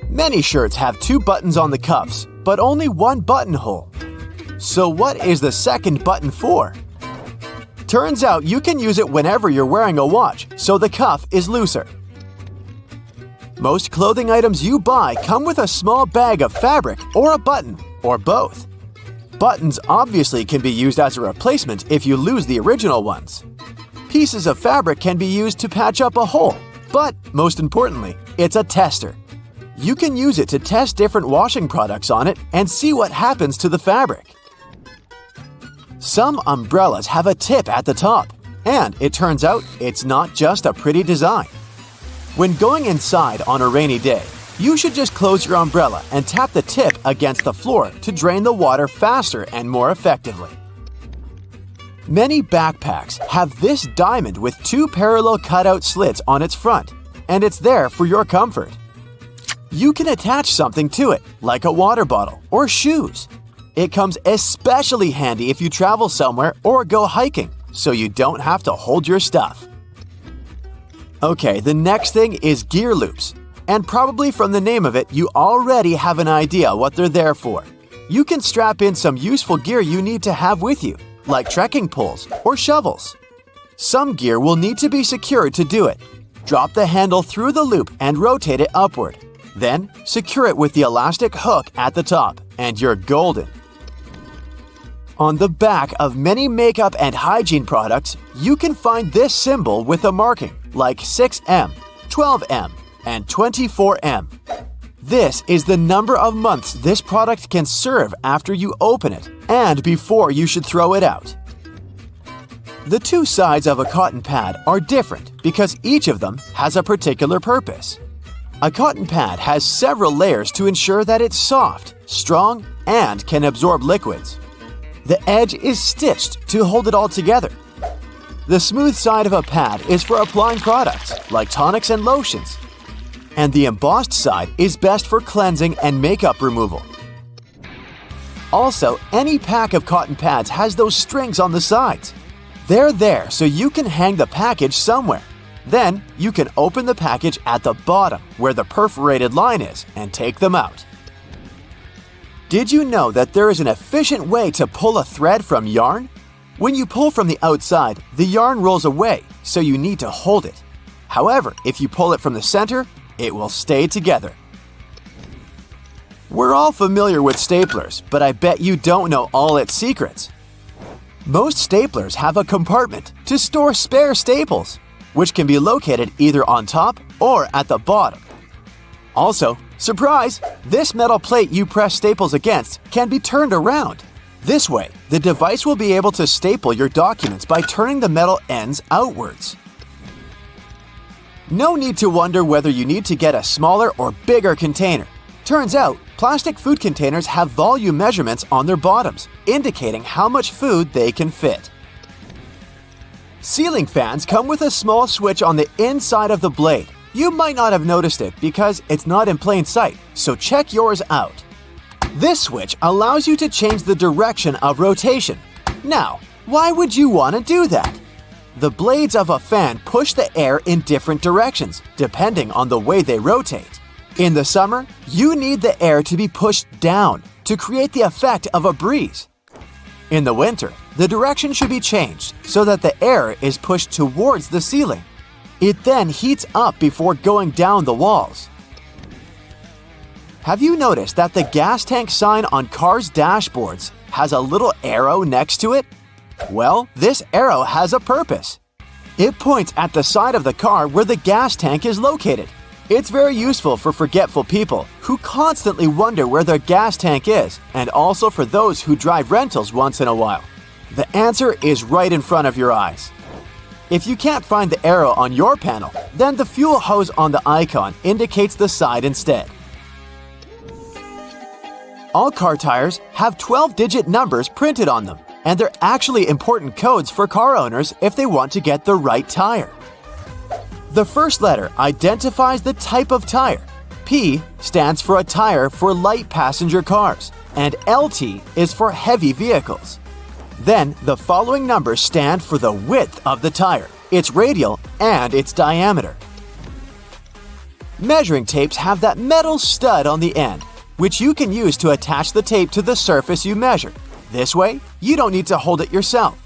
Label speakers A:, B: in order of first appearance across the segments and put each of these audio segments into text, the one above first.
A: Many shirts have 2 buttons on the cuffs, but only 1 buttonhole. So what is the second button for? Turns out you can use it whenever you're wearing a watch, so the cuff is looser. Most clothing items you buy come with a small bag of fabric or a button, or both. Buttons obviously can be used as a replacement if you lose the original ones. Pieces of fabric can be used to patch up a hole, but most importantly, it's a tester. You can use it to test different washing products on it and see what happens to the fabric. Some umbrellas have a tip at the top, and it turns out it's not just a pretty design. When going inside on a rainy day, you should just close your umbrella and tap the tip against the floor to drain the water faster and more effectively. Many backpacks have this diamond with 2 parallel cutout slits on its front, and it's there for your comfort. You can attach something to it, like a water bottle or shoes. It comes especially handy if you travel somewhere or go hiking, so you don't have to hold your stuff. Okay, the next thing is gear loops. And probably from the name of it, you already have an idea what they're there for. You can strap in some useful gear you need to have with you, like trekking poles or shovels. Some gear will need to be secured to do it. Drop the handle through the loop and rotate it upward. Then, secure it with the elastic hook at the top, and you're golden. On the back of many makeup and hygiene products, you can find this symbol with a marking, like 6M, 12M, and 24M. This is the number of months this product can serve after you open it and before you should throw it out. The 2 sides of a cotton pad are different because each of them has a particular purpose. A cotton pad has several layers to ensure that it's soft, strong, and can absorb liquids. The edge is stitched to hold it all together. The smooth side of a pad is for applying products like tonics and lotions, and the embossed side is best for cleansing and makeup removal. Also, any pack of cotton pads has those strings on the sides. They're there so you can hang the package somewhere. Then, you can open the package at the bottom where the perforated line is and take them out. Did you know that there is an efficient way to pull a thread from yarn? When you pull from the outside, the yarn rolls away, so you need to hold it. However, if you pull it from the center, it will stay together. We're all familiar with staplers, but I bet you don't know all its secrets. Most staplers have a compartment to store spare staples, which can be located either on top or at the bottom. Also, surprise! This metal plate you press staples against can be turned around. This way, the device will be able to staple your documents by turning the metal ends outwards. No need to wonder whether you need to get a smaller or bigger container. Turns out, plastic food containers have volume measurements on their bottoms, indicating how much food they can fit. Ceiling fans come with a small switch on the inside of the blade. You might not have noticed it because it's not in plain sight, so check yours out. This switch allows you to change the direction of rotation. Now, why would you want to do that? The blades of a fan push the air in different directions, depending on the way they rotate. In the summer, you need the air to be pushed down to create the effect of a breeze. In the winter, the direction should be changed so that the air is pushed towards the ceiling. It then heats up before going down the walls. Have you noticed that the gas tank sign on cars' dashboards has a little arrow next to it? Well, this arrow has a purpose. It points at the side of the car where the gas tank is located. It's very useful for forgetful people who constantly wonder where their gas tank is, and also for those who drive rentals once in a while. The answer is right in front of your eyes. If you can't find the arrow on your panel, then the fuel hose on the icon indicates the side instead. All car tires have 12-digit numbers printed on them, and they're actually important codes for car owners if they want to get the right tire. The first letter identifies the type of tire. P stands for a tire for light passenger cars, and LT is for heavy vehicles. Then, the following numbers stand for the width of the tire, its radial, and its diameter. Measuring tapes have that metal stud on the end, which you can use to attach the tape to the surface you measure. This way, you don't need to hold it yourself.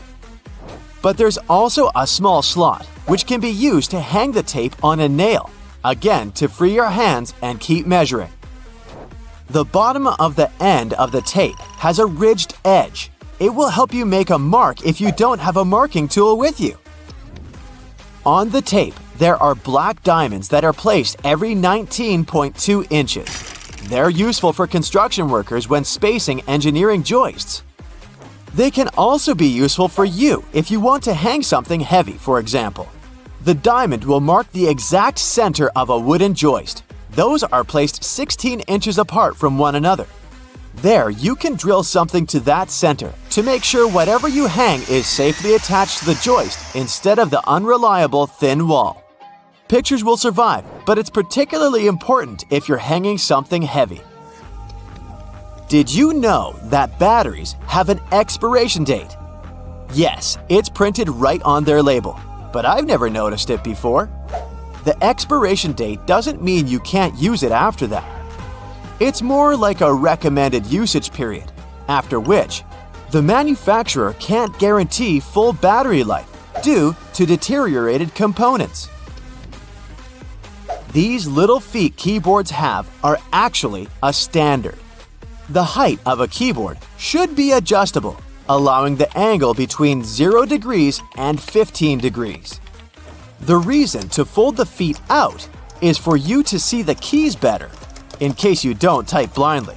A: But there's also a small slot, which can be used to hang the tape on a nail, again to free your hands and keep measuring. The bottom of the end of the tape has a ridged edge. It will help you make a mark if you don't have a marking tool with you. On the tape, there are black diamonds that are placed every 19.2 inches. They're useful for construction workers when spacing engineering joists. They can also be useful for you if you want to hang something heavy, for example. The diamond will mark the exact center of a wooden joist. Those are placed 16 inches apart from one another. There, you can drill something to that center to make sure whatever you hang is safely attached to the joist instead of the unreliable thin wall. Pictures will survive, but it's particularly important if you're hanging something heavy. Did you know that batteries have an expiration date? Yes, it's printed right on their label, but I've never noticed it before. The expiration date doesn't mean you can't use it after that. It's more like a recommended usage period, after which the manufacturer can't guarantee full battery life due to deteriorated components. These little feet keyboards have are actually a standard. The height of a keyboard should be adjustable, allowing the angle between 0 degrees and 15 degrees. The reason to fold the feet out is for you to see the keys better, in case you don't type blindly.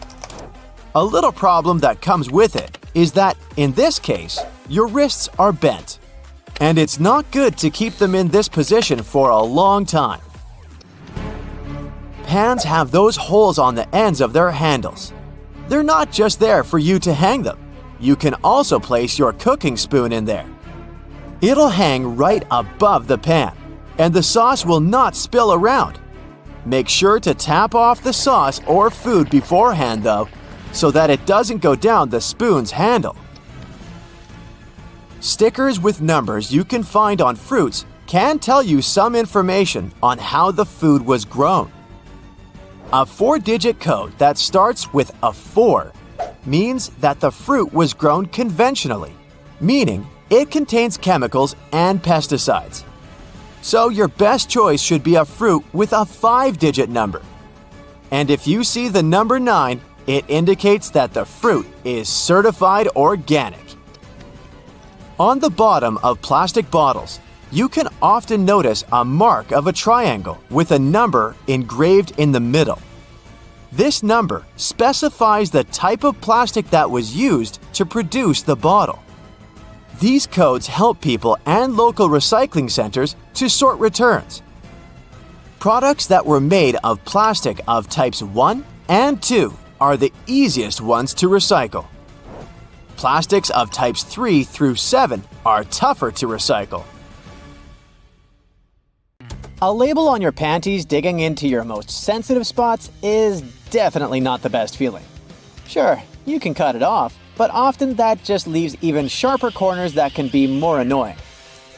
A: A little problem that comes with it is that, in this case, your wrists are bent, and it's not good to keep them in this position for a long time. Pans have those holes on the ends of their handles. They're not just there for you to hang them. You can also place your cooking spoon in there. It'll hang right above the pan, and the sauce will not spill around. Make sure to tap off the sauce or food beforehand, though, so that it doesn't go down the spoon's handle. Stickers with numbers you can find on fruits can tell you some information on how the food was grown. A 4-digit code that starts with a 4 means that the fruit was grown conventionally, meaning it contains chemicals and pesticides. So your best choice should be a fruit with a 5-digit number. And if you see the number 9, it indicates that the fruit is certified organic. On the bottom of plastic bottles, you can often notice a mark of a triangle with a number engraved in the middle. This number specifies the type of plastic that was used to produce the bottle. These codes help people and local recycling centers to sort returns. Products that were made of plastic of types 1 and 2 are the easiest ones to recycle. Plastics of types 3 through 7 are tougher to recycle. A label on your panties digging into your most sensitive spots is definitely not the best feeling. Sure, you can cut it off, but often that just leaves even sharper corners that can be more annoying.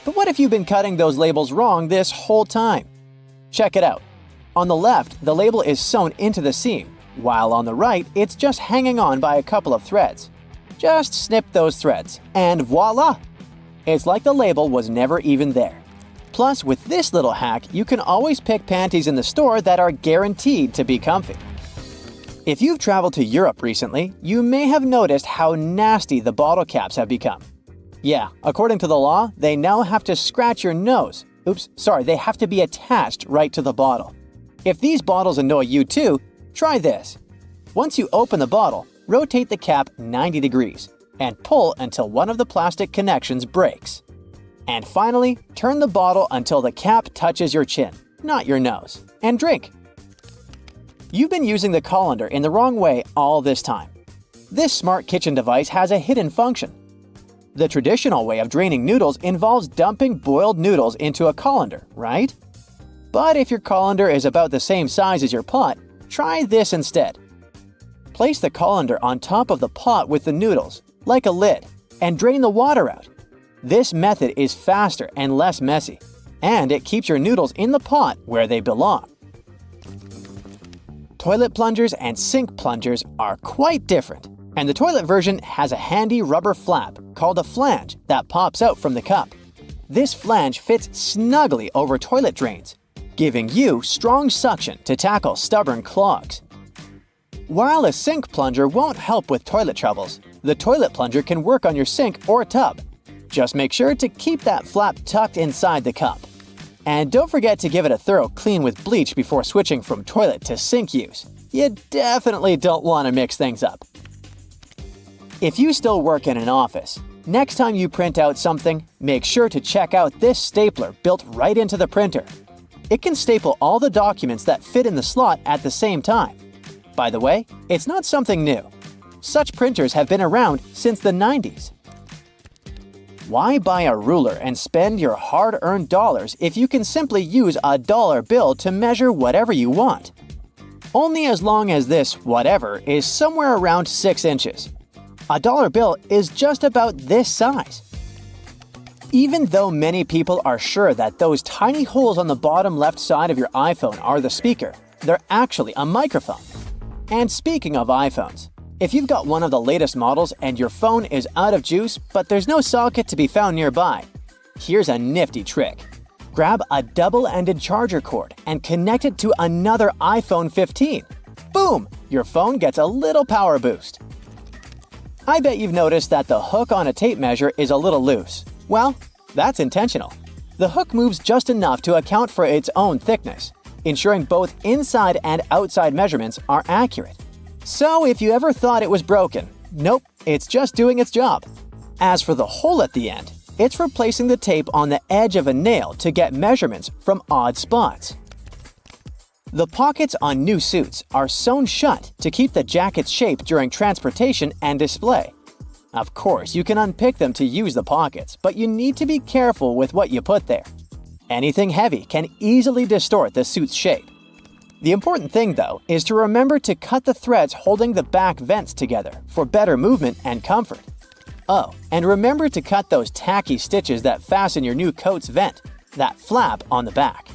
A: But what if you've been cutting those labels wrong this whole time? Check it out. On the left, the label is sewn into the seam, while on the right, it's just hanging on by a couple of threads. Just snip those threads, and voila! It's like the label was never even there. Plus, with this little hack, you can always pick panties in the store that are guaranteed to be comfy. If you've traveled to Europe recently, you may have noticed how nasty the bottle caps have become. Yeah, according to the law, they now have to scratch your nose. They have to be attached right to the bottle. If these bottles annoy you too, try this. Once you open the bottle, rotate the cap 90 degrees and pull until one of the plastic connections breaks. And finally, turn the bottle until the cap touches your chin, not your nose, and drink. You've been using the colander in the wrong way all this time. This smart kitchen device has a hidden function. The traditional way of draining noodles involves dumping boiled noodles into a colander, right? But if your colander is about the same size as your pot, try this instead. Place the colander on top of the pot with the noodles, like a lid, and drain the water out. This method is faster and less messy, and it keeps your noodles in the pot where they belong. Toilet plungers and sink plungers are quite different, and the toilet version has a handy rubber flap called a flange that pops out from the cup. This flange fits snugly over toilet drains, giving you strong suction to tackle stubborn clogs. While a sink plunger won't help with toilet troubles, the toilet plunger can work on your sink or tub. Just make sure to keep that flap tucked inside the cup. And don't forget to give it a thorough clean with bleach before switching from toilet to sink use. You definitely don't want to mix things up. If you still work in an office, next time you print out something, make sure to check out this stapler built right into the printer. It can staple all the documents that fit in the slot at the same time. By the way, it's not something new. Such printers have been around since the 90s. Why buy a ruler and spend your hard-earned dollars if you can simply use a dollar bill to measure whatever you want? Only as long as this whatever is somewhere around 6 inches. A dollar bill is just about this size. Even though many people are sure that those tiny holes on the bottom left side of your iPhone are the speaker, they're actually a microphone. And speaking of iPhones, if you've got one of the latest models and your phone is out of juice but there's no socket to be found nearby, here's a nifty trick. Grab a double-ended charger cord and connect it to another iPhone 15. Boom! Your phone gets a little power boost. I bet you've noticed that the hook on a tape measure is a little loose. Well, that's intentional. The hook moves just enough to account for its own thickness, ensuring both inside and outside measurements are accurate. So if you ever thought it was broken, nope, it's just doing its job. As for the hole at the end, it's replacing the tape on the edge of a nail to get measurements from odd spots. The pockets on new suits are sewn shut to keep the jacket's shape during transportation and display. Of course, you can unpick them to use the pockets, but you need to be careful with what you put there. Anything heavy can easily distort the suit's shape. The important thing, though, is to remember to cut the threads holding the back vents together for better movement and comfort. Oh, and remember to cut those tacky stitches that fasten your new coat's vent, that flap on the back.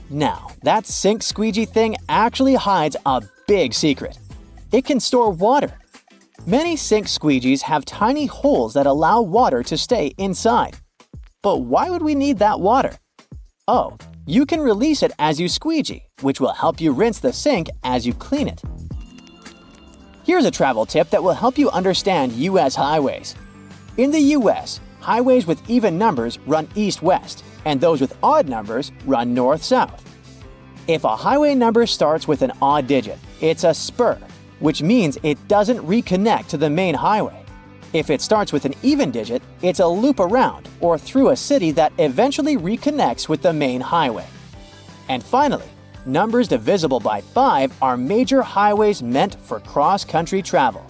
A: Now, that sink squeegee thing actually hides a big secret. It can store water. Many sink squeegees have tiny holes that allow water to stay inside. But why would we need that water? Oh, you can release it as you squeegee, which will help you rinse the sink as you clean it. Here's a travel tip that will help you understand U.S. highways. In the U.S., highways with even numbers run east-west, and those with odd numbers run north-south. If a highway number starts with an odd digit, it's a spur, which means it doesn't reconnect to the main highway. If it starts with an even digit, it's a loop around or through a city that eventually reconnects with the main highway. And finally, numbers divisible by 5 are major highways meant for cross-country travel.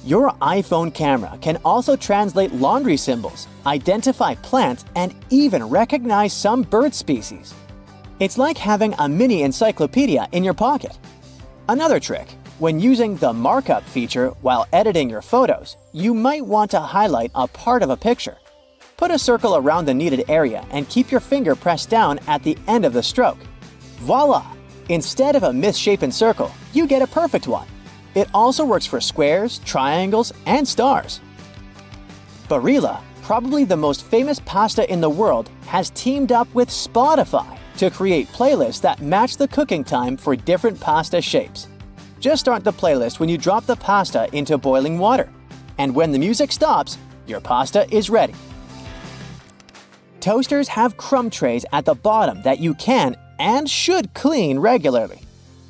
A: Your iPhone camera can also translate laundry symbols, identify plants, and even recognize some bird species. It's like having a mini encyclopedia in your pocket. Another trick: when using the markup feature while editing your photos, you might want to highlight a part of a picture. Put a circle around the needed area and keep your finger pressed down at the end of the stroke. Voila! Instead of a misshapen circle, you get a perfect one. It also works for squares, triangles, and stars. Barilla, probably the most famous pasta in the world, has teamed up with Spotify to create playlists that match the cooking time for different pasta shapes. Just start the playlist when you drop the pasta into boiling water. And when the music stops, your pasta is ready. Toasters have crumb trays at the bottom that you can and should clean regularly.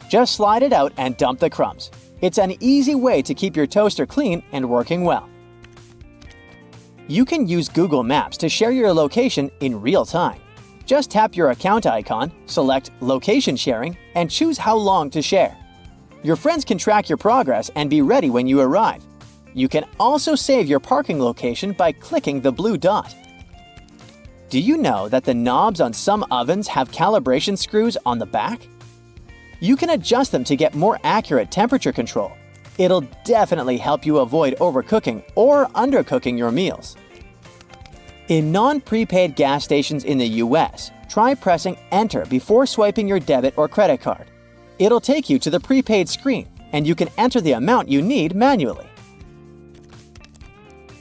A: Just slide it out and dump the crumbs. It's an easy way to keep your toaster clean and working well. You can use Google Maps to share your location in real time. Just tap your account icon, select Location Sharing, and choose how long to share. Your friends can track your progress and be ready when you arrive. You can also save your parking location by clicking the blue dot. Do you know that the knobs on some ovens have calibration screws on the back? You can adjust them to get more accurate temperature control. It'll definitely help you avoid overcooking or undercooking your meals. In non-prepaid gas stations in the US, try pressing Enter before swiping your debit or credit card. It'll take you to the prepaid screen, and you can enter the amount you need manually.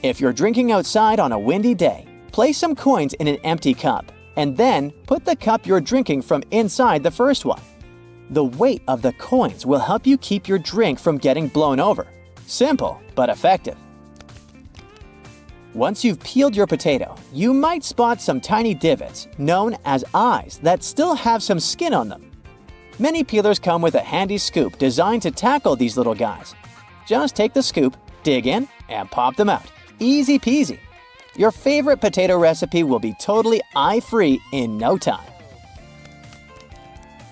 A: If you're drinking outside on a windy day, place some coins in an empty cup, and then put the cup you're drinking from inside the first one. The weight of the coins will help you keep your drink from getting blown over. Simple, but effective. Once you've peeled your potato, you might spot some tiny divots, known as eyes, that still have some skin on them. Many peelers come with a handy scoop designed to tackle these little guys. Just take the scoop, dig in, and pop them out. Easy peasy. Your favorite potato recipe will be totally eye-free in no time.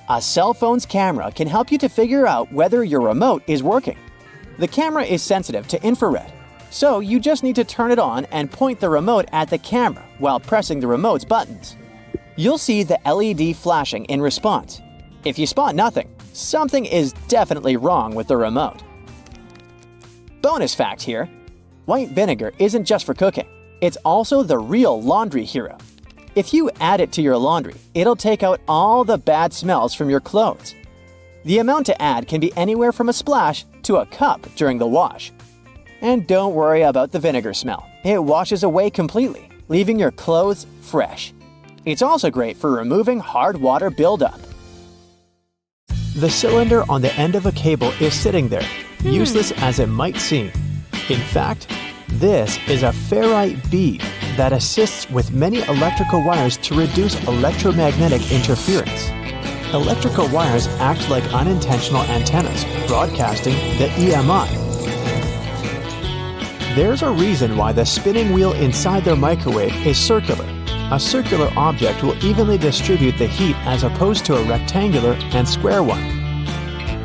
A: A cell phone's camera can help you to figure out whether your remote is working. The camera is sensitive to infrared, so you just need to turn it on and point the remote at the camera while pressing the remote's buttons. You'll see the LED flashing in response. If you spot nothing, something is definitely wrong with the remote. Bonus fact here: white vinegar isn't just for cooking, it's also the real laundry hero. If you add it to your laundry, it'll take out all the bad smells from your clothes. The amount to add can be anywhere from a splash to a cup during the wash. And don't worry about the vinegar smell. It washes away completely, leaving your clothes fresh. It's also great for removing hard water buildup. The cylinder on the end of a cable is sitting there, useless as it might seem. In fact, this is a ferrite bead that assists with many electrical wires to reduce electromagnetic interference. Electrical wires act like unintentional antennas, broadcasting the EMI. There's a reason why the spinning wheel inside their microwave is circular. A circular object will evenly distribute the heat as opposed to a rectangular and square one.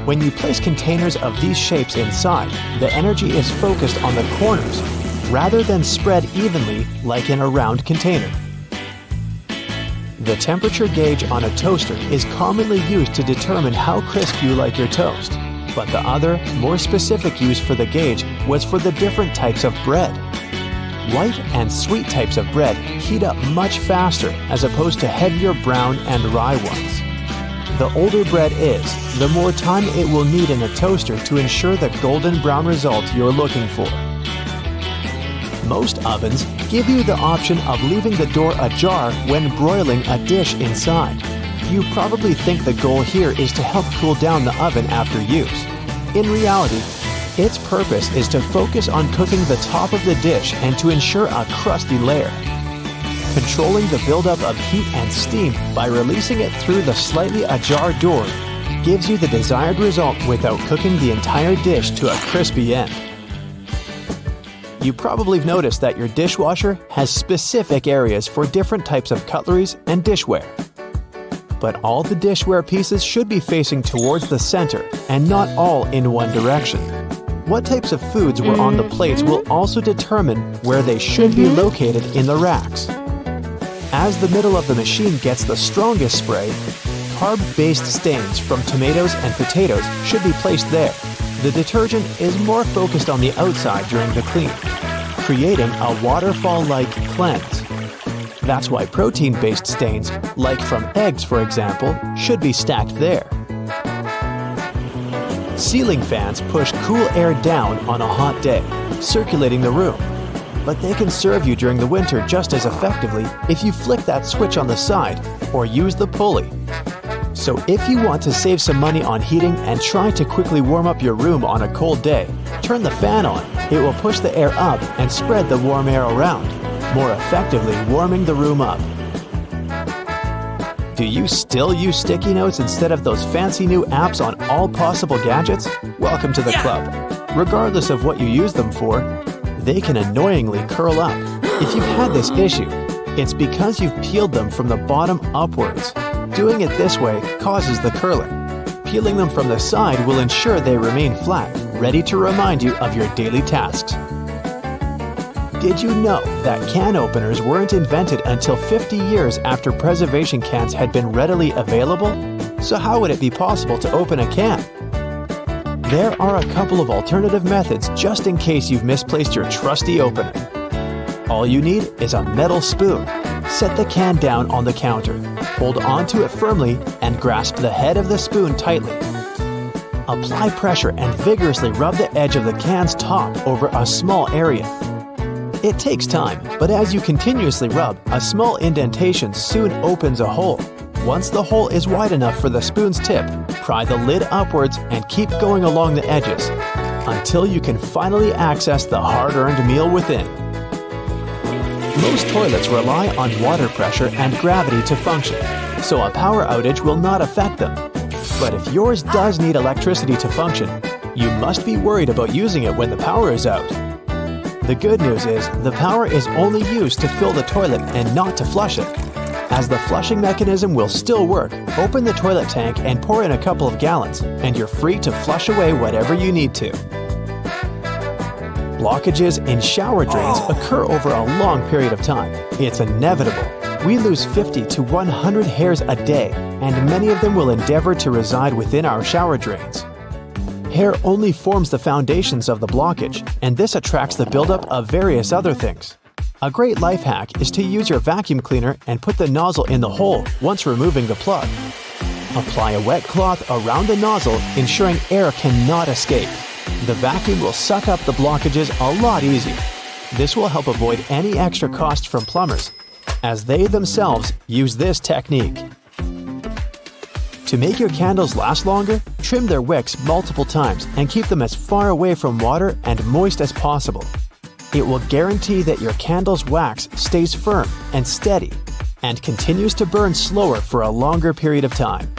A: When you place containers of these shapes inside, the energy is focused on the corners, rather than spread evenly like in a round container. The temperature gauge on a toaster is commonly used to determine how crisp you like your toast, but the other, more specific use for the gauge was for the different types of bread. White and sweet types of bread heat up much faster as opposed to heavier brown and rye ones. The older bread is, the more time it will need in a toaster to ensure the golden brown result you're looking for. Most ovens give you the option of leaving the door ajar when broiling a dish inside. You probably think the goal here is to help cool down the oven after use. In reality, its purpose is to focus on cooking the top of the dish and to ensure a crusty layer. Controlling the buildup of heat and steam by releasing it through the slightly ajar door gives you the desired result without cooking the entire dish to a crispy end. You probably have noticed that your dishwasher has specific areas for different types of cutleries and dishware. But all the dishware pieces should be facing towards the center and not all in one direction. What types of foods were on the plates will also determine where they should be located in the racks. As the middle of the machine gets the strongest spray, carb-based stains from tomatoes and potatoes should be placed there. The detergent is more focused on the outside during the clean, creating a waterfall-like cleanse. That's why protein-based stains, like from eggs for example, should be stacked there. Ceiling fans push cool air down on a hot day, circulating the room. But they can serve you during the winter just as effectively if you flick that switch on the side or use the pulley. So if you want to save some money on heating and try to quickly warm up your room on a cold day, turn the fan on. It will push the air up and spread the warm air around, more effectively warming the room up. Do you still use sticky notes instead of those fancy new apps on all possible gadgets? Welcome to the club. Regardless of what you use them for, they can annoyingly curl up. If you've had this issue, it's because you've peeled them from the bottom upwards. Doing it this way causes the curling. Peeling them from the side will ensure they remain flat, ready to remind you of your daily tasks. Did you know that can openers weren't invented until 50 years after preservation cans had been readily available? So how would it be possible to open a can? There are a couple of alternative methods just in case you've misplaced your trusty opener. All you need is a metal spoon. Set the can down on the counter. hold onto it firmly and grasp the head of the spoon tightly. Apply pressure and vigorously rub the edge of the can's top over a small area. It takes time, but as you continuously rub, a small indentation soon opens a hole. Once the hole is wide enough for the spoon's tip, pry the lid upwards and keep going along the edges until you can finally access the hard-earned meal within. Most toilets rely on water pressure and gravity to function, so a power outage will not affect them. But if yours does need electricity to function, you must be worried about using it when the power is out. The good news is the power is only used to fill the toilet and not to flush it. As the flushing mechanism will still work, open the toilet tank and pour in a couple of gallons, and you're free to flush away whatever you need to. Blockages in shower drains occur over a long period of time. It's inevitable. We lose 50 to 100 hairs a day, and many of them will endeavor to reside within our shower drains. Hair only forms the foundations of the blockage, and this attracts the buildup of various other things. A great life hack is to use your vacuum cleaner and put the nozzle in the hole once removing the plug. Apply a wet cloth around the nozzle, ensuring air cannot escape. The vacuum will suck up the blockages a lot easier. This will help avoid any extra cost from plumbers, as they themselves use this technique. To make your candles last longer, trim their wicks multiple times and keep them as far away from water and moist as possible. It will guarantee that your candle's wax stays firm and steady and continues to burn slower for a longer period of time.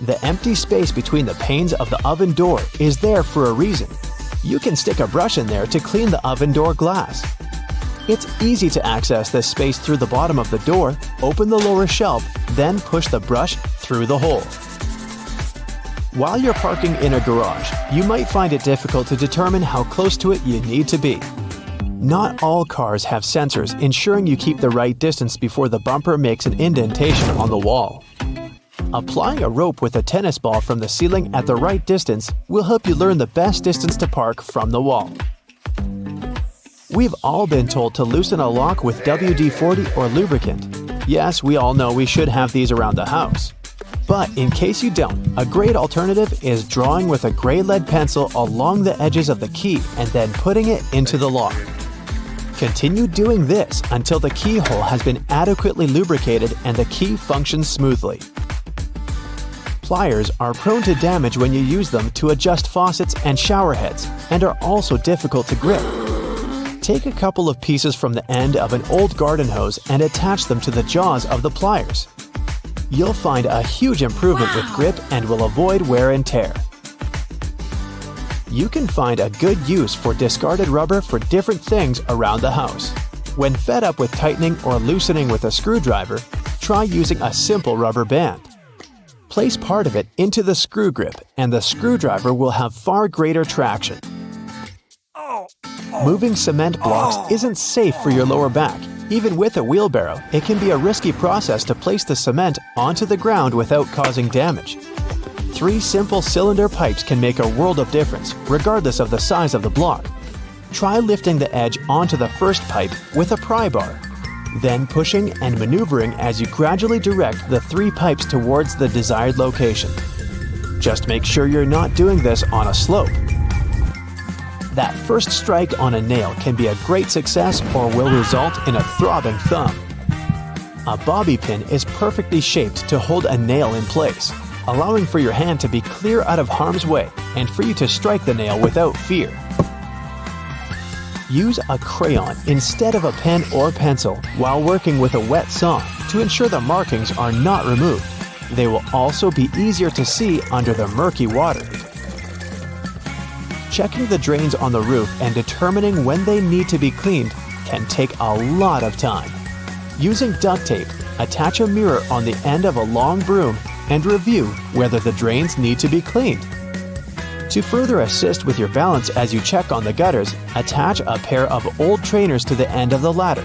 A: The empty space between the panes of the oven door is there for a reason. You can stick a brush in there to clean the oven door glass. It's easy to access this space through the bottom of the door, open the lower shelf, then push the brush through the hole. While you're parking in a garage, you might find it difficult to determine how close to it you need to be. Not all cars have sensors ensuring you keep the right distance before the bumper makes an indentation on the wall. Applying a rope with a tennis ball from the ceiling at the right distance will help you learn the best distance to park from the wall. We've all been told to loosen a lock with WD-40 or lubricant. Yes, we all know we should have these around the house. But in case you don't, a great alternative is drawing with a gray lead pencil along the edges of the key and then putting it into the lock. Continue doing this until the keyhole has been adequately lubricated and the key functions smoothly. Pliers are prone to damage when you use them to adjust faucets and shower heads and are also difficult to grip. Take a couple of pieces from the end of an old garden hose and attach them to the jaws of the pliers. You'll find a huge improvement with grip and will avoid wear and tear. You can find a good use for discarded rubber for different things around the house. When fed up with tightening or loosening with a screwdriver, try using a simple rubber band. Place part of it into the screw grip and the screwdriver will have far greater traction. Moving cement blocks isn't safe for your lower back. Even with a wheelbarrow, it can be a risky process to place the cement onto the ground without causing damage. 3 simple cylinder pipes can make a world of difference, regardless of the size of the block. Try lifting the edge onto the first pipe with a pry bar, then pushing and maneuvering as you gradually direct the 3 pipes towards the desired location. Just make sure you're not doing this on a slope. That first strike on a nail can be a great success or will result in a throbbing thumb. A bobby pin is perfectly shaped to hold a nail in place, allowing for your hand to be clear out of harm's way and for you to strike the nail without fear. Use a crayon instead of a pen or pencil while working with a wet saw to ensure the markings are not removed. They will also be easier to see under the murky water. Checking the drains on the roof and determining when they need to be cleaned can take a lot of time. Using duct tape, attach a mirror on the end of a long broom and review whether the drains need to be cleaned. To further assist with your balance as you check on the gutters, attach a pair of old trainers to the end of the ladder.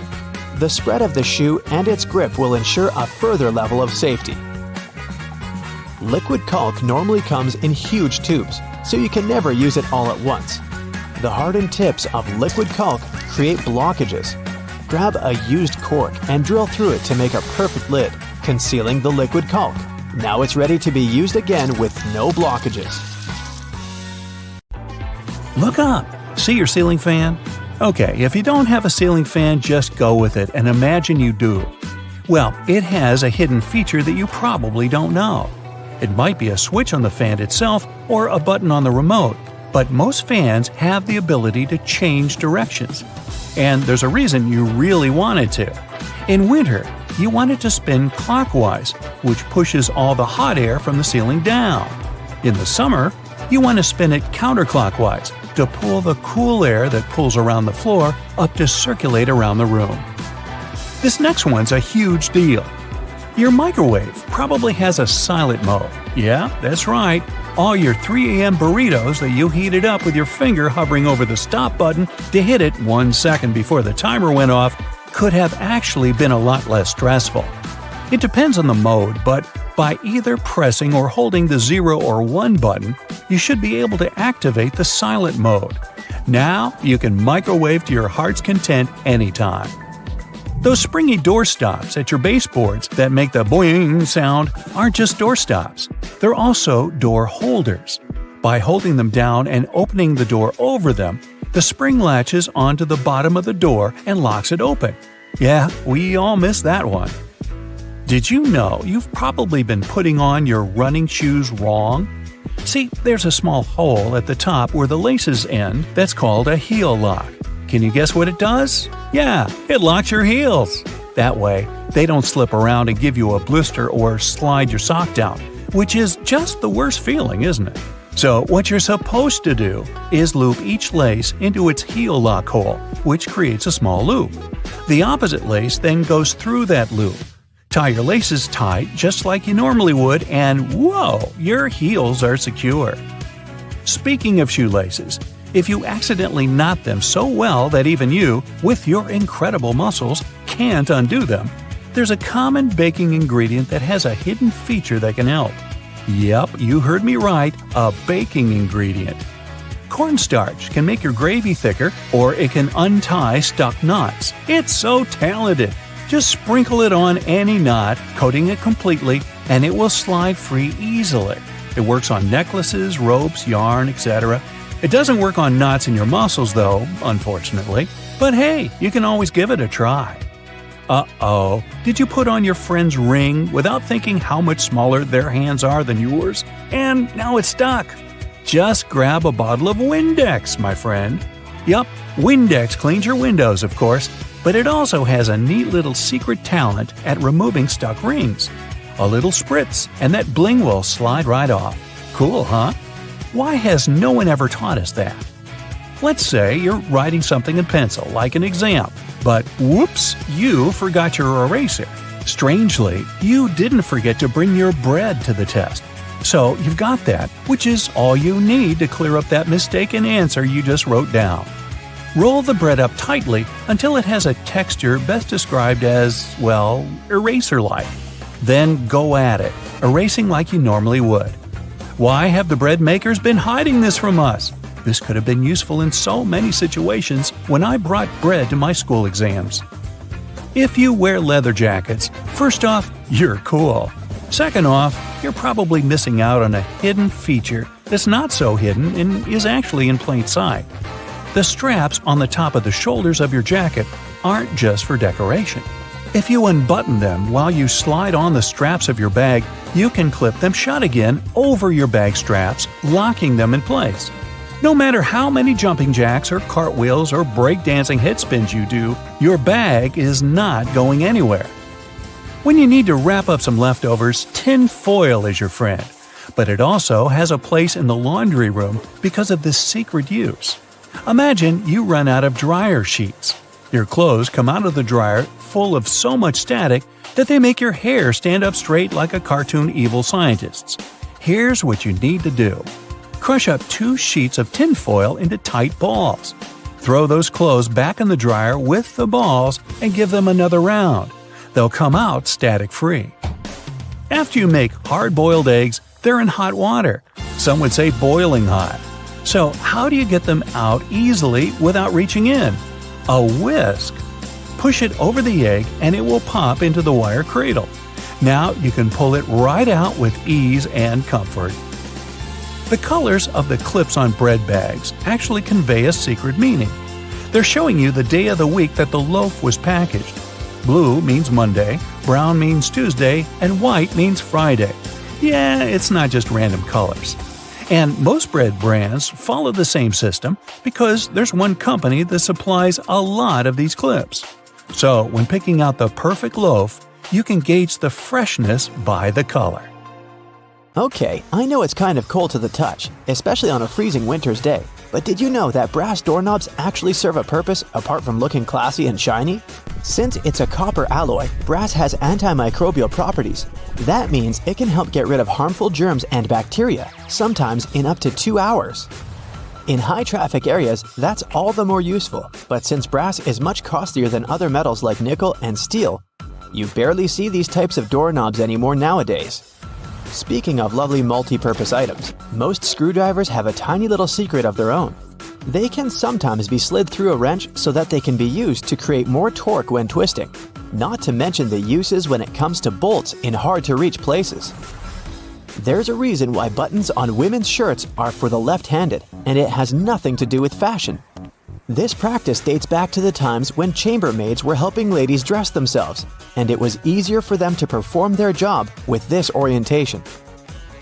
A: The spread of the shoe and its grip will ensure a further level of safety. Liquid caulk normally comes in huge tubes, so you can never use it all at once. The hardened tips of liquid caulk create blockages. Grab a used cork and drill through it to make a perfect lid, concealing the liquid caulk. Now it's ready to be used again with no blockages.
B: Look up! See your ceiling fan? Okay, if you don't have a ceiling fan, just go with it and imagine you do. Well, it has a hidden feature that you probably don't know. It might be a switch on the fan itself or a button on the remote, but most fans have the ability to change directions. And there's a reason you really want it to. In winter, you want it to spin clockwise, which pushes all the hot air from the ceiling down. In the summer, you want to spin it counterclockwise to pull the cool air that pulls around the floor up to circulate around the room. This next one's a huge deal. Your microwave probably has a silent mode. Yeah, that's right. All your 3 a.m. burritos that you heated up with your finger hovering over the stop button to hit it 1 second before the timer went off could have actually been a lot less stressful. It depends on the mode, but by either pressing or holding the 0 or 1 button, you should be able to activate the silent mode. Now you can microwave to your heart's content anytime. Those springy door stops at your baseboards that make the boing sound aren't just door stops. They're also door holders. By holding them down and opening the door over them, the spring latches onto the bottom of the door and locks it open. Yeah, we all missed that one. Did you know you've probably been putting on your running shoes wrong? See, there's a small hole at the top where the laces end that's called a heel lock. Can you guess what it does? Yeah, it locks your heels. That way, they don't slip around and give you a blister or slide your sock down, which is just the worst feeling, isn't it? So what you're supposed to do is loop each lace into its heel lock hole, which creates a small loop. The opposite lace then goes through that loop. Tie your laces tight just like you normally would, and whoa, your heels are secure. Speaking of shoelaces, if you accidentally knot them so well that even you, with your incredible muscles, can't undo them, there's a common baking ingredient that has a hidden feature that can help. Yep, you heard me right, a baking ingredient. Cornstarch can make your gravy thicker, or it can untie stuck knots. It's so talented! Just sprinkle it on any knot, coating it completely, and it will slide free easily. It works on necklaces, ropes, yarn, etc. It doesn't work on knots in your muscles, though, unfortunately. But hey, you can always give it a try. Uh-oh, did you put on your friend's ring without thinking how much smaller their hands are than yours? And now it's stuck. Just grab a bottle of Windex, my friend. Yup, Windex cleans your windows, of course, but it also has a neat little secret talent at removing stuck rings. A little spritz, and that bling will slide right off. Cool, huh? Why has no one ever taught us that? Let's say you're writing something in pencil, like an exam, but whoops, you forgot your eraser. Strangely, you didn't forget to bring your bread to the test. So you've got that, which is all you need to clear up that mistaken answer you just wrote down. Roll the bread up tightly until it has a texture best described as, well, eraser-like. Then go at it, erasing like you normally would. Why have the bread makers been hiding this from us? This could have been useful in so many situations when I brought bread to my school exams. If you wear leather jackets, first off, you're cool. Second off, you're probably missing out on a hidden feature that's not so hidden and is actually in plain sight. The straps on the top of the shoulders of your jacket aren't just for decoration. If you unbutton them while you slide on the straps of your bag, you can clip them shut again over your bag straps, locking them in place. No matter how many jumping jacks or cartwheels or breakdancing head spins you do, your bag is not going anywhere. When you need to wrap up some leftovers, tin foil is your friend. But it also has a place in the laundry room because of this secret use. Imagine you run out of dryer sheets. Your clothes come out of the dryer full of so much static that they make your hair stand up straight like a cartoon evil scientist's. Here's what you need to do. Crush up 2 sheets of tin foil into tight balls. Throw those clothes back in the dryer with the balls and give them another round. They'll come out static-free. After you make hard-boiled eggs, they're in hot water. Some would say boiling hot. So how do you get them out easily without reaching in? A whisk. Push it over the egg and it will pop into the wire cradle. Now you can pull it right out with ease and comfort. The colors of the clips on bread bags actually convey a secret meaning. They're showing you the day of the week that the loaf was packaged. Blue means Monday, brown means Tuesday, and white means Friday. Yeah, it's not just random colors. And most bread brands follow the same system because there's one company that supplies a lot of these clips. So when picking out the perfect loaf, you can gauge the freshness by the color.
A: Okay, I know it's kind of cold to the touch, especially on a freezing winter's day, but did you know that brass doorknobs actually serve a purpose apart from looking classy and shiny? Since it's a copper alloy, brass has antimicrobial properties. That means it can help get rid of harmful germs and bacteria, sometimes in up to 2 hours. In high-traffic areas, that's all the more useful, but since brass is much costlier than other metals like nickel and steel, you barely see these types of doorknobs anymore nowadays. Speaking of lovely multi-purpose items, most screwdrivers have a tiny little secret of their own. They can sometimes be slid through a wrench so that they can be used to create more torque when twisting, not to mention the uses when it comes to bolts in hard-to-reach places. There's a reason why buttons on women's shirts are for the left-handed, and it has nothing to do with fashion. This practice dates back to the times when chambermaids were helping ladies dress themselves, and it was easier for them to perform their job with this orientation.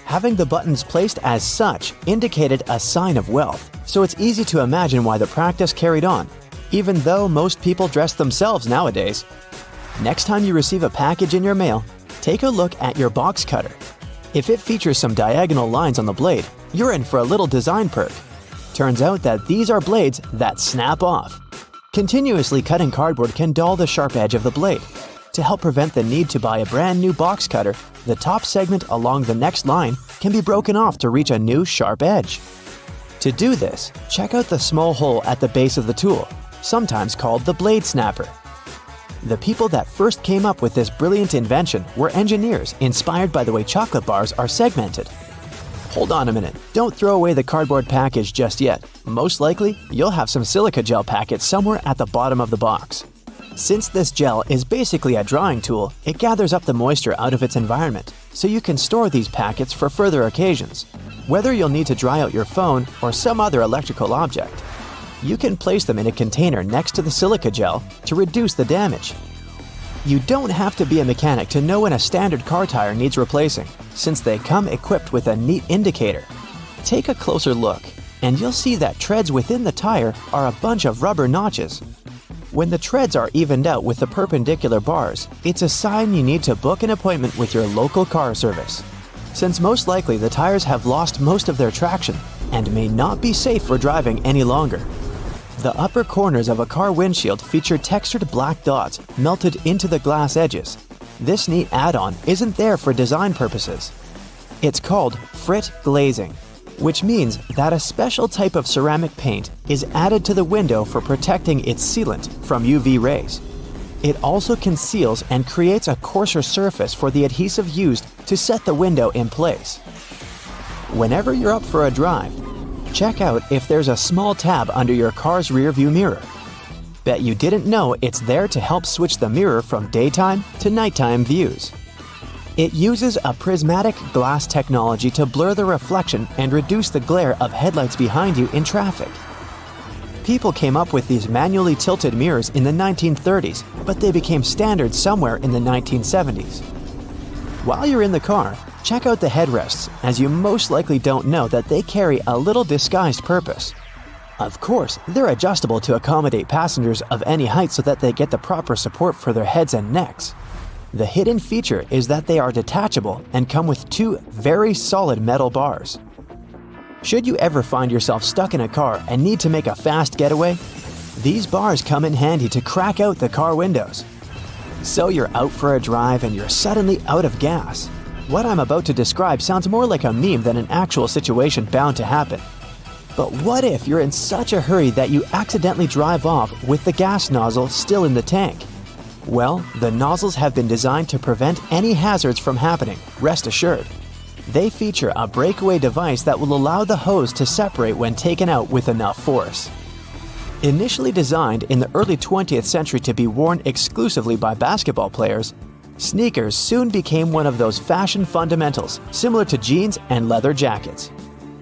A: Having the buttons placed as such indicated a sign of wealth, so it's easy to imagine why the practice carried on, even though most people dress themselves nowadays. Next time you receive a package in your mail, take a look at your box cutter. If it features some diagonal lines on the blade, you're in for a little design perk. Turns out that these are blades that snap off. Continuously cutting cardboard can dull the sharp edge of the blade. To help prevent the need to buy a brand new box cutter, the top segment along the next line can be broken off to reach a new sharp edge. To do this, check out the small hole at the base of the tool, sometimes called the blade snapper. The people that first came up with this brilliant invention were engineers inspired by the way chocolate bars are segmented. Hold on a minute, don't throw away the cardboard package just yet. Most likely, you'll have some silica gel packets somewhere at the bottom of the box. Since this gel is basically a drawing tool, it gathers up the moisture out of its environment, so you can store these packets for further occasions. Whether you'll need to dry out your phone or some other electrical object, you can place them in a container next to the silica gel to reduce the damage. You don't have to be a mechanic to know when a standard car tire needs replacing, since they come equipped with a neat indicator. Take a closer look, and you'll see that treads within the tire are a bunch of rubber notches. When the treads are evened out with the perpendicular bars, it's a sign you need to book an appointment with your local car service, since most likely the tires have lost most of their traction and may not be safe for driving any longer. The upper corners of a car windshield feature textured black dots melted into the glass edges. This neat add-on isn't there for design purposes. It's called frit glazing, which means that a special type of ceramic paint is added to the window for protecting its sealant from UV rays. It also conceals and creates a coarser surface for the adhesive used to set the window in place. Whenever you're up for a drive, check out if there's a small tab under your car's rearview mirror. Bet you didn't know it's there to help switch the mirror from daytime to nighttime views. It uses a prismatic glass technology to blur the reflection and reduce the glare of headlights behind you in traffic. People came up with these manually tilted mirrors in the 1930s, but they became standard somewhere in the 1970s. While you're in the car, check out the headrests, as you most likely don't know that they carry a little disguised purpose. Of course, they're adjustable to accommodate passengers of any height so that they get the proper support for their heads and necks. The hidden feature is that they are detachable and come with two very solid metal bars. Should you ever find yourself stuck in a car and need to make a fast getaway, these bars come in handy to crack out the car windows. So you're out for a drive and you're suddenly out of gas. What I'm about to describe sounds more like a meme than an actual situation bound to happen. But what if you're in such a hurry that you accidentally drive off with the gas nozzle still in the tank? Well, the nozzles have been designed to prevent any hazards from happening, rest assured. They feature a breakaway device that will allow the hose to separate when taken out with enough force. Initially designed in the early 20th century to be worn exclusively by basketball players, sneakers soon became one of those fashion fundamentals similar to jeans and leather jackets.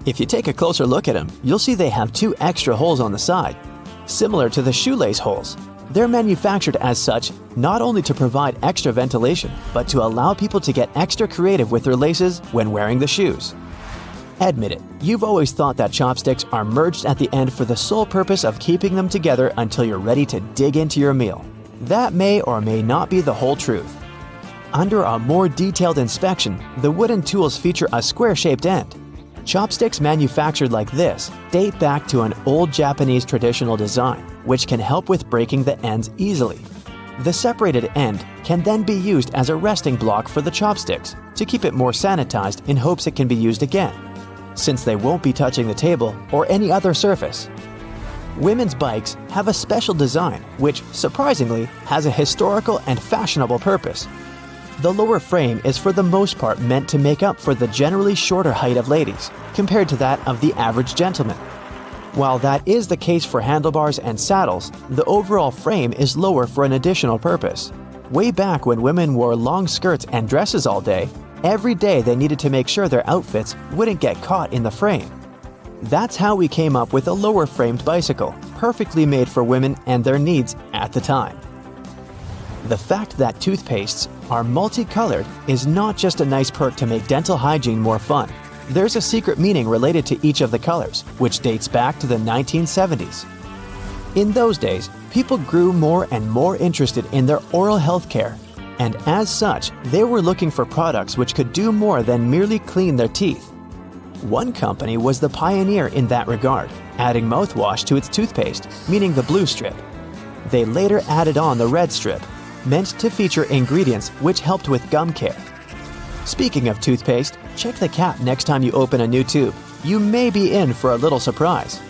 A: If you take a closer look at them, you'll see they have 2 extra holes on the side, similar to the shoelace holes. They're manufactured as such not only to provide extra ventilation, but to allow people to get extra creative with their laces when wearing the shoes. Admit it, you've always thought that chopsticks are merged at the end for the sole purpose of keeping them together until you're ready to dig into your meal. That may or may not be the whole truth. Under a more detailed inspection, the wooden tools feature a square-shaped end. Chopsticks manufactured like this date back to an old Japanese traditional design, which can help with breaking the ends easily. The separated end can then be used as a resting block for the chopsticks to keep it more sanitized in hopes it can be used again, since they won't be touching the table or any other surface. Women's bikes have a special design which, surprisingly, has a historical and fashionable purpose. The lower frame is for the most part meant to make up for the generally shorter height of ladies, compared to that of the average gentleman. While that is the case for handlebars and saddles, the overall frame is lower for an additional purpose. Way back when women wore long skirts and dresses all day, every day they needed to make sure their outfits wouldn't get caught in the frame. That's how we came up with a lower-framed bicycle, perfectly made for women and their needs at the time. The fact that toothpastes are multicolored is not just a nice perk to make dental hygiene more fun. There's a secret meaning related to each of the colors, which dates back to the 1970s. In those days, people grew more and more interested in their oral health care, and as such, they were looking for products which could do more than merely clean their teeth. One company was the pioneer in that regard, adding mouthwash to its toothpaste, meaning the blue strip. They later added on the red strip, meant to feature ingredients which helped with gum care. Speaking of toothpaste, check the cap next time you open a new tube. You may be in for a little surprise.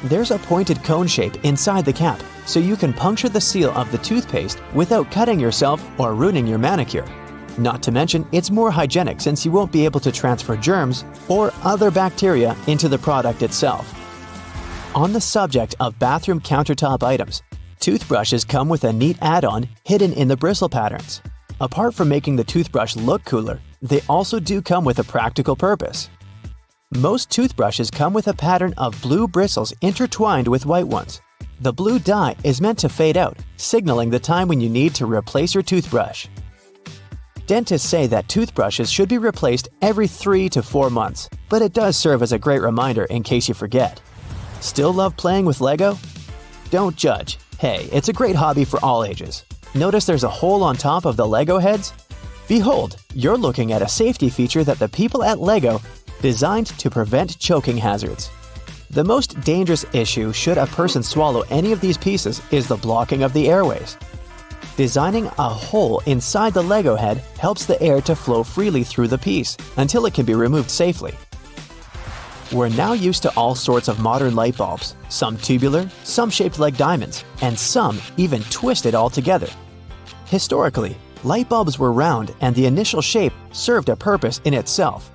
A: There's a pointed cone shape inside the cap, so you can puncture the seal of the toothpaste without cutting yourself or ruining your manicure. Not to mention, it's more hygienic since you won't be able to transfer germs or other bacteria into the product itself. On the subject of bathroom countertop items, toothbrushes come with a neat add-on hidden in the bristle patterns. Apart from making the toothbrush look cooler, they also do come with a practical purpose. Most toothbrushes come with a pattern of blue bristles intertwined with white ones. The blue dye is meant to fade out, signaling the time when you need to replace your toothbrush. Dentists say that toothbrushes should be replaced every 3 to 4 months, but it does serve as a great reminder in case you forget. Still love playing with Lego? Don't judge. Hey, it's a great hobby for all ages. Notice there's a hole on top of the Lego heads? Behold, you're looking at a safety feature that the people at Lego designed to prevent choking hazards. The most dangerous issue should a person swallow any of these pieces is the blocking of the airways. Designing a hole inside the Lego head helps the air to flow freely through the piece until it can be removed safely. We're now used to all sorts of modern light bulbs, some tubular, some shaped like diamonds, and some even twisted altogether. Historically, light bulbs were round and the initial shape served a purpose in itself.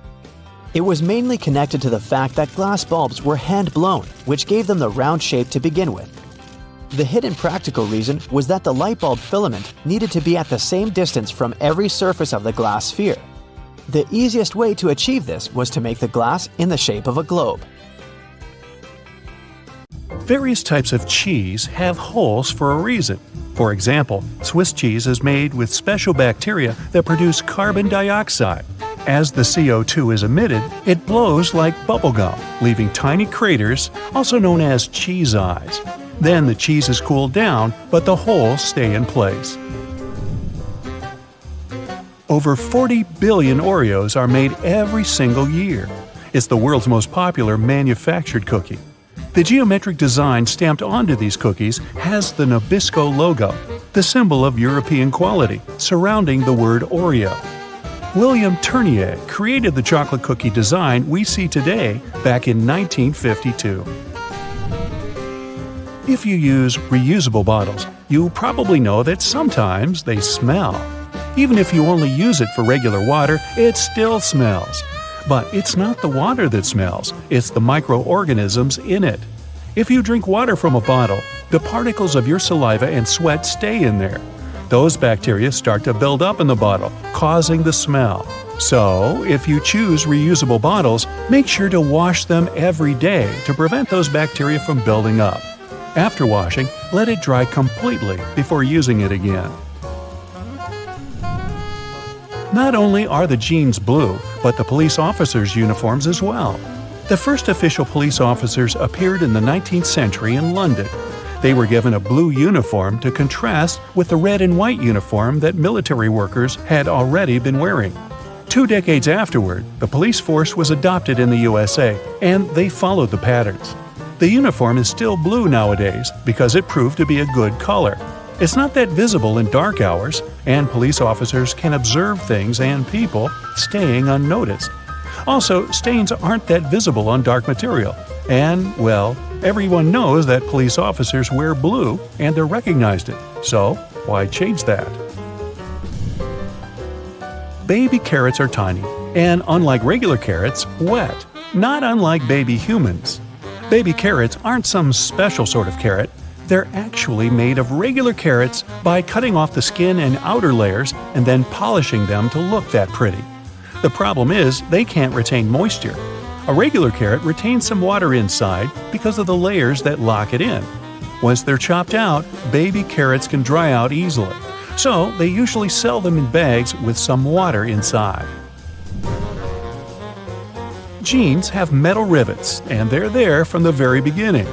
A: It was mainly connected to the fact that glass bulbs were hand-blown, which gave them the round shape to begin with. The hidden practical reason was that the light bulb filament needed to be at the same distance from every surface of the glass sphere. The easiest way to achieve this was to make the glass in the shape of a globe.
B: Various types of cheese have holes for a reason. For example, Swiss cheese is made with special bacteria that produce carbon dioxide. As the CO2 is emitted, it blows like bubblegum, leaving tiny craters, also known as cheese eyes. Then the cheese is cooled down, but the holes stay in place. Over 40 billion Oreos are made every single year. It's the world's most popular manufactured cookie. The geometric design stamped onto these cookies has the Nabisco logo, the symbol of European quality, surrounding the word Oreo. William Tournier created the chocolate cookie design we see today back in 1952. If you use reusable bottles, you probably know that sometimes they smell. Even if you only use it for regular water, it still smells. But it's not the water that smells, it's the microorganisms in it. If you drink water from a bottle, the particles of your saliva and sweat stay in there. Those bacteria start to build up in the bottle, causing the smell. So, if you choose reusable bottles, make sure to wash them every day to prevent those bacteria from building up. After washing, let it dry completely before using it again. Not only are the jeans blue, but the police officers' uniforms as well. The first official police officers appeared in the 19th century in London. They were given a blue uniform to contrast with the red and white uniform that military workers had already been wearing. 2 decades afterward, the police force was adopted in the USA, and they followed the patterns. The uniform is still blue nowadays because it proved to be a good color. It's not that visible in dark hours, and police officers can observe things and people staying unnoticed. Also, stains aren't that visible on dark material. And, well, everyone knows that police officers wear blue and they're recognized it. So, why change that? Baby carrots are tiny, and unlike regular carrots, wet, not unlike baby humans. Baby carrots aren't some special sort of carrot. They're actually made of regular carrots by cutting off the skin and outer layers and then polishing them to look that pretty. The problem is they can't retain moisture. A regular carrot retains some water inside because of the layers that lock it in. Once they're chopped out, baby carrots can dry out easily. So they usually sell them in bags with some water inside. Jeans have metal rivets, and they're there from the very beginning.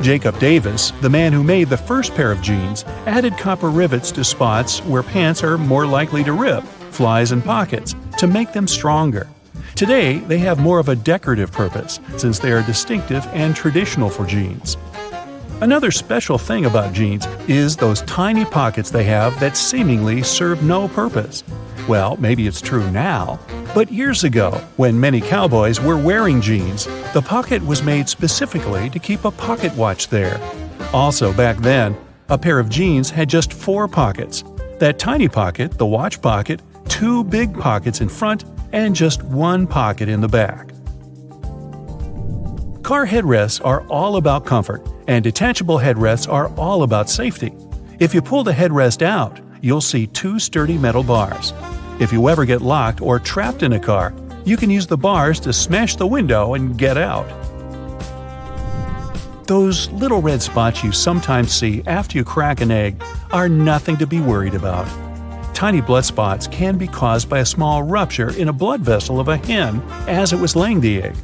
B: Jacob Davis, the man who made the first pair of jeans, added copper rivets to spots where pants are more likely to rip, flies and pockets, to make them stronger. Today, they have more of a decorative purpose, since they are distinctive and traditional for jeans. Another special thing about jeans is those tiny pockets they have that seemingly serve no purpose. Well, maybe it's true now, but years ago, when many cowboys were wearing jeans, the pocket was made specifically to keep a pocket watch there. Also, back then, a pair of jeans had just 4 pockets. That tiny pocket, the watch pocket, 2 big pockets in front, and just 1 pocket in the back. Car headrests are all about comfort, and detachable headrests are all about safety. If you pull the headrest out, you'll see 2 sturdy metal bars. If you ever get locked or trapped in a car, you can use the bars to smash the window and get out. Those little red spots you sometimes see after you crack an egg are nothing to be worried about. Tiny blood spots can be caused by a small rupture in a blood vessel of a hen as it was laying the egg.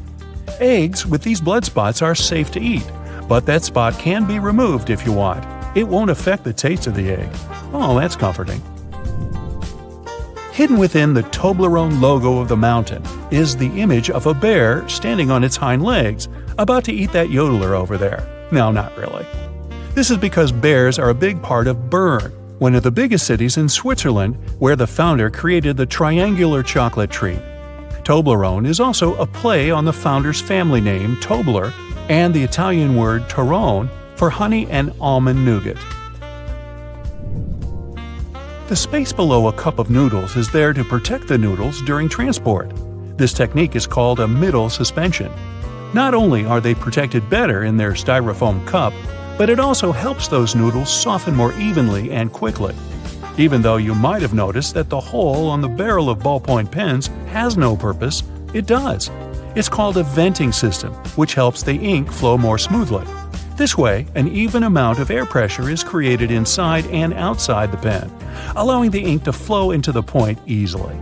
B: Eggs with these blood spots are safe to eat, but that spot can be removed if you want. It won't affect the taste of the egg. Oh, that's comforting. Hidden within the Toblerone logo of the mountain is the image of a bear standing on its hind legs, about to eat that yodeler over there. No, not really. This is because bears are a big part of Bern, one of the biggest cities in Switzerland, where the founder created the triangular chocolate treat. Toblerone is also a play on the founder's family name, Tobler, and the Italian word Torrone for honey and almond nougat. The space below a cup of noodles is there to protect the noodles during transport. This technique is called a middle suspension. Not only are they protected better in their styrofoam cup, but it also helps those noodles soften more evenly and quickly. Even though you might have noticed that the hole on the barrel of ballpoint pens has no purpose, it does. It's called a venting system, which helps the ink flow more smoothly. This way, an even amount of air pressure is created inside and outside the pen, allowing the ink to flow into the point easily.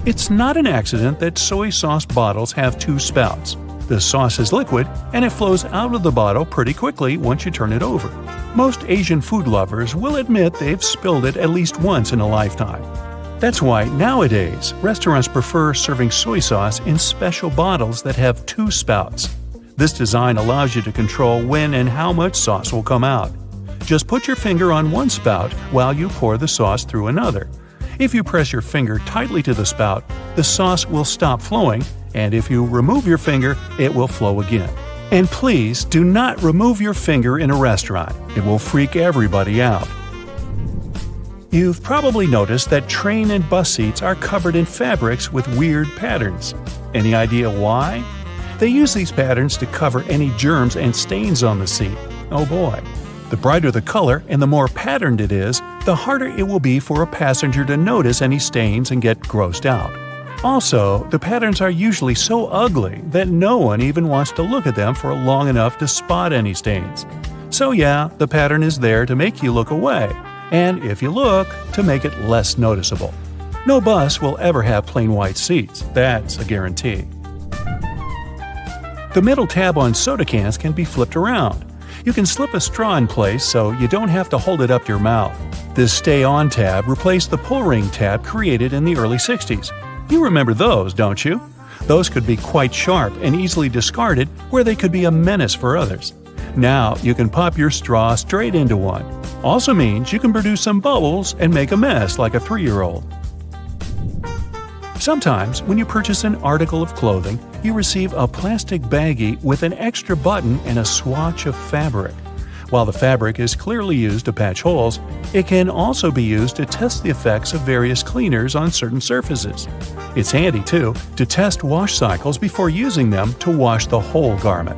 B: It's not an accident that soy sauce bottles have 2 spouts. The sauce is liquid, and it flows out of the bottle pretty quickly once you turn it over. Most Asian food lovers will admit they've spilled it at least once in a lifetime. That's why nowadays, restaurants prefer serving soy sauce in special bottles that have 2 spouts. This design allows you to control when and how much sauce will come out. Just put your finger on one spout while you pour the sauce through another. If you press your finger tightly to the spout, the sauce will stop flowing, and if you remove your finger, it will flow again. And please do not remove your finger in a restaurant. It will freak everybody out. You've probably noticed that train and bus seats are covered in fabrics with weird patterns. Any idea why? They use these patterns to cover any germs and stains on the seat. Oh boy. The brighter the color and the more patterned it is, the harder it will be for a passenger to notice any stains and get grossed out. Also, the patterns are usually so ugly that no one even wants to look at them for long enough to spot any stains. So yeah, the pattern is there to make you look away, and if you look, to make it less noticeable. No bus will ever have plain white seats, that's a guarantee. The middle tab on soda cans can be flipped around. You can slip a straw in place so you don't have to hold it up your mouth. This Stay On tab replaced the pull ring tab created in the early 60s. You remember those, don't you? Those could be quite sharp and easily discarded where they could be a menace for others. Now you can pop your straw straight into one. Also means you can produce some bubbles and make a mess like a 3-year-old. Sometimes, when you purchase an article of clothing, you receive a plastic baggie with an extra button and a swatch of fabric. While the fabric is clearly used to patch holes, it can also be used to test the effects of various cleaners on certain surfaces. It's handy, too, to test wash cycles before using them to wash the whole garment.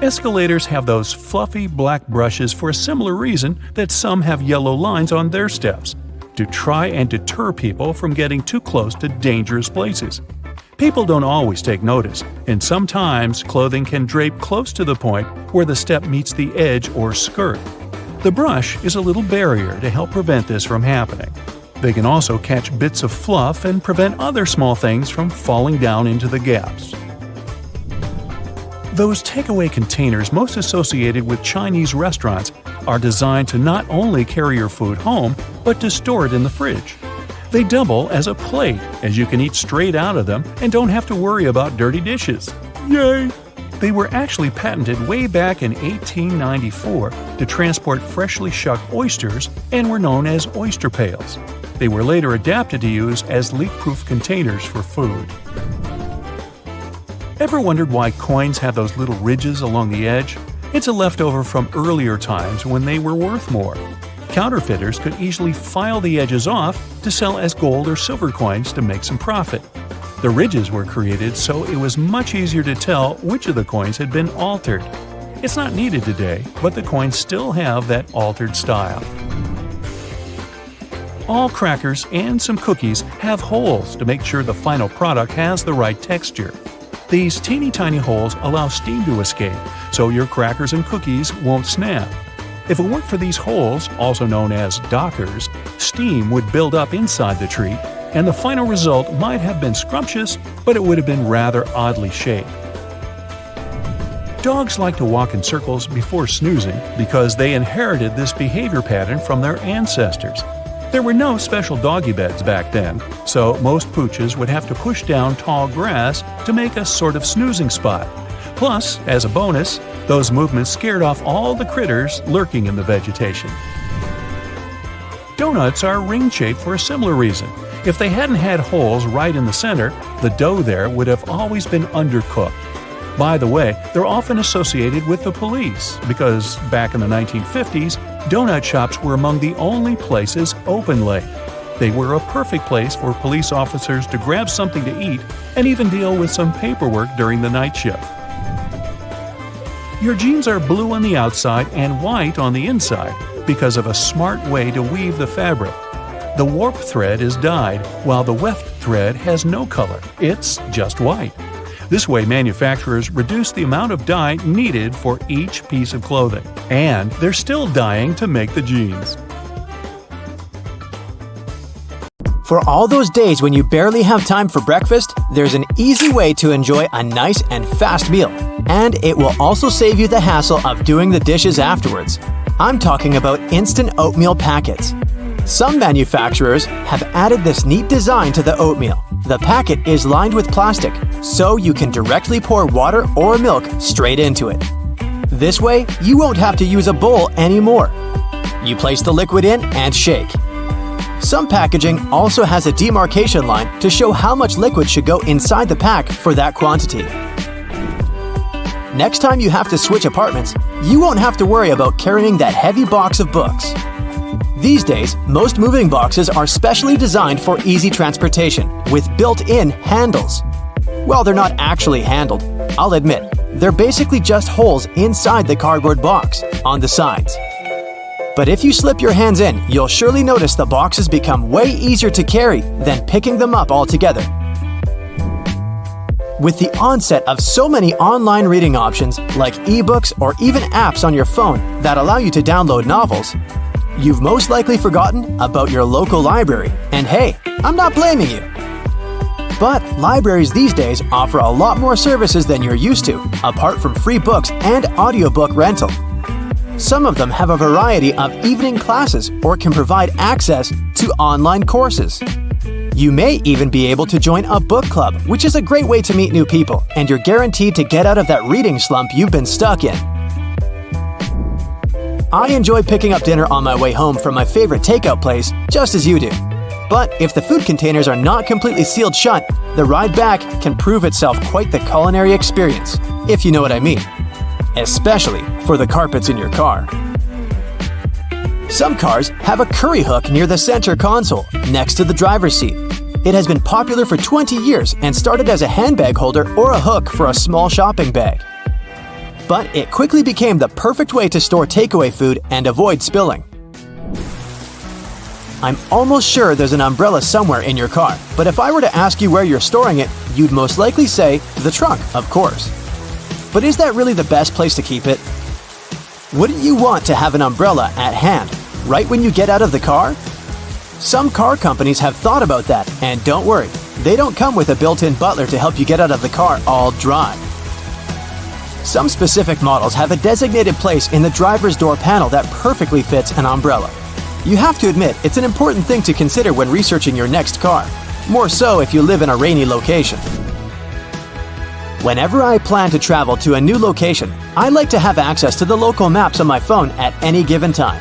B: Escalators have those fluffy black brushes for a similar reason that some have yellow lines on their steps, to try and deter people from getting too close to dangerous places. People don't always take notice, and sometimes clothing can drape close to the point where the step meets the edge or skirt. The brush is a little barrier to help prevent this from happening. They can also catch bits of fluff and prevent other small things from falling down into the gaps. Those takeaway containers most associated with Chinese restaurants are designed to not only carry your food home, but to store it in the fridge. They double as a plate, as you can eat straight out of them and don't have to worry about dirty dishes. Yay! They were actually patented way back in 1894 to transport freshly shucked oysters and were known as oyster pails. They were later adapted to use as leak-proof containers for food. Ever wondered why coins have those little ridges along the edge? It's a leftover from earlier times when they were worth more. Counterfeiters could easily file the edges off to sell as gold or silver coins to make some profit. The ridges were created so it was much easier to tell which of the coins had been altered. It's not needed today, but the coins still have that altered style. All crackers and some cookies have holes to make sure the final product has the right texture. These teeny tiny holes allow steam to escape, so your crackers and cookies won't snap. If it weren't for these holes, also known as dockers, steam would build up inside the treat, and the final result might have been scrumptious, but it would have been rather oddly shaped. Dogs like to walk in circles before snoozing because they inherited this behavior pattern from their ancestors. There were no special doggy beds back then, so most pooches would have to push down tall grass to make a sort of snoozing spot. Plus, as a bonus, those movements scared off all the critters lurking in the vegetation. Donuts are ring-shaped for a similar reason. If they hadn't had holes right in the center, the dough there would have always been undercooked. By the way, they're often associated with the police because back in the 1950s, donut shops were among the only places open late. They were a perfect place for police officers to grab something to eat and even deal with some paperwork during the night shift. Your jeans are blue on the outside and white on the inside because of a smart way to weave the fabric. The warp thread is dyed, while the weft thread has no color. It's just white. This way, manufacturers reduce the amount of dye needed for each piece of clothing. And they're still dyeing to make the jeans.
A: For all those days when you barely have time for breakfast, there's an easy way to enjoy a nice and fast meal. And it will also save you the hassle of doing the dishes afterwards. I'm talking about instant oatmeal packets. Some manufacturers have added this neat design to the oatmeal. The packet is lined with plastic, so you can directly pour water or milk straight into it. This way, you won't have to use a bowl anymore. You place the liquid in and shake. Some packaging also has a demarcation line to show how much liquid should go inside the pack for that quantity. Next time you have to switch apartments, you won't have to worry about carrying that heavy box of books. These days, most moving boxes are specially designed for easy transportation with built-in handles. Well, they're not actually handled. I'll admit, they're basically just holes inside the cardboard box, on the sides. But if you slip your hands in, you'll surely notice the boxes become way easier to carry than picking them up altogether. With the onset of so many online reading options like ebooks or even apps on your phone that allow you to download novels, you've most likely forgotten about your local library. And hey, I'm not blaming you. But libraries these days offer a lot more services than you're used to, apart from free books and audiobook rental. Some of them have a variety of evening classes or can provide access to online courses. You may even be able to join a book club, which is a great way to meet new people, and you're guaranteed to get out of that reading slump you've been stuck in. I enjoy picking up dinner on my way home from my favorite takeout place, just as you do. But if the food containers are not completely sealed shut, the ride back can prove itself quite the culinary experience, if you know what I mean. Especially for the carpets in your car. Some cars have a curry hook near the center console, next to the driver's seat. It has been popular for 20 years and started as a handbag holder or a hook for a small shopping bag. But it quickly became the perfect way to store takeaway food and avoid spilling. I'm almost sure there's an umbrella somewhere in your car, but if I were to ask you where you're storing it, you'd most likely say the trunk, of course. But is that really the best place to keep it? Wouldn't you want to have an umbrella at hand, right when you get out of the car? Some car companies have thought about that, and don't worry, they don't come with a built-in butler to help you get out of the car all dry. Some specific models have a designated place in the driver's door panel that perfectly fits an umbrella. You have to admit, it's an important thing to consider when researching your next car, more so if you live in a rainy location. Whenever I plan to travel to a new location, I like to have access to the local maps on my phone at any given time.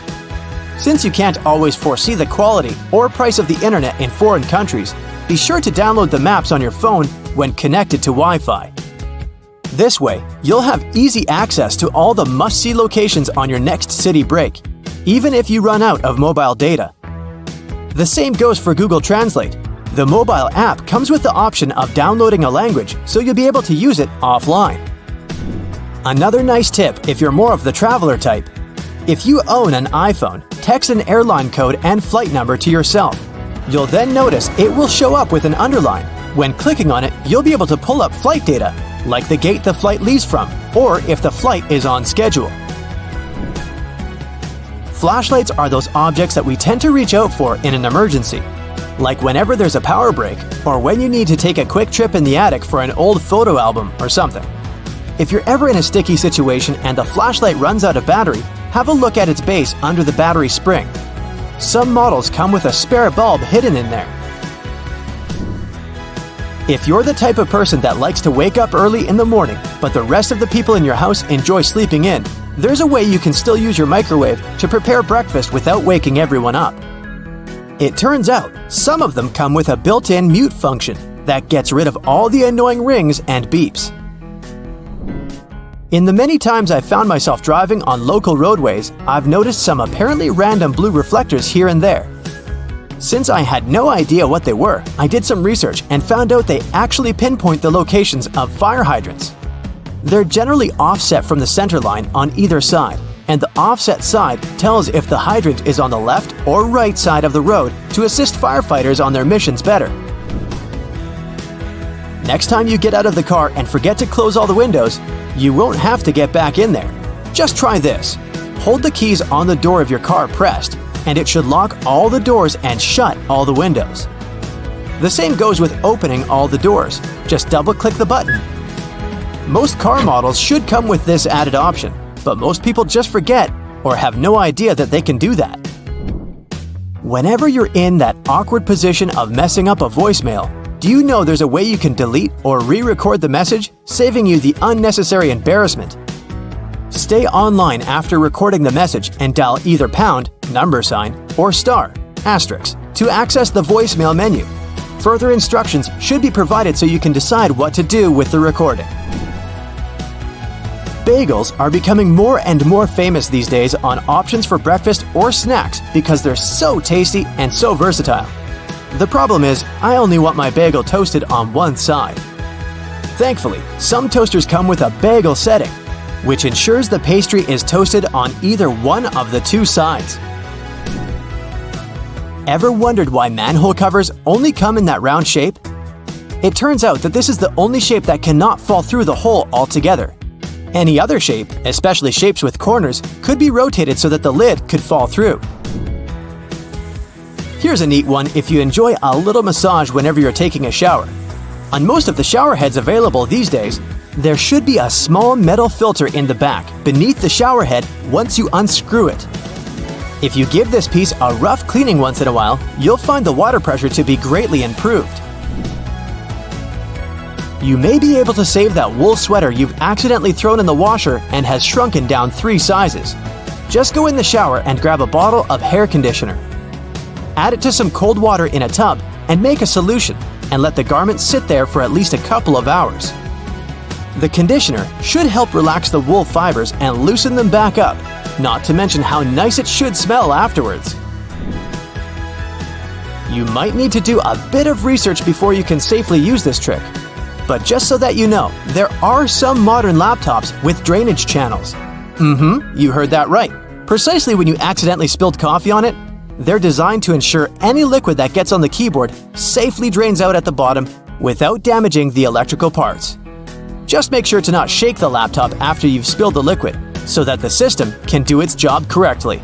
A: Since you can't always foresee the quality or price of the internet in foreign countries, be sure to download the maps on your phone when connected to Wi-Fi. This way, you'll have easy access to all the must-see locations on your next city break, even if you run out of mobile data. The same goes for Google Translate. The mobile app comes with the option of downloading a language, so you'll be able to use it offline. Another nice tip if you're more of the traveler type: if you own an iPhone, text an airline code and flight number to yourself. You'll then notice it will show up with an underline. When clicking on it, you'll be able to pull up flight data, like the gate the flight leaves from, or if the flight is on schedule. Flashlights are those objects that we tend to reach out for in an emergency, like whenever there's a power break or when you need to take a quick trip in the attic for an old photo album or something. If you're ever in a sticky situation and the flashlight runs out of battery, have a look at its base under the battery spring. Some models come with a spare bulb hidden in there. If you're the type of person that likes to wake up early in the morning, but the rest of the people in your house enjoy sleeping in, there's a way you can still use your microwave to prepare breakfast without waking everyone up. It turns out, some of them come with a built-in mute function that gets rid of all the annoying rings and beeps. In the many times I've found myself driving on local roadways, I've noticed some apparently random blue reflectors here and there. Since I had no idea what they were, I did some research and found out they actually pinpoint the locations of fire hydrants. They're generally offset from the center line on either side, and the offset side tells if the hydrant is on the left or right side of the road to assist firefighters on their missions better. Next time you get out of the car and forget to close all the windows, you won't have to get back in there. Just try this. Hold the keys on the door of your car pressed, and it should lock all the doors and shut all the windows. The same goes with opening all the doors. Just double-click the button. Most car models should come with this added option, but most people just forget or have no idea that they can do that. Whenever you're in that awkward position of messing up a voicemail, do you know there's a way you can delete or re-record the message, saving you the unnecessary embarrassment? Stay online after recording the message and dial either pound, $, or star, asterisk, to access the voicemail menu. Further instructions should be provided so you can decide what to do with the recording. Bagels are becoming more and more famous these days on options for breakfast or snacks because they're so tasty and so versatile. The problem is, I only want my bagel toasted on one side. Thankfully, some toasters come with a bagel setting, which ensures the pastry is toasted on either one of the two sides. Ever wondered why manhole covers only come in that round shape? It turns out that this is the only shape that cannot fall through the hole altogether. Any other shape, especially shapes with corners, could be rotated so that the lid could fall through. Here's a neat one if you enjoy a little massage whenever you're taking a shower. On most of the shower heads available these days, there should be a small metal filter in the back beneath the shower head once you unscrew it. If you give this piece a rough cleaning once in a while, you'll find the water pressure to be greatly improved. You may be able to save that wool sweater you've accidentally thrown in the washer and has shrunken down 3 sizes. Just go in the shower and grab a bottle of hair conditioner. Add it to some cold water in a tub and make a solution, and let the garment sit there for at least a couple of hours. The conditioner should help relax the wool fibers and loosen them back up, not to mention how nice it should smell afterwards. You might need to do a bit of research before you can safely use this trick. But just so that you know, there are some modern laptops with drainage channels. You heard that right. Precisely when you accidentally spilled coffee on it, they're designed to ensure any liquid that gets on the keyboard safely drains out at the bottom without damaging the electrical parts. Just make sure to not shake the laptop after you've spilled the liquid so that the system can do its job correctly.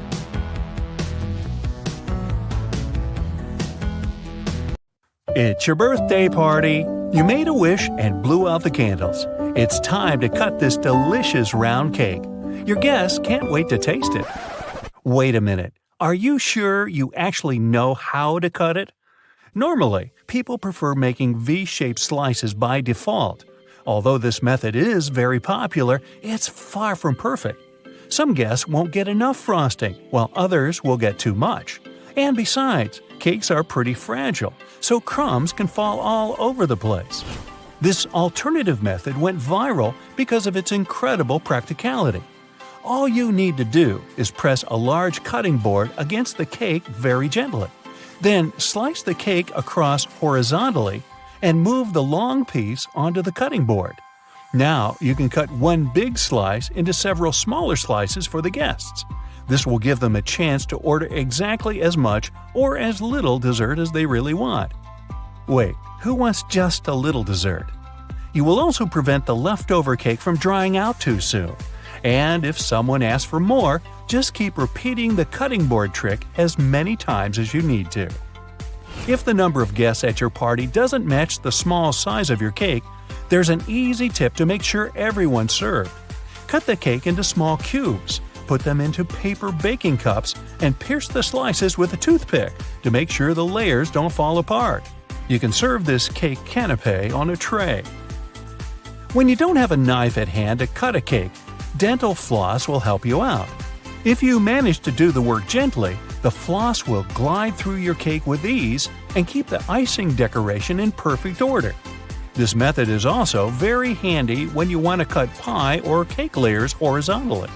B: It's your birthday party. You made a wish and blew out the candles. It's time to cut this delicious round cake. Your guests can't wait to taste it. Wait a minute. Are you sure you actually know how to cut it? Normally, people prefer making V-shaped slices by default. Although this method is very popular, it's far from perfect. Some guests won't get enough frosting, while others will get too much. And besides, cakes are pretty fragile, so crumbs can fall all over the place. This alternative method went viral because of its incredible practicality. All you need to do is press a large cutting board against the cake very gently. Then slice the cake across horizontally and move the long piece onto the cutting board. Now you can cut one big slice into several smaller slices for the guests. This will give them a chance to order exactly as much or as little dessert as they really want. Wait, who wants just a little dessert? You will also prevent the leftover cake from drying out too soon. And if someone asks for more, just keep repeating the cutting board trick as many times as you need to. If the number of guests at your party doesn't match the small size of your cake, there's an easy tip to make sure everyone's served. Cut the cake into small cubes. Put them into paper baking cups and pierce the slices with a toothpick to make sure the layers don't fall apart. You can serve this cake canapé on a tray. When you don't have a knife at hand to cut a cake, dental floss will help you out. If you manage to do the work gently, the floss will glide through your cake with ease and keep the icing decoration in perfect order. This method is also very handy when you want to cut pie or cake layers horizontally.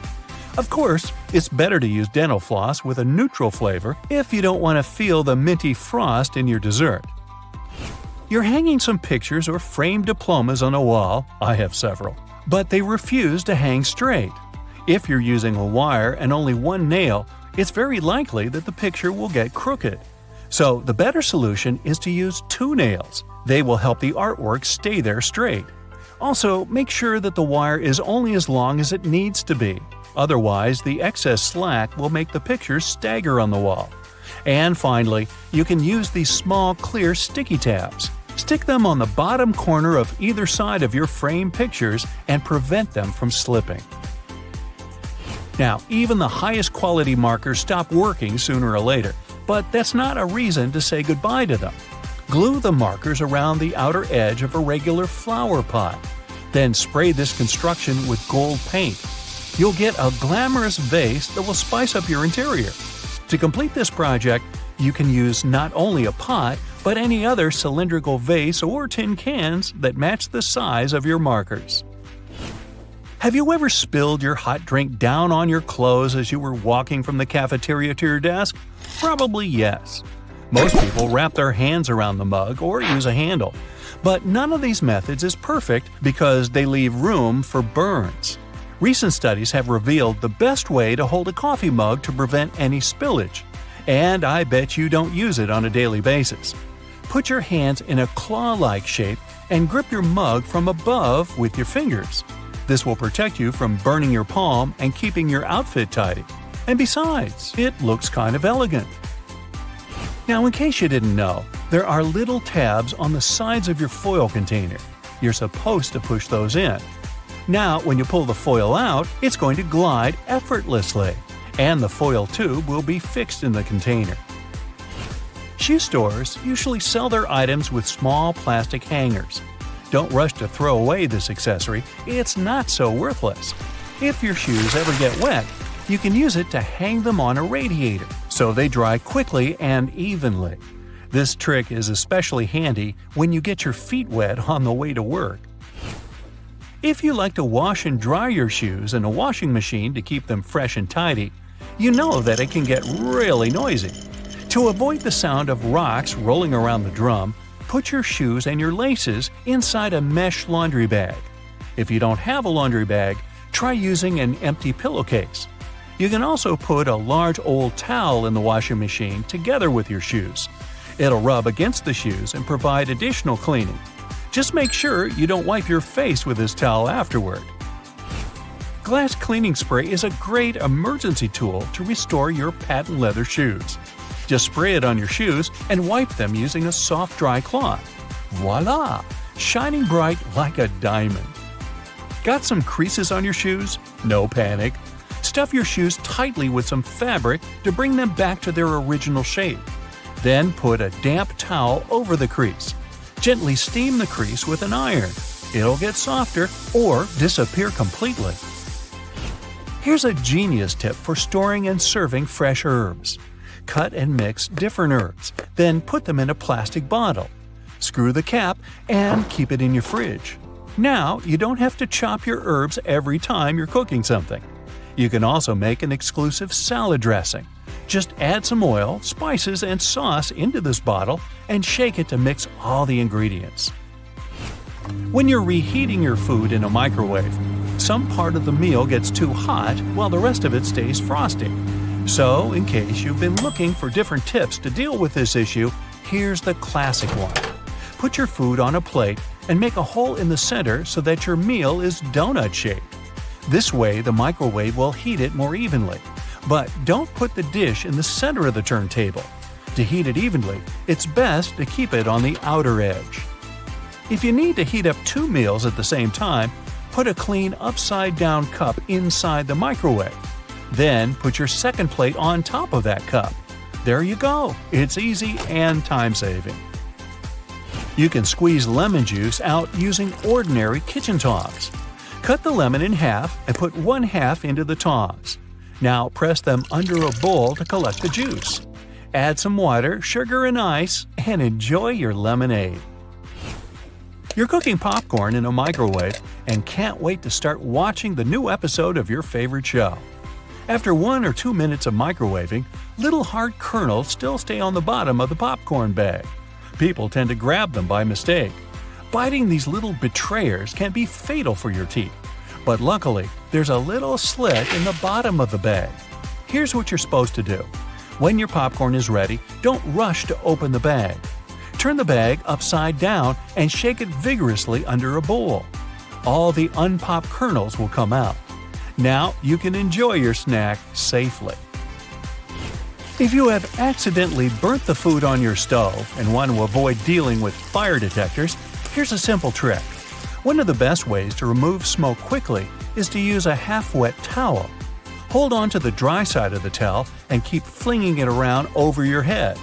B: Of course, it's better to use dental floss with a neutral flavor if you don't want to feel the minty frost in your dessert. You're hanging some pictures or framed diplomas on a wall. I have several. But they refuse to hang straight. If you're using a wire and only one nail, it's very likely that the picture will get crooked. So the better solution is to use 2 nails. They will help the artwork stay there straight. Also, make sure that the wire is only as long as it needs to be. Otherwise, the excess slack will make the picture stagger on the wall. And finally, you can use these small clear sticky tabs. Stick them on the bottom corner of either side of your framed pictures and prevent them from slipping. Now, even the highest quality markers stop working sooner or later, but that's not a reason to say goodbye to them. Glue the markers around the outer edge of a regular flower pot. Then spray this construction with gold paint. You'll get a glamorous vase that will spice up your interior. To complete this project, you can use not only a pot, but any other cylindrical vase or tin cans that match the size of your markers. Have you ever spilled your hot drink down on your clothes as you were walking from the cafeteria to your desk? Probably yes. Most people wrap their hands around the mug or use a handle. But none of these methods is perfect because they leave room for burns. Recent studies have revealed the best way to hold a coffee mug to prevent any spillage, and I bet you don't use it on a daily basis. Put your hands in a claw-like shape and grip your mug from above with your fingers. This will protect you from burning your palm and keeping your outfit tidy. And besides, it looks kind of elegant. Now, in case you didn't know, there are little tabs on the sides of your foil container. You're supposed to push those in. Now, when you pull the foil out, it's going to glide effortlessly, and the foil tube will be fixed in the container. Shoe stores usually sell their items with small plastic hangers. Don't rush to throw away this accessory, it's not so worthless. If your shoes ever get wet, you can use it to hang them on a radiator, so they dry quickly and evenly. This trick is especially handy when you get your feet wet on the way to work. If you like to wash and dry your shoes in a washing machine to keep them fresh and tidy, you know that it can get really noisy. To avoid the sound of rocks rolling around the drum, put your shoes and your laces inside a mesh laundry bag. If you don't have a laundry bag, try using an empty pillowcase. You can also put a large old towel in the washing machine together with your shoes. It'll rub against the shoes and provide additional cleaning. Just make sure you don't wipe your face with this towel afterward. Glass cleaning spray is a great emergency tool to restore your patent leather shoes. Just spray it on your shoes and wipe them using a soft dry cloth. Voila! Shining bright like a diamond. Got some creases on your shoes? No panic. Stuff your shoes tightly with some fabric to bring them back to their original shape. Then put a damp towel over the crease. Gently steam the crease with an iron. It'll get softer or disappear completely. Here's a genius tip for storing and serving fresh herbs. Cut and mix different herbs, then put them in a plastic bottle. Screw the cap and keep it in your fridge. Now you don't have to chop your herbs every time you're cooking something. You can also make an exclusive salad dressing. Just add some oil, spices, and sauce into this bottle and shake it to mix all the ingredients. When you're reheating your food in a microwave, some part of the meal gets too hot while the rest of it stays frosty. So, in case you've been looking for different tips to deal with this issue, here's the classic one. Put your food on a plate and make a hole in the center so that your meal is donut-shaped. This way, the microwave will heat it more evenly. But don't put the dish in the center of the turntable. To heat it evenly, it's best to keep it on the outer edge. If you need to heat up 2 meals at the same time, put a clean upside-down cup inside the microwave. Then put your second plate on top of that cup. There you go. It's easy and time-saving. You can squeeze lemon juice out using ordinary kitchen tongs. Cut the lemon in half and put 1/2 into the tongs. Now press them under a bowl to collect the juice. Add some water, sugar, and ice, and enjoy your lemonade. You're cooking popcorn in a microwave and can't wait to start watching the new episode of your favorite show. After 1 or 2 minutes of microwaving, little hard kernels still stay on the bottom of the popcorn bag. People tend to grab them by mistake. Biting these little betrayers can be fatal for your teeth. But luckily, there's a little slit in the bottom of the bag. Here's what you're supposed to do. When your popcorn is ready, don't rush to open the bag. Turn the bag upside down and shake it vigorously under a bowl. All the unpopped kernels will come out. Now you can enjoy your snack safely. If you have accidentally burnt the food on your stove and want to avoid dealing with fire detectors, here's a simple trick. One of the best ways to remove smoke quickly is to use a half-wet towel. Hold on to the dry side of the towel and keep flinging it around over your head.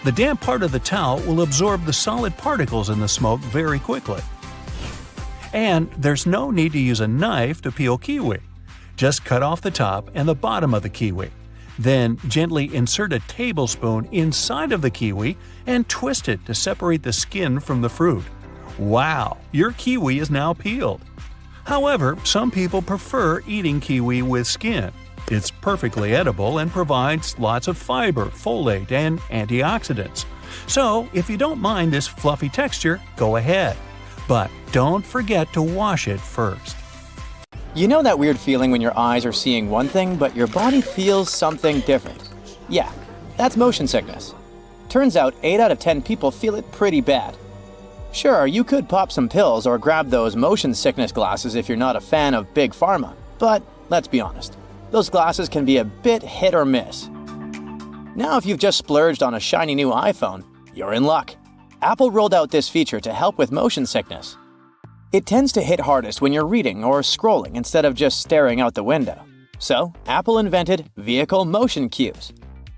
B: The damp part of the towel will absorb the solid particles in the smoke very quickly. And there's no need to use a knife to peel kiwi. Just cut off the top and the bottom of the kiwi. Then gently insert a tablespoon inside of the kiwi and twist it to separate the skin from the fruit. Wow, your kiwi is now peeled. However, some people prefer eating kiwi with skin. It's perfectly edible and provides lots of fiber, folate, and antioxidants. So, if you don't mind this fluffy texture, go ahead. But don't forget to wash it first.
C: You know that weird feeling when your eyes are seeing one thing, but your body feels something different? Yeah, that's motion sickness. Turns out 8 out of 10 people feel it pretty bad. Sure, you could pop some pills or grab those motion sickness glasses if you're not a fan of Big Pharma, but let's be honest, those glasses can be a bit hit or miss. Now, if you've just splurged on a shiny new iPhone, you're in luck. Apple rolled out this feature to help with motion sickness. It tends to hit hardest when you're reading or scrolling instead of just staring out the window. So, Apple invented vehicle motion cues.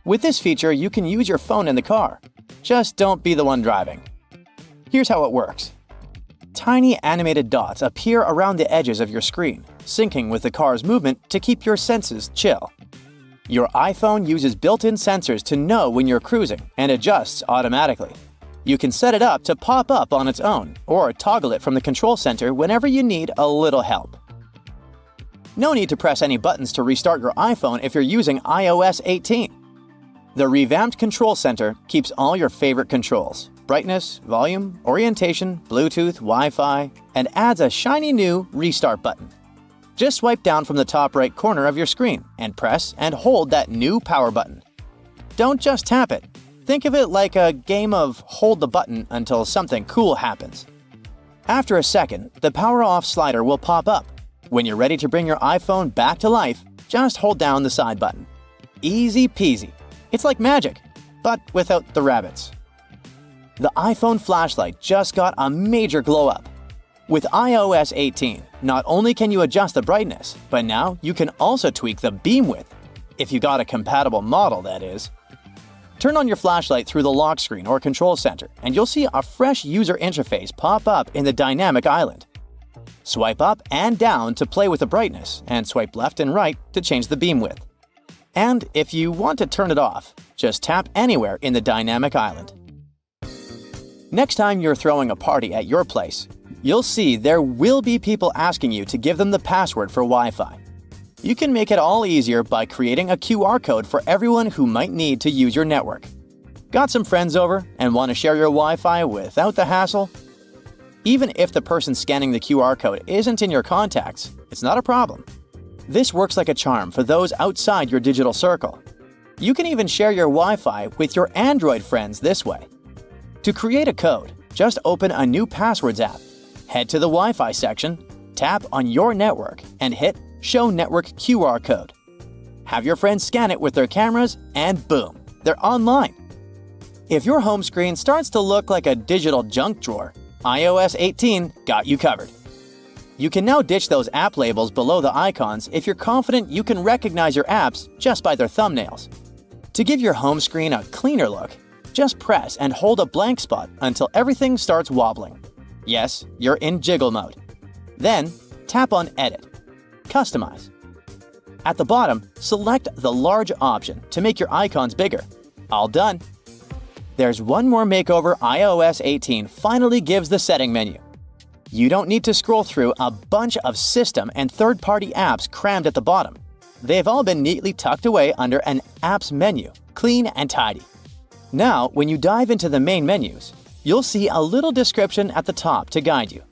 C: With this feature, you can use your phone in the car. Just don't be the one driving. Here's how it works. Tiny animated dots appear around the edges of your screen, syncing with the car's movement to keep your senses chill. Your iPhone uses built-in sensors to know when you're cruising and adjusts automatically. You can set it up to pop up on its own or toggle it from the control center whenever you need a little help. No need to press any buttons to restart your iPhone if you're using iOS 18. The revamped control center keeps all your favorite controls: brightness, volume, orientation, Bluetooth, Wi-Fi, and adds a shiny new restart button. Just swipe down from the top right corner of your screen and press and hold that new power button. Don't just tap it. Think of it like a game of hold the button until something cool happens. After a second, the power off slider will pop up. When you're ready to bring your iPhone back to life, just hold down the side button. Easy peasy. It's like magic, but without the rabbits. The iPhone flashlight just got a major glow up. With iOS 18, not only can you adjust the brightness, but now you can also tweak the beam width. If you got a compatible model, that is. Turn on your flashlight through the lock screen or control center, and you'll see a fresh user interface pop up in the dynamic island. Swipe up and down to play with the brightness, and swipe left and right to change the beam width. And if you want to turn it off, just tap anywhere in the dynamic island. Next time you're throwing a party at your place, you'll see there will be people asking you to give them the password for Wi-Fi. You can make it all easier by creating a QR code for everyone who might need to use your network. Got some friends over and want to share your Wi-Fi without the hassle? Even if the person scanning the QR code isn't in your contacts, it's not a problem. This works like a charm for those outside your digital circle. You can even share your Wi-Fi with your Android friends this way. To create a code, just open a new Passwords app. Head to the Wi-Fi section, tap on your network, and hit Show Network QR Code. Have your friends scan it with their cameras, and boom, they're online. If your home screen starts to look like a digital junk drawer, iOS 18 got you covered. You can now ditch those app labels below the icons if you're confident you can recognize your apps just by their thumbnails. To give your home screen a cleaner look, just press and hold a blank spot until everything starts wobbling. Yes, you're in jiggle mode. Then, tap on Edit. Customize. At the bottom, select the large option to make your icons bigger. All done. There's one more makeover iOS 18 finally gives the setting menu. You don't need to scroll through a bunch of system and third-party apps crammed at the bottom. They've all been neatly tucked away under an Apps menu, clean and tidy. Now, when you dive into the main menus, you'll see a little description at the top to guide you.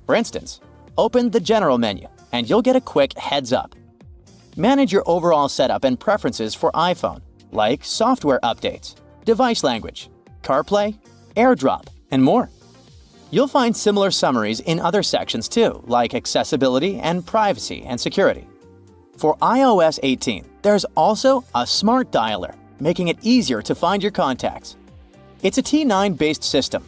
C: For instance, open the General menu, and you'll get a quick heads up. Manage your overall setup and preferences for iPhone, like software updates, device language, CarPlay, AirDrop, and more. You'll find similar summaries in other sections too, like accessibility and privacy and security. For iOS 18, there's also a smart dialer, making it easier to find your contacts. It's a T9-based system.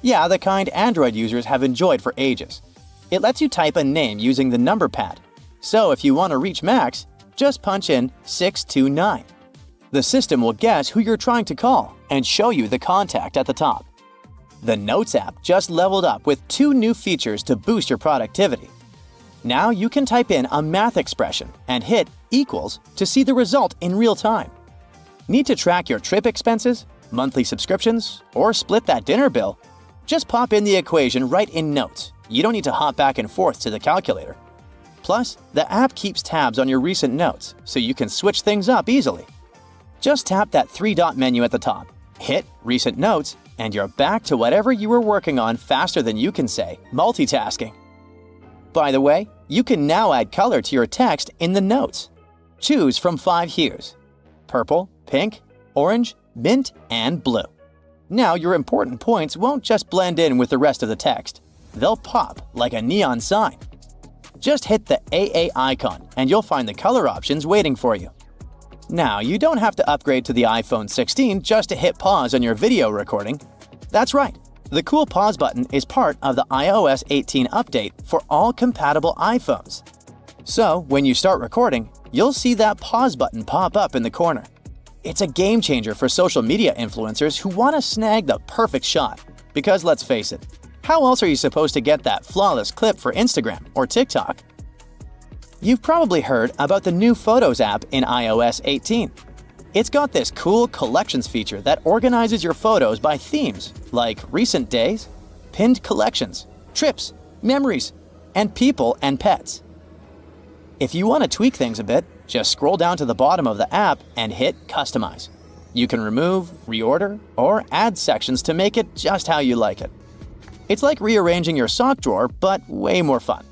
C: Yeah, the kind Android users have enjoyed for ages. It lets you type a name using the number pad. So if you want to reach Max, just punch in 629. The system will guess who you're trying to call and show you the contact at the top. The Notes app just leveled up with 2 new features to boost your productivity. Now you can type in a math expression and hit equals to see the result in real time. Need to track your trip expenses, monthly subscriptions, or split that dinner bill? Just pop in the equation right in Notes. You don't need to hop back and forth to the calculator. Plus, the app keeps tabs on your recent notes, so you can switch things up easily. Just tap that 3-dot menu at the top, Hit Recent Notes, and you're back to whatever you were working on faster than you can say multitasking. By the way, you can now add color to your text in the notes. Choose from 5 hues: purple, pink, orange, mint, and blue. Now your important points won't just blend in with the rest of the text. They'll pop like a neon sign. Just hit the AA icon and you'll find the color options waiting for you. Now, you don't have to upgrade to the iPhone 16 just to hit pause on your video recording. That's right, the cool pause button is part of the iOS 18 update for all compatible iPhones. So, when you start recording, you'll see that pause button pop up in the corner. It's a game changer for social media influencers who want to snag the perfect shot. Because let's face it, how else are you supposed to get that flawless clip for Instagram or TikTok? You've probably heard about the new Photos app in iOS 18. It's got this cool collections feature that organizes your photos by themes like recent days, pinned collections, trips, memories, and people and pets. If you want to tweak things a bit, just scroll down to the bottom of the app and hit Customize. You can remove, reorder, or add sections to make it just how you like it. It's like rearranging your sock drawer, but way more fun.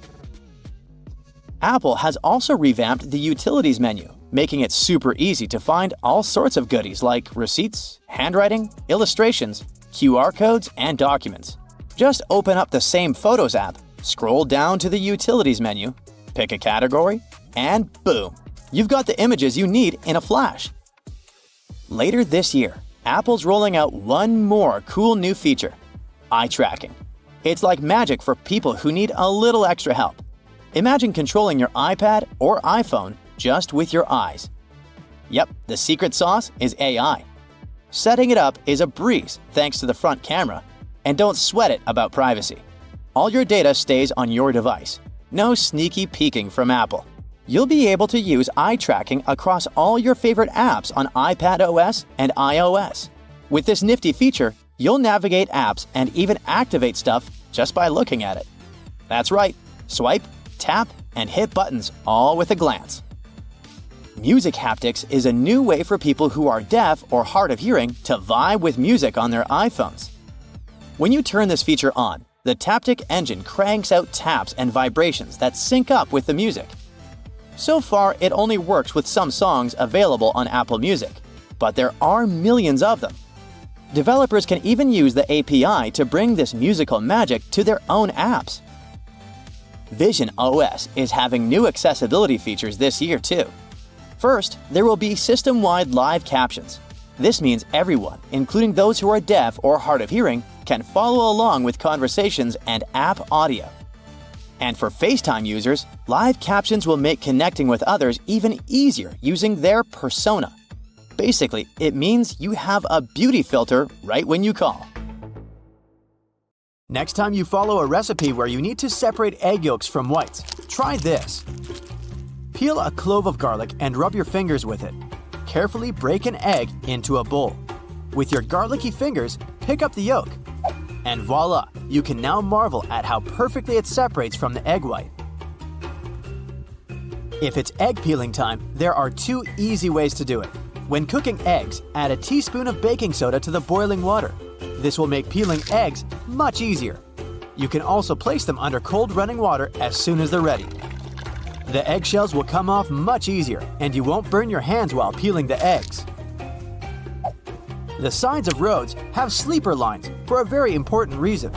C: Apple has also revamped the Utilities menu, making it super easy to find all sorts of goodies like receipts, handwriting, illustrations, QR codes, and documents. Just open up the same Photos app, scroll down to the Utilities menu, pick a category, and boom! You've got the images you need in a flash. Later this year, Apple's rolling out one more cool new feature: eye tracking. It's like magic for people who need a little extra help. Imagine controlling your iPad or iPhone just with your eyes. Yep, the secret sauce is AI. Setting it up is a breeze thanks to the front camera, and don't sweat it about privacy. All your data stays on your device. No sneaky peeking from Apple. You'll be able to use eye tracking across all your favorite apps on iPadOS and iOS. With this nifty feature, you'll navigate apps and even activate stuff just by looking at it. That's right, swipe, tap, and hit buttons all with a glance. Music haptics is a new way for people who are deaf or hard of hearing to vibe with music on their iPhones. When you turn this feature on, the Taptic engine cranks out taps and vibrations that sync up with the music. So far, it only works with some songs available on Apple Music, but there are millions of them. Developers can even use the API to bring this musical magic to their own apps. Vision OS is having new accessibility features this year too. First, there will be system-wide live captions. This means everyone, including those who are deaf or hard of hearing, can follow along with conversations and app audio. And for FaceTime users, live captions will make connecting with others even easier using their persona. Basically, it means you have a beauty filter right when you call.
A: Next time you follow a recipe where you need to separate egg yolks from whites, try this. Peel a clove of garlic and rub your fingers with it. Carefully break an egg into a bowl. With your garlicky fingers, pick up the yolk. And voila, you can now marvel at how perfectly it separates from the egg white. If it's egg peeling time, there are 2 easy ways to do it. When cooking eggs, add a teaspoon of baking soda to the boiling water. This will make peeling eggs much easier. You can also place them under cold running water as soon as they're ready. The eggshells will come off much easier, and you won't burn your hands while peeling the eggs. The sides of roads have sleeper lines for a very important reason.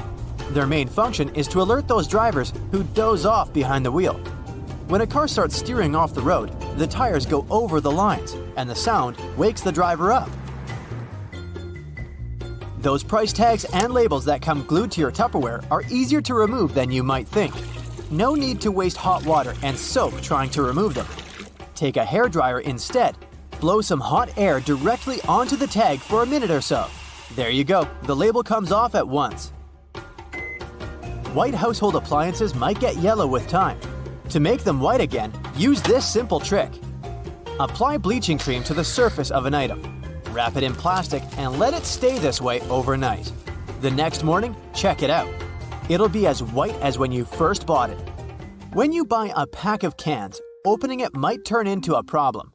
A: Their main function is to alert those drivers who doze off behind the wheel. When a car starts steering off the road, the tires go over the lines, and the sound wakes the driver up. Those price tags and labels that come glued to your Tupperware are easier to remove than you might think. No need to waste hot water and soap trying to remove them. Take a hairdryer instead. Blow some hot air directly onto the tag for a minute or so. There you go, the label comes off at once. White household appliances might get yellow with time. To make them white again, use this simple trick. Apply bleaching cream to the surface of an item. Wrap it in plastic and let it stay this way overnight. The next morning, check it out. It'll be as white as when you first bought it. When you buy a pack of cans, opening it might turn into a problem.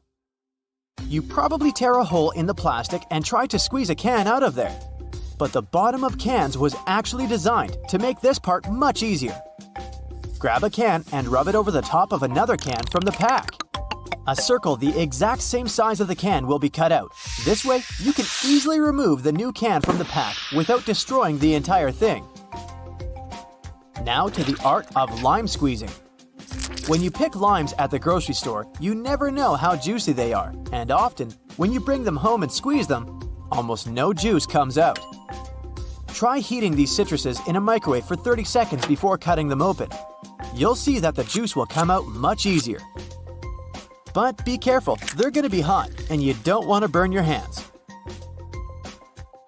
A: You probably tear a hole in the plastic and try to squeeze a can out of there. But the bottom of cans was actually designed to make this part much easier. Grab a can and rub it over the top of another can from the pack. A circle the exact same size of the can will be cut out. This way, you can easily remove the new can from the pack without destroying the entire thing. Now to the art of lime squeezing. When you pick limes at the grocery store, you never know how juicy they are, and often, when you bring them home and squeeze them, almost no juice comes out. Try heating these citruses in a microwave for 30 seconds before cutting them open. You'll see that the juice will come out much easier. But be careful, they're going to be hot, and you don't want to burn your hands.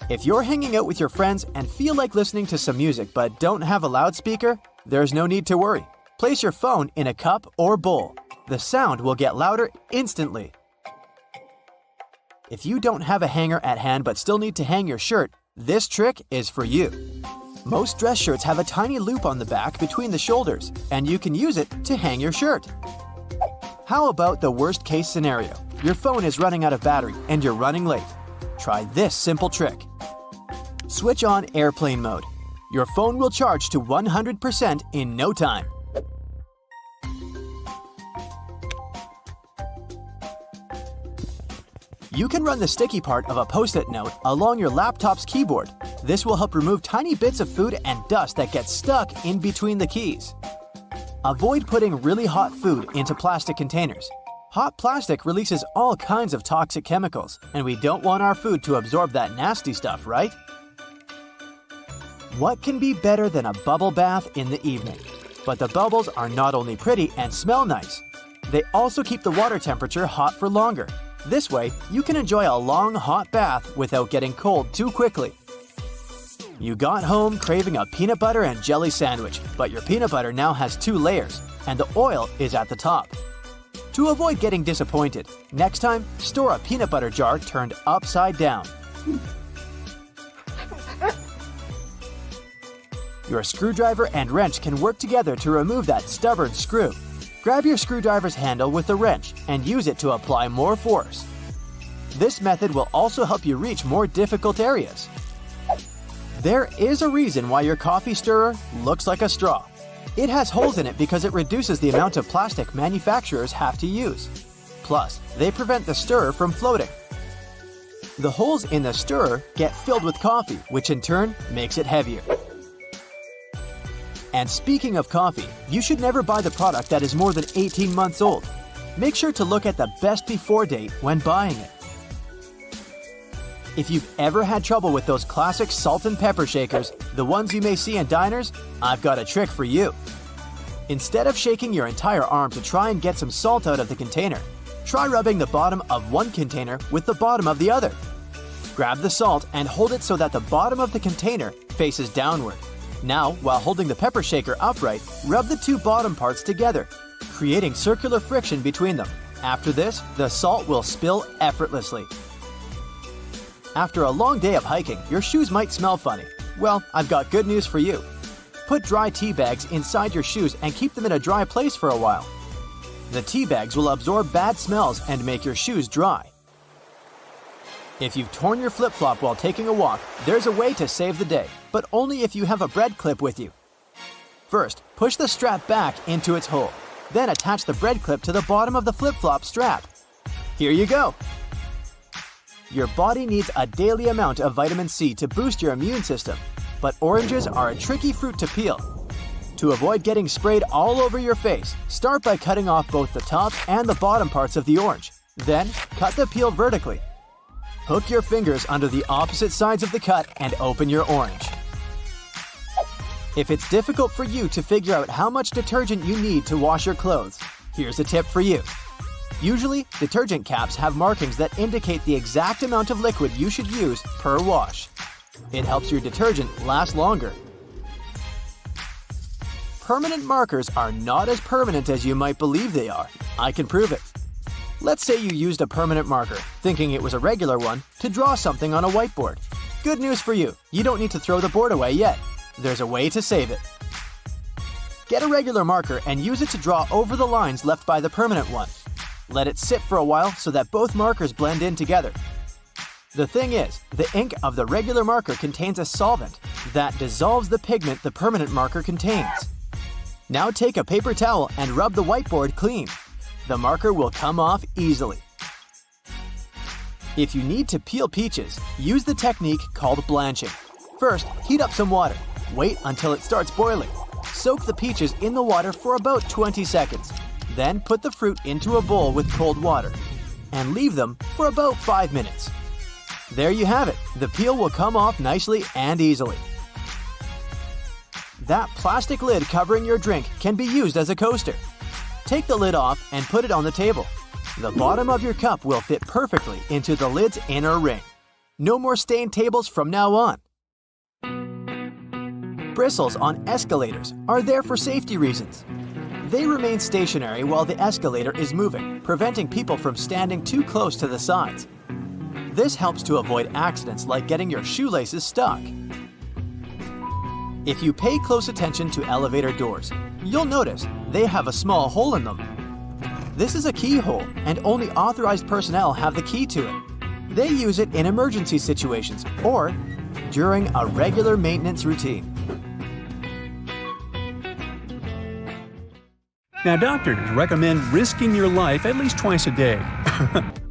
A: If you're hanging out with your friends and feel like listening to some music but don't have a loudspeaker, there's no need to worry. Place your phone in a cup or bowl. The sound will get louder instantly. If you don't have a hanger at hand but still need to hang your shirt, this trick is for you. Most dress shirts have a tiny loop on the back between the shoulders, and you can use it to hang your shirt. How about the worst case scenario? Your phone is running out of battery and you're running late. Try this simple trick. Switch on airplane mode. Your phone will charge to 100% in no time. You can run the sticky part of a Post-it note along your laptop's keyboard. This will help remove tiny bits of food and dust that get stuck in between the keys. Avoid putting really hot food into plastic containers. Hot plastic releases all kinds of toxic chemicals, and we don't want our food to absorb that nasty stuff, right? What can be better than a bubble bath in the evening? But the bubbles are not only pretty and smell nice, they also keep the water temperature hot for longer. This way, you can enjoy a long hot bath without getting cold too quickly. You got home craving a peanut butter and jelly sandwich, but your peanut butter now has 2 layers, and the oil is at the top. To avoid getting disappointed, next time, store a peanut butter jar turned upside down. Your screwdriver and wrench can work together to remove that stubborn screw. Grab your screwdriver's handle with the wrench and use it to apply more force. This method will also help you reach more difficult areas. There is a reason why your coffee stirrer looks like a straw. It has holes in it because it reduces the amount of plastic manufacturers have to use. Plus, they prevent the stirrer from floating. The holes in the stirrer get filled with coffee, which in turn makes it heavier. And speaking of coffee, you should never buy the product that is more than 18 months old. Make sure to look at the best before date when buying it. If you've ever had trouble with those classic salt and pepper shakers, the ones you may see in diners, I've got a trick for you. Instead of shaking your entire arm to try and get some salt out of the container, try rubbing the bottom of one container with the bottom of the other. Grab the salt and hold it so that the bottom of the container faces downward. Now, while holding the pepper shaker upright, rub the 2 bottom parts together, creating circular friction between them. After this, the salt will spill effortlessly. After a long day of hiking, your shoes might smell funny. Well, I've got good news for you. Put dry tea bags inside your shoes and keep them in a dry place for a while. The tea bags will absorb bad smells and make your shoes dry. If you've torn your flip-flop while taking a walk, there's a way to save the day, but only if you have a bread clip with you. First, push the strap back into its hole. Then attach the bread clip to the bottom of the flip-flop strap. Here you go! Your body needs a daily amount of vitamin C to boost your immune system, but oranges are a tricky fruit to peel. To avoid getting sprayed all over your face, start by cutting off both the top and the bottom parts of the orange. Then, cut the peel vertically. Hook your fingers under the opposite sides of the cut and open your orange. If it's difficult for you to figure out how much detergent you need to wash your clothes, here's a tip for you. Usually, detergent caps have markings that indicate the exact amount of liquid you should use per wash. It helps your detergent last longer. Permanent markers are not as permanent as you might believe they are. I can prove it. Let's say you used a permanent marker, thinking it was a regular one, to draw something on a whiteboard. Good news for you, you don't need to throw the board away yet. There's a way to save it. Get a regular marker and use it to draw over the lines left by the permanent one. Let it sit for a while so that both markers blend in together. The thing is, the ink of the regular marker contains a solvent that dissolves the pigment the permanent marker contains. Now take a paper towel and rub the whiteboard clean. The marker will come off easily. If you need to peel peaches, use the technique called blanching. First, heat up some water. Wait until it starts boiling. Soak the peaches in the water for about 20 seconds. Then put the fruit into a bowl with cold water and leave them for about 5 minutes. There you have it. The peel will come off nicely and easily. That plastic lid covering your drink can be used as a coaster. Take the lid off and put it on the table. The bottom of your cup will fit perfectly into the lid's inner ring. No more stained tables from now on. Bristles on escalators are there for safety reasons. They remain stationary while the escalator is moving, preventing people from standing too close to the sides. This helps to avoid accidents like getting your shoelaces stuck. If you pay close attention to elevator doors, you'll notice they have a small hole in them. This is a keyhole, and only authorized personnel have the key to it. They use it in emergency situations or during a regular maintenance routine.
B: Now, doctors recommend risking your life at least twice a day.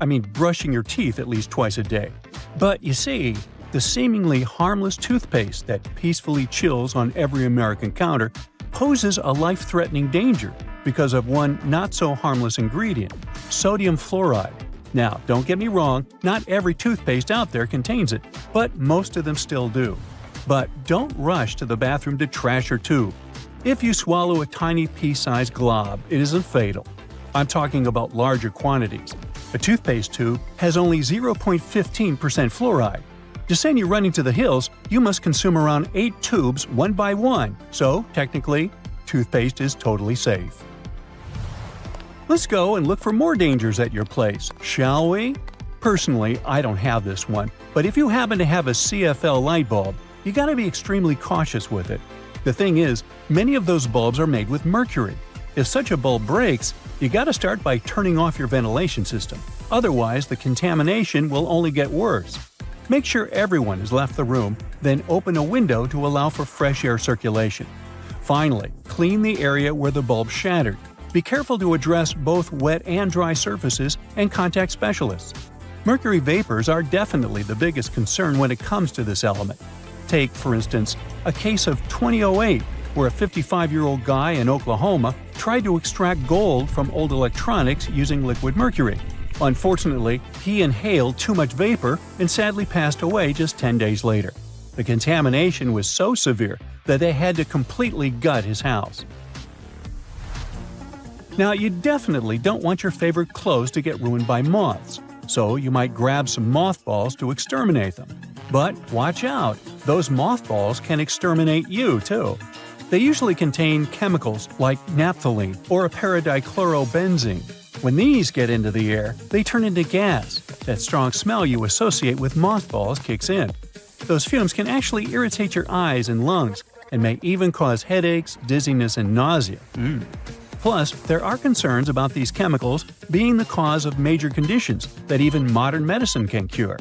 B: I mean, brushing your teeth at least twice a day. But you see, the seemingly harmless toothpaste that peacefully chills on every American counter poses a life-threatening danger because of one not-so-harmless ingredient, sodium fluoride. Now, don't get me wrong, not every toothpaste out there contains it, but most of them still do. But don't rush to the bathroom to trash your tube. If you swallow a tiny pea-sized glob, it isn't fatal. I'm talking about larger quantities. A toothpaste tube has only 0.15% fluoride. To send you running to the hills, you must consume around 8 tubes one by one, so technically, toothpaste is totally safe. Let's go and look for more dangers at your place, shall we? Personally, I don't have this one, but if you happen to have a CFL light bulb, you gotta be extremely cautious with it. The thing is, many of those bulbs are made with mercury. If such a bulb breaks, you gotta start by turning off your ventilation system. Otherwise, the contamination will only get worse. Make sure everyone has left the room, then open a window to allow for fresh air circulation. Finally, clean the area where the bulb shattered. Be careful to address both wet and dry surfaces and contact specialists. Mercury vapors are definitely the biggest concern when it comes to this element. Take, for instance, a case of 2008, where a 55-year-old guy in Oklahoma tried to extract gold from old electronics using liquid mercury. Unfortunately, he inhaled too much vapor and sadly passed away just 10 days later. The contamination was so severe that they had to completely gut his house. Now, you definitely don't want your favorite clothes to get ruined by moths, so you might grab some mothballs to exterminate them. But watch out, those mothballs can exterminate you too. They usually contain chemicals like naphthalene or paradichlorobenzene. When these get into the air, they turn into gas. That strong smell you associate with mothballs kicks in. Those fumes can actually irritate your eyes and lungs and may even cause headaches, dizziness, and nausea. Plus, there are concerns about these chemicals being the cause of major conditions that even modern medicine can cure.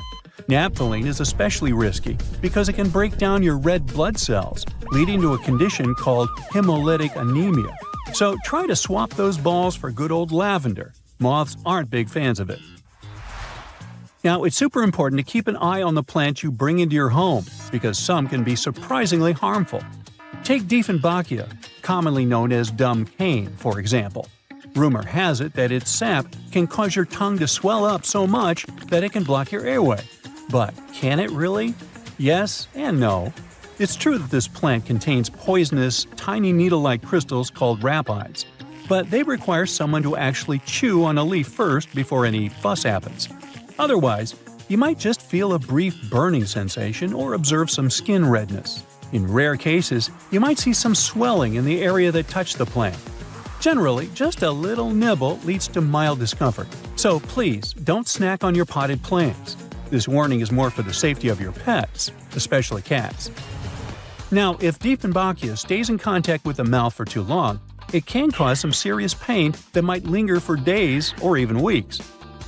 B: Naphthalene is especially risky because it can break down your red blood cells, leading to a condition called hemolytic anemia. So try to swap those balls for good old lavender. Moths aren't big fans of it. Now, it's super important to keep an eye on the plants you bring into your home because some can be surprisingly harmful. Take Dieffenbachia, commonly known as dumb cane, for example. Rumor has it that its sap can cause your tongue to swell up so much that it can block your airway. But can it really? Yes and no. It's true that this plant contains poisonous, tiny needle-like crystals called rapides, but they require someone to actually chew on a leaf first before any fuss happens. Otherwise, you might just feel a brief burning sensation or observe some skin redness. In rare cases, you might see some swelling in the area that touched the plant. Generally, just a little nibble leads to mild discomfort, so please don't snack on your potted plants. This warning is more for the safety of your pets, especially cats. Now, if Dieffenbachia stays in contact with the mouth for too long, it can cause some serious pain that might linger for days or even weeks.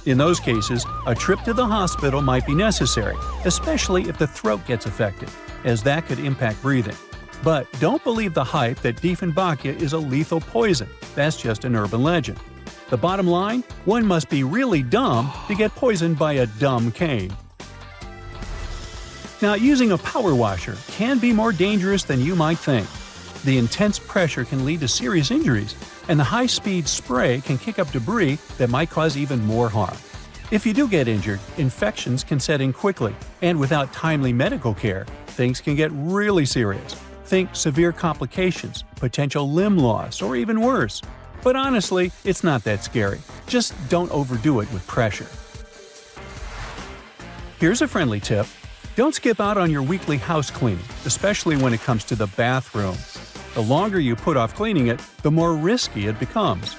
B: In those cases, a trip to the hospital might be necessary, especially if the throat gets affected, as that could impact breathing. But don't believe the hype that Diefenbachia is a lethal poison. That's just an urban legend. The bottom line? One must be really dumb to get poisoned by a dumb cane. Now, using a power washer can be more dangerous than you might think. The intense pressure can lead to serious injuries, and the high-speed spray can kick up debris that might cause even more harm. If you do get injured, infections can set in quickly, and without timely medical care, things can get really serious. Think severe complications, potential limb loss, or even worse. But honestly, it's not that scary. Just don't overdo it with pressure. Here's a friendly tip. Don't skip out on your weekly house cleaning, especially when it comes to the bathroom. The longer you put off cleaning it, the more risky it becomes.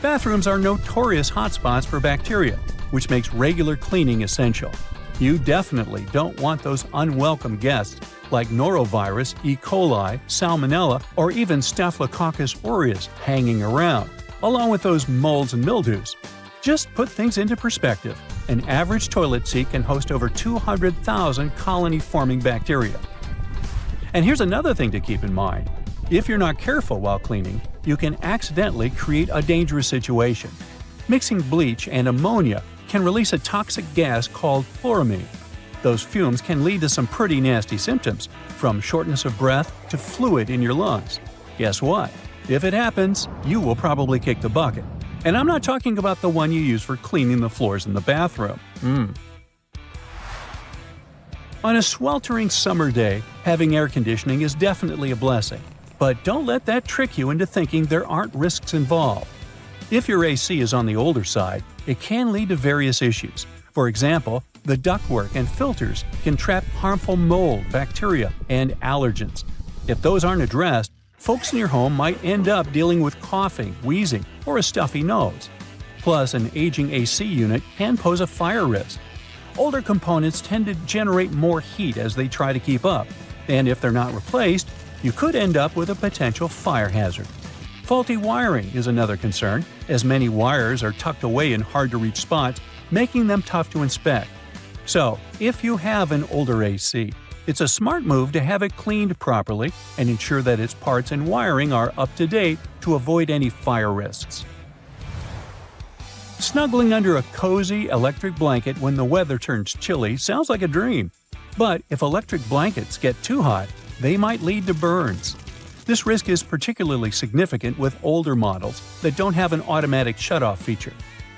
B: Bathrooms are notorious hotspots for bacteria, which makes regular cleaning essential. You definitely don't want those unwelcome guests like norovirus, E. coli, salmonella, or even Staphylococcus aureus hanging around, along with those molds and mildews. Just put things into perspective. An average toilet seat can host over 200,000 colony-forming bacteria. And here's another thing to keep in mind. If you're not careful while cleaning, you can accidentally create a dangerous situation. Mixing bleach and ammonia can release a toxic gas called chloramine. Those fumes can lead to some pretty nasty symptoms, from shortness of breath to fluid in your lungs. Guess what? If it happens, you will probably kick the bucket. And I'm not talking about the one you use for cleaning the floors in the bathroom. On a sweltering summer day, having air conditioning is definitely a blessing. But don't let that trick you into thinking there aren't risks involved. If your AC is on the older side, it can lead to various issues. For example, the ductwork and filters can trap harmful mold, bacteria, and allergens. If those aren't addressed, folks in your home might end up dealing with coughing, wheezing, or a stuffy nose. Plus, an aging AC unit can pose a fire risk. Older components tend to generate more heat as they try to keep up, and if they're not replaced, you could end up with a potential fire hazard. Faulty wiring is another concern, as many wires are tucked away in hard-to-reach spots, making them tough to inspect. So, if you have an older AC, it's a smart move to have it cleaned properly and ensure that its parts and wiring are up to date to avoid any fire risks. Snuggling under a cozy electric blanket when the weather turns chilly sounds like a dream. But if electric blankets get too hot, they might lead to burns. This risk is particularly significant with older models that don't have an automatic shutoff feature.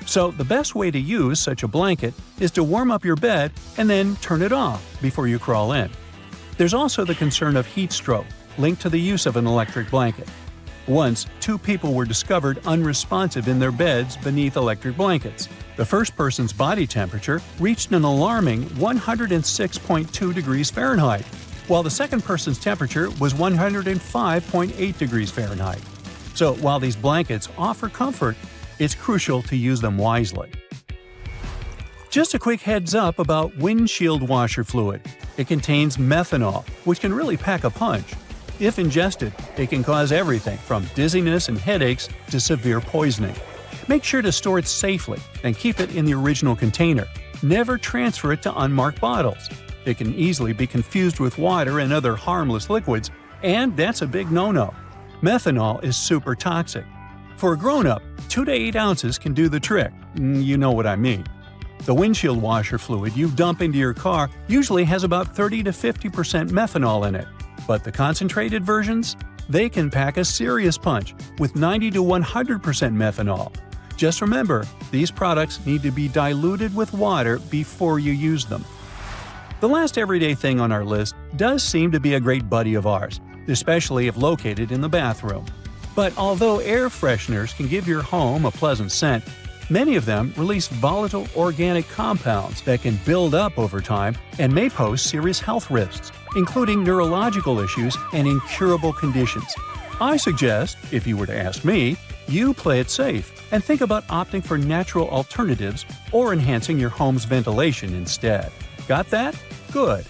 B: So the best way to use such a blanket is to warm up your bed and then turn it off before you crawl in. There's also the concern of heat stroke, linked to the use of an electric blanket. Once, 2 people were discovered unresponsive in their beds beneath electric blankets. The first person's body temperature reached an alarming 106.2 degrees Fahrenheit, while the second person's temperature was 105.8 degrees Fahrenheit. So while these blankets offer comfort, it's crucial to use them wisely. Just a quick heads up about windshield washer fluid. It contains methanol, which can really pack a punch. If ingested, it can cause everything from dizziness and headaches to severe poisoning. Make sure to store it safely and keep it in the original container. Never transfer it to unmarked bottles. It can easily be confused with water and other harmless liquids, and that's a big no-no. Methanol is super toxic. For a grown-up, 2 to 8 ounces can do the trick. You know what I mean. The windshield washer fluid you dump into your car usually has about 30 to 50% methanol in it. But the concentrated versions? They can pack a serious punch with 90 to 100% methanol. Just remember, these products need to be diluted with water before you use them. The last everyday thing on our list does seem to be a great buddy of ours, especially if located in the bathroom. But although air fresheners can give your home a pleasant scent, many of them release volatile organic compounds that can build up over time and may pose serious health risks, including neurological issues and incurable conditions. I suggest, if you were to ask me, you play it safe and think about opting for natural alternatives or enhancing your home's ventilation instead. Got that? Good.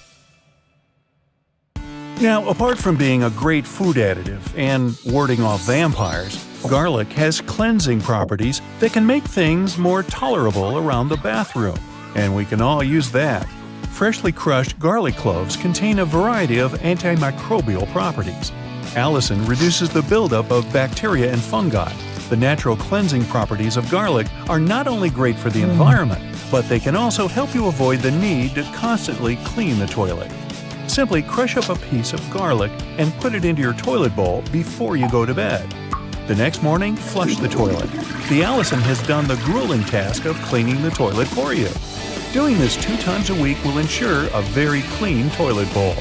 B: Now, apart from being a great food additive and warding off vampires, Garlic has cleansing properties that can make things more tolerable around the bathroom, and we can all use that. Freshly crushed garlic cloves contain a variety of antimicrobial properties. Allicin reduces the buildup of bacteria and fungi. The natural cleansing properties of garlic are not only great for the environment, but they can also help you avoid the need to constantly clean the toilet. Simply crush up a piece of garlic and put it into your toilet bowl before you go to bed. The next morning, flush the toilet. The allicin has done the grueling task of cleaning the toilet for you. Doing this 2 times a week will ensure a very clean toilet bowl.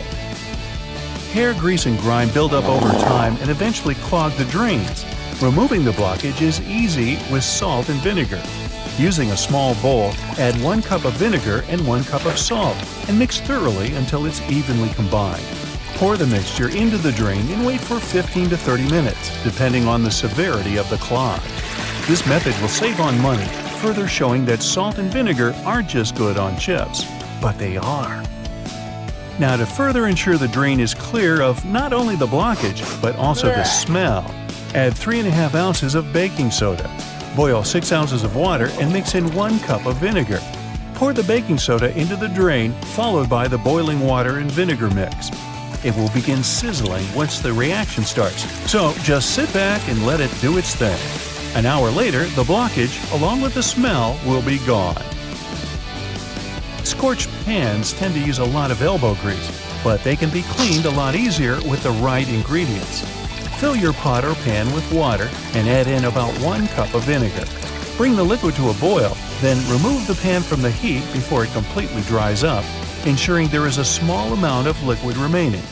B: Hair grease and grime build up over time and eventually clog the drains. Removing the blockage is easy with salt and vinegar. Using a small bowl, add 1 cup of vinegar and 1 cup of salt and mix thoroughly until it's evenly combined. Pour the mixture into the drain and wait for 15 to 30 minutes, depending on the severity of the clog. This method will save on money, further showing that salt and vinegar aren't just good on chips, but they are. Now, to further ensure the drain is clear of not only the blockage, but also the smell, add 3½ ounces of baking soda. Boil 6 ounces of water and mix in 1 cup of vinegar. Pour the baking soda into the drain, followed by the boiling water and vinegar mix. It will begin sizzling once the reaction starts, so just sit back and let it do its thing. An hour later, the blockage, along with the smell, will be gone. Scorched pans tend to use a lot of elbow grease, but they can be cleaned a lot easier with the right ingredients. Fill your pot or pan with water and add in about 1 cup of vinegar. Bring the liquid to a boil, then remove the pan from the heat before it completely dries up, ensuring there is a small amount of liquid remaining.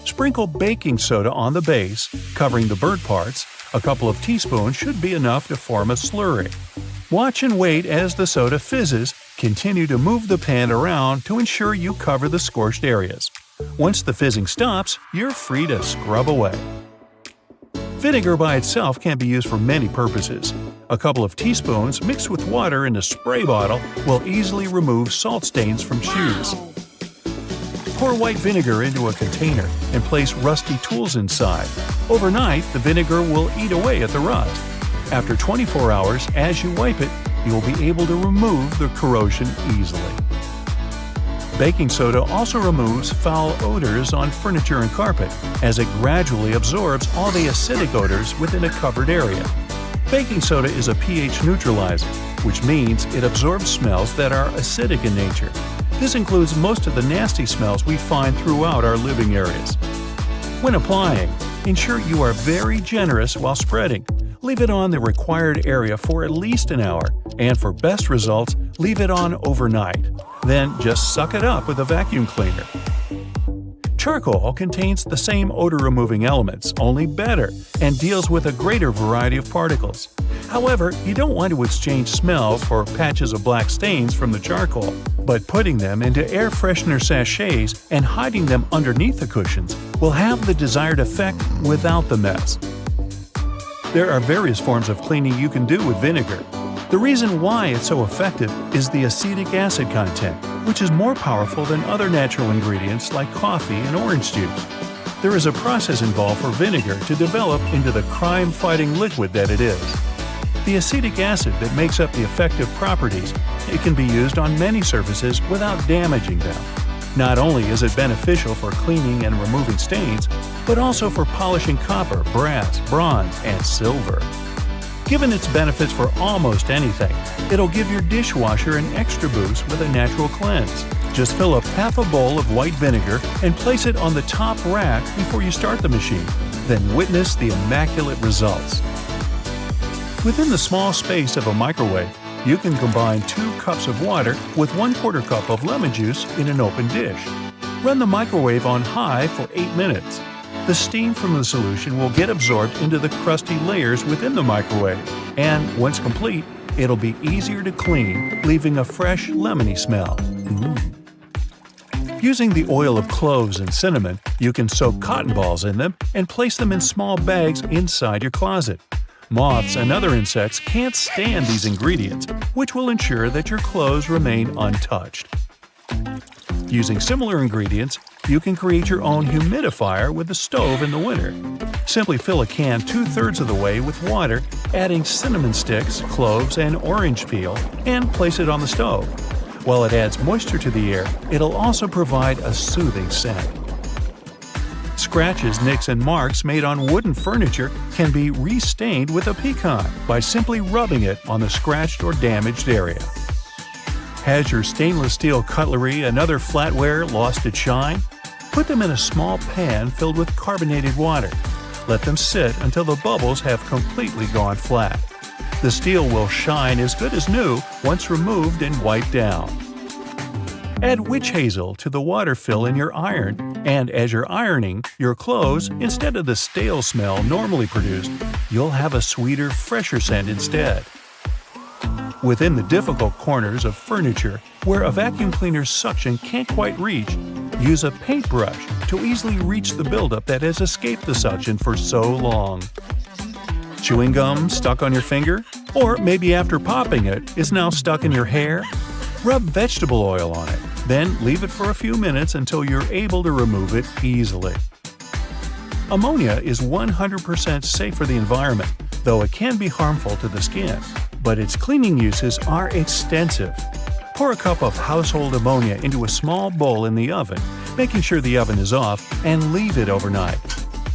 B: Sprinkle baking soda on the base, covering the burnt parts. A couple of teaspoons should be enough to form a slurry. Watch and wait as the soda fizzes. Continue to move the pan around to ensure you cover the scorched areas. Once the fizzing stops, you're free to scrub away. Vinegar by itself can be used for many purposes. A couple of teaspoons mixed with water in a spray bottle will easily remove salt stains from shoes. Pour white vinegar into a container and place rusty tools inside. Overnight, the vinegar will eat away at the rust. After 24 hours, as you wipe it, you will be able to remove the corrosion easily. Baking soda also removes foul odors on furniture and carpet, as it gradually absorbs all the acidic odors within a covered area. Baking soda is a pH neutralizer, which means it absorbs smells that are acidic in nature. This includes most of the nasty smells we find throughout our living areas. When applying, ensure you are very generous while spreading. Leave it on the required area for at least an hour, and for best results, leave it on overnight. Then just suck it up with a vacuum cleaner. Charcoal contains the same odor-removing elements, only better, and deals with a greater variety of particles. However, you don't want to exchange smells for patches of black stains from the charcoal, but putting them into air freshener sachets and hiding them underneath the cushions will have the desired effect without the mess. There are various forms of cleaning you can do with vinegar. The reason why it's so effective is the acetic acid content, which is more powerful than other natural ingredients like coffee and orange juice. There is a process involved for vinegar to develop into the crime-fighting liquid that it is. The acetic acid that makes up the effective properties, it can be used on many surfaces without damaging them. Not only is it beneficial for cleaning and removing stains, but also for polishing copper, brass, bronze, and silver. Given its benefits for almost anything, it'll give your dishwasher an extra boost with a natural cleanse. Just fill up half a bowl of white vinegar and place it on the top rack before you start the machine. Then witness the immaculate results. Within the small space of a microwave, you can combine 2 cups of water with 1/4 cup of lemon juice in an open dish. Run the microwave on high for 8 minutes. The steam from the solution will get absorbed into the crusty layers within the microwave, and once complete, it'll be easier to clean, leaving a fresh, lemony smell. Using the oil of cloves and cinnamon, you can soak cotton balls in them and place them in small bags inside your closet. Moths and other insects can't stand these ingredients, which will ensure that your clothes remain untouched. Using similar ingredients, you can create your own humidifier with a stove in the winter. Simply fill a can 2/3 of the way with water, adding cinnamon sticks, cloves, and orange peel, and place it on the stove. While it adds moisture to the air, it'll also provide a soothing scent. Scratches, nicks, and marks made on wooden furniture can be restained with a pecan by simply rubbing it on the scratched or damaged area. Has your stainless steel cutlery and other flatware lost its shine? Put them in a small pan filled with carbonated water. Let them sit until the bubbles have completely gone flat. The steel will shine as good as new once removed and wiped down. Add witch hazel to the water fill in your iron, and as you're ironing your clothes, instead of the stale smell normally produced, you'll have a sweeter, fresher scent instead. Within the difficult corners of furniture where a vacuum cleaner's suction can't quite reach, use a paintbrush to easily reach the buildup that has escaped the suction for so long. Chewing gum stuck on your finger? Or maybe after popping it, is now stuck in your hair? Rub vegetable oil on it, then leave it for a few minutes until you're able to remove it easily. Ammonia is 100% safe for the environment, though it can be harmful to the skin. But its cleaning uses are extensive. Pour a cup of household ammonia into a small bowl in the oven, making sure the oven is off, and leave it overnight.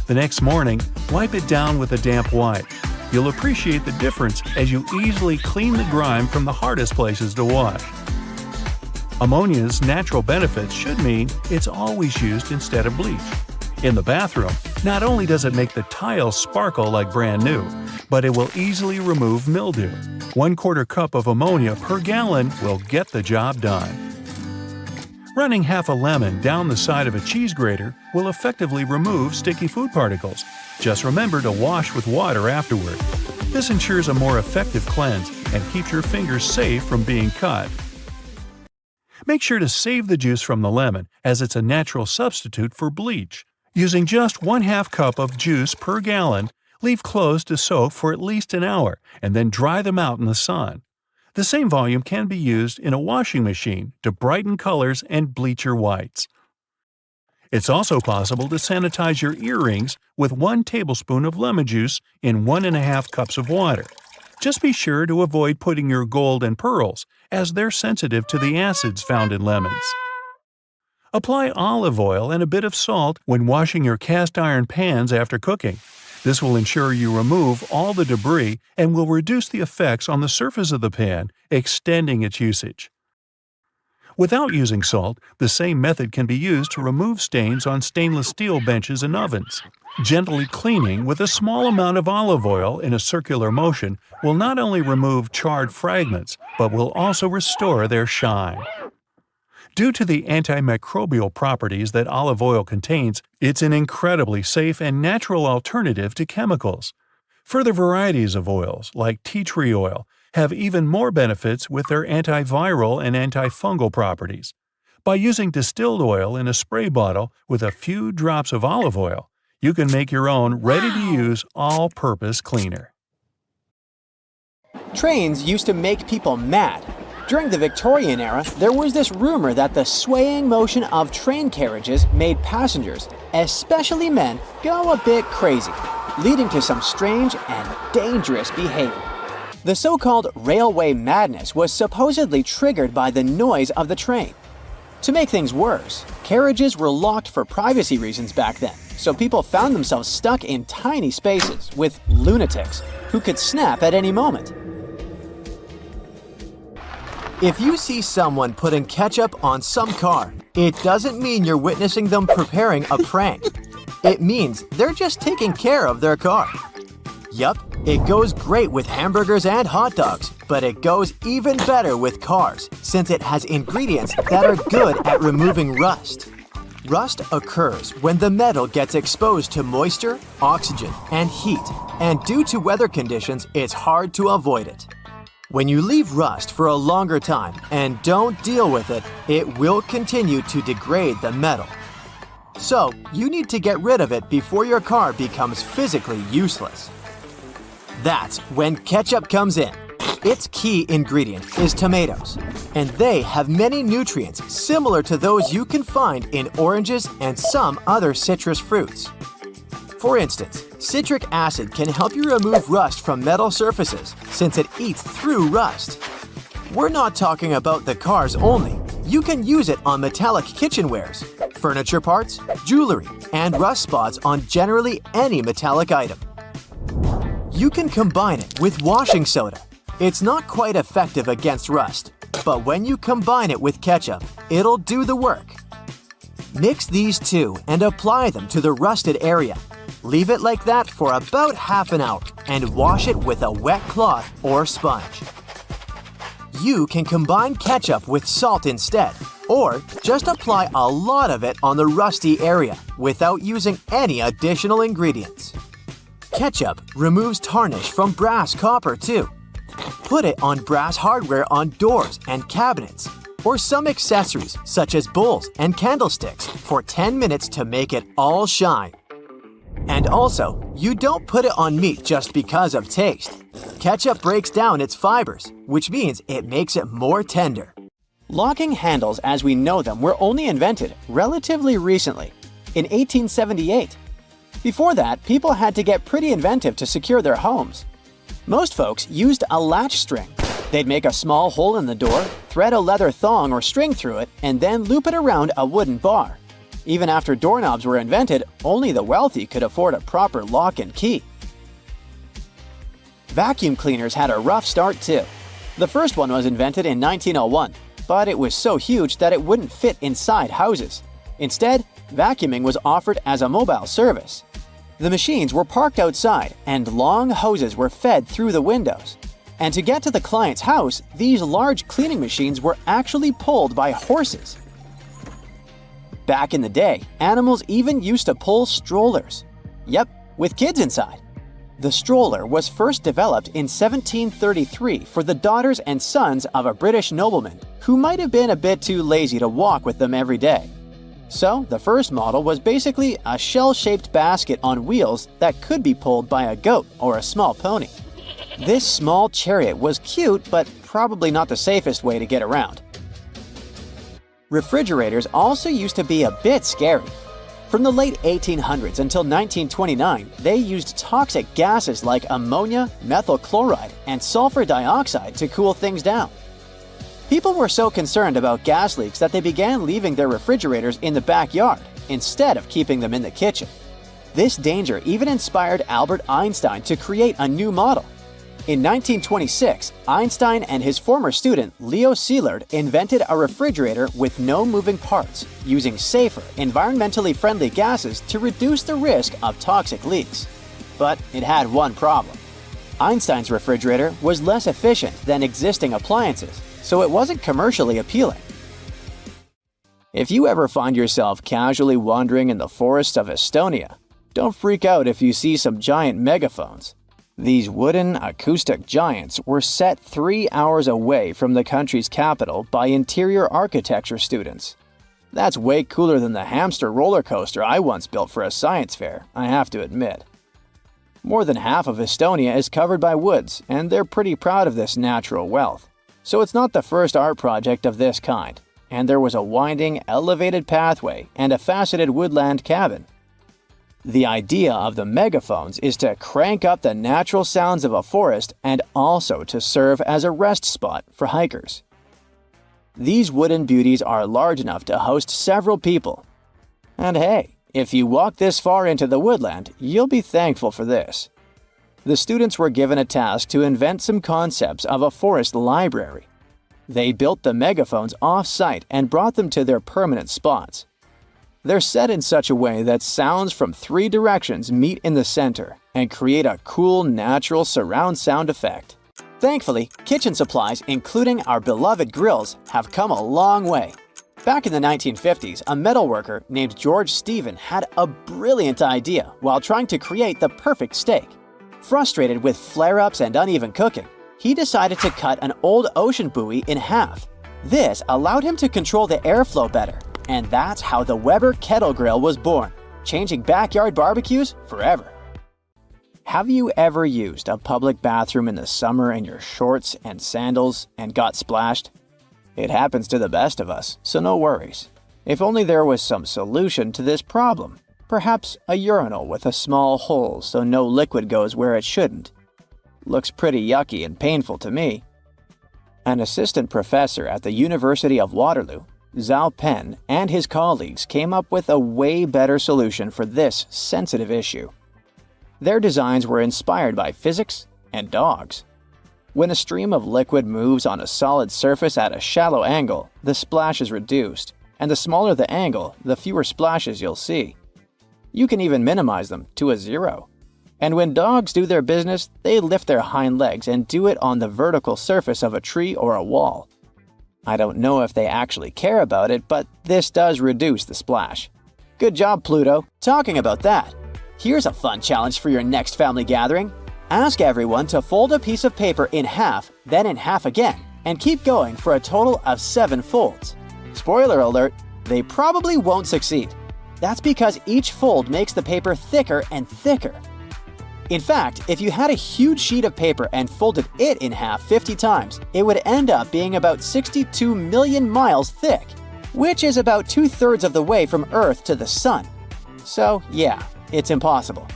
B: The next morning, wipe it down with a damp wipe. You'll appreciate the difference as you easily clean the grime from the hardest places to wash. Ammonia's natural benefits should mean it's always used instead of bleach. In the bathroom, not only does it make the tiles sparkle like brand new, but it will easily remove mildew. 1/4 cup of ammonia per gallon will get the job done. Running half a lemon down the side of a cheese grater will effectively remove sticky food particles. Just remember to wash with water afterward. This ensures a more effective cleanse and keeps your fingers safe from being cut. Make sure to save the juice from the lemon, as it's a natural substitute for bleach. Using just 1/2 cup of juice per gallon, leave clothes to soak for at least an hour and then dry them out in the sun. The same volume can be used in a washing machine to brighten colors and bleach your whites. It's also possible to sanitize your earrings with 1 tablespoon of lemon juice in 1.5 cups of water. Just be sure to avoid putting your gold and pearls, as they're sensitive to the acids found in lemons. Apply olive oil and a bit of salt when washing your cast iron pans after cooking. This will ensure you remove all the debris and will reduce the effects on the surface of the pan, extending its usage. Without using salt, the same method can be used to remove stains on stainless steel benches and ovens. Gently cleaning with a small amount of olive oil in a circular motion will not only remove charred fragments, but will also restore their shine. Due to the antimicrobial properties that olive oil contains, it's an incredibly safe and natural alternative to chemicals. Further varieties of oils, like tea tree oil, have even more benefits with their antiviral and antifungal properties. By using distilled oil in a spray bottle with a few drops of olive oil, you can make your own ready-to-use all-purpose cleaner.
C: Trains used to make people mad. During the Victorian era, there was this rumor that the swaying motion of train carriages made passengers, especially men, go a bit crazy, leading to some strange and dangerous behavior. The so-called railway madness was supposedly triggered by the noise of the train. To make things worse, carriages were locked for privacy reasons back then, so people found themselves stuck in tiny spaces with lunatics who could snap at any moment.
A: If you see someone putting ketchup on some car, it doesn't mean you're witnessing them preparing a prank. It means they're just taking care of their car. Yup, it goes great with hamburgers and hot dogs, but it goes even better with cars since it has ingredients that are good at removing rust. Rust occurs when the metal gets exposed to moisture, oxygen, and heat, and due to weather conditions, it's hard to avoid it. When you leave rust for a longer time and don't deal with it, it will continue to degrade the metal. So, you need to get rid of it before your car becomes physically useless. That's when ketchup comes in. Its key ingredient is tomatoes, and they have many nutrients similar to those you can find in oranges and some other citrus fruits. For instance, citric acid can help you remove rust from metal surfaces since it eats through rust. We're not talking about the cars only. You can use it on metallic kitchenwares, furniture parts, jewelry, and rust spots on generally any metallic item. You can combine it with washing soda. It's not quite effective against rust, but when you combine it with ketchup, it'll do the work. Mix these two and apply them to the rusted area. Leave it like that for about half an hour and wash it with a wet cloth or sponge. You can combine ketchup with salt instead, or just apply a lot of it on the rusty area without using any additional ingredients. Ketchup removes tarnish from brass copper too. Put it on brass hardware on doors and cabinets, or some accessories such as bowls and candlesticks for 10 minutes to make it all shine. And also, you don't put it on meat just because of taste. Ketchup breaks down its fibers, which means it makes it more tender.
C: Locking handles as we know them were only invented relatively recently, in 1878. Before that, people had to get pretty inventive to secure their homes. Most folks used a latch string. They'd make a small hole in the door, thread a leather thong or string through it, and then loop it around a wooden bar. Even after doorknobs were invented, only the wealthy could afford a proper lock and key. Vacuum cleaners had a rough start too. The first one was invented in 1901, but it was so huge that it wouldn't fit inside houses. Instead, vacuuming was offered as a mobile service. The machines were parked outside, and long hoses were fed through the windows. And to get to the client's house, these large cleaning machines were actually pulled by horses. Back in the day, animals even used to pull strollers. Yep, with kids inside. The stroller was first developed in 1733 for the daughters and sons of a British nobleman who might have been a bit too lazy to walk with them every day. So, the first model was basically a shell-shaped basket on wheels that could be pulled by a goat or a small pony. This small chariot was cute, but probably not the safest way to get around. Refrigerators also used to be a bit scary. From the late 1800s until 1929, they used toxic gases like ammonia, methyl chloride, and sulfur dioxide to cool things down. People were so concerned about gas leaks that they began leaving their refrigerators in the backyard instead of keeping them in the kitchen. This danger even inspired Albert Einstein to create a new model. In 1926, Einstein and his former student Leo Szilard invented a refrigerator with no moving parts, using safer, environmentally friendly gases to reduce the risk of toxic leaks. But it had one problem. Einstein's refrigerator was less efficient than existing appliances, so it wasn't commercially appealing. If you ever find yourself casually wandering in the forests of Estonia, don't freak out if you see some giant megaphones. These wooden, acoustic giants were set 3 hours away from the country's capital by interior architecture students. That's way cooler than the hamster roller coaster I once built for a science fair, I have to admit. More than half of Estonia is covered by woods, and they're pretty proud of this natural wealth. So it's not the first art project of this kind, and there was a winding, elevated pathway and a faceted woodland cabin. The idea of the megaphones is to crank up the natural sounds of a forest and also to serve as a rest spot for hikers. These wooden beauties are large enough to host several people. And hey, if you walk this far into the woodland, you'll be thankful for this. The students were given a task to invent some concepts of a forest library. They built the megaphones off-site and brought them to their permanent spots. They're set in such a way that sounds from 3 directions meet in the center and create a cool, natural surround sound effect. Thankfully, kitchen supplies, including our beloved grills, have come a long way. Back in the 1950s, a metalworker named George Stephen had a brilliant idea while trying to create the perfect steak. Frustrated with flare-ups and uneven cooking, he decided to cut an old ocean buoy in half. This allowed him to control the airflow better. And that's how the Weber Kettle Grill was born, changing backyard barbecues forever. Have you ever used a public bathroom in the summer in your shorts and sandals and got splashed? It happens to the best of us, so no worries. If only there was some solution to this problem. Perhaps a urinal with a small hole so no liquid goes where it shouldn't. Looks pretty yucky and painful to me. An assistant professor at the University of Waterloo, Zhao Pen, and his colleagues came up with a way better solution for this sensitive issue. Their designs were inspired by physics and dogs. When a stream of liquid moves on a solid surface at a shallow angle, the splash is reduced, and the smaller the angle, the fewer splashes you'll see. You can even minimize them to a zero. And when dogs do their business, they lift their hind legs and do it on the vertical surface of a tree or a wall. I don't know if they actually care about it, but this does reduce the splash. Good job, Pluto. Talking about that, here's a fun challenge for your next family gathering. Ask everyone to fold a piece of paper in half, then in half again, and keep going for a total of 7 folds. Spoiler alert, they probably won't succeed. That's because each fold makes the paper thicker and thicker. In fact, if you had a huge sheet of paper and folded it in half 50 times, it would end up being about 62 million miles thick, which is about 2/3 of the way from Earth to the Sun. So yeah, it's impossible.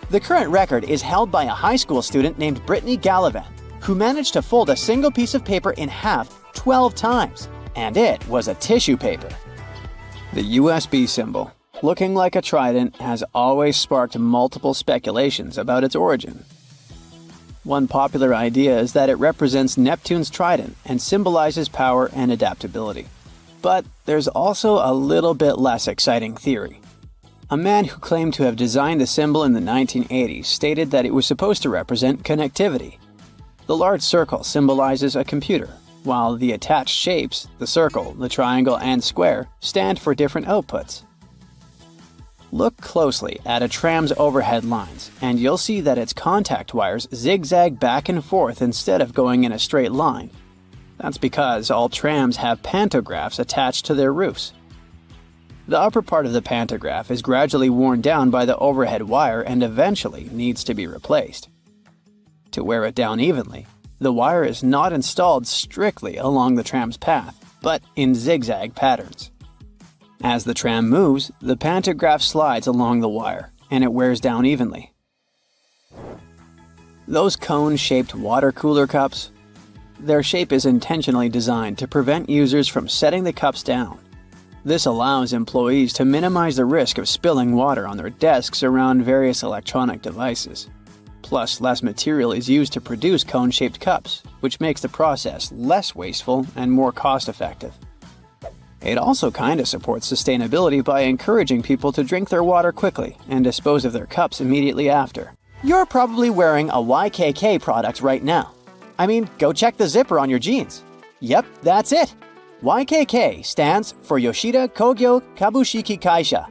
C: The current record is held by a high school student named Brittany Gallivan, who managed to fold a single piece of paper in half 12 times, and it was a tissue paper. The USB symbol, looking like a trident, has always sparked multiple speculations about its origin. One popular idea is that it represents Neptune's trident and symbolizes power and adaptability. But there's also a little bit less exciting theory. A man who claimed to have designed the symbol in the 1980s stated that it was supposed to represent connectivity. The large circle symbolizes a computer, while the attached shapes, the circle, the triangle, and square, stand for different outputs. Look closely at a tram's overhead lines, and you'll see that its contact wires zigzag back and forth instead of going in a straight line. That's because all trams have pantographs attached to their roofs. The upper part of the pantograph is gradually worn down by the overhead wire and eventually needs to be replaced. To wear it down evenly, the wire is not installed strictly along the tram's path, but in zigzag patterns. As the tram moves, the pantograph slides along the wire, and it wears down evenly. Those cone-shaped water cooler cups? Their shape is intentionally designed to prevent users from setting the cups down. This allows employees to minimize the risk of spilling water on their desks around various electronic devices. Plus, less material is used to produce cone-shaped cups, which makes the process less wasteful and more cost-effective. It also kinda supports sustainability by encouraging people to drink their water quickly and dispose of their cups immediately after. You're probably wearing a YKK product right now. I mean, go check the zipper on your jeans. Yep, that's it. YKK stands for Yoshida Kogyo Kabushiki Kaisha,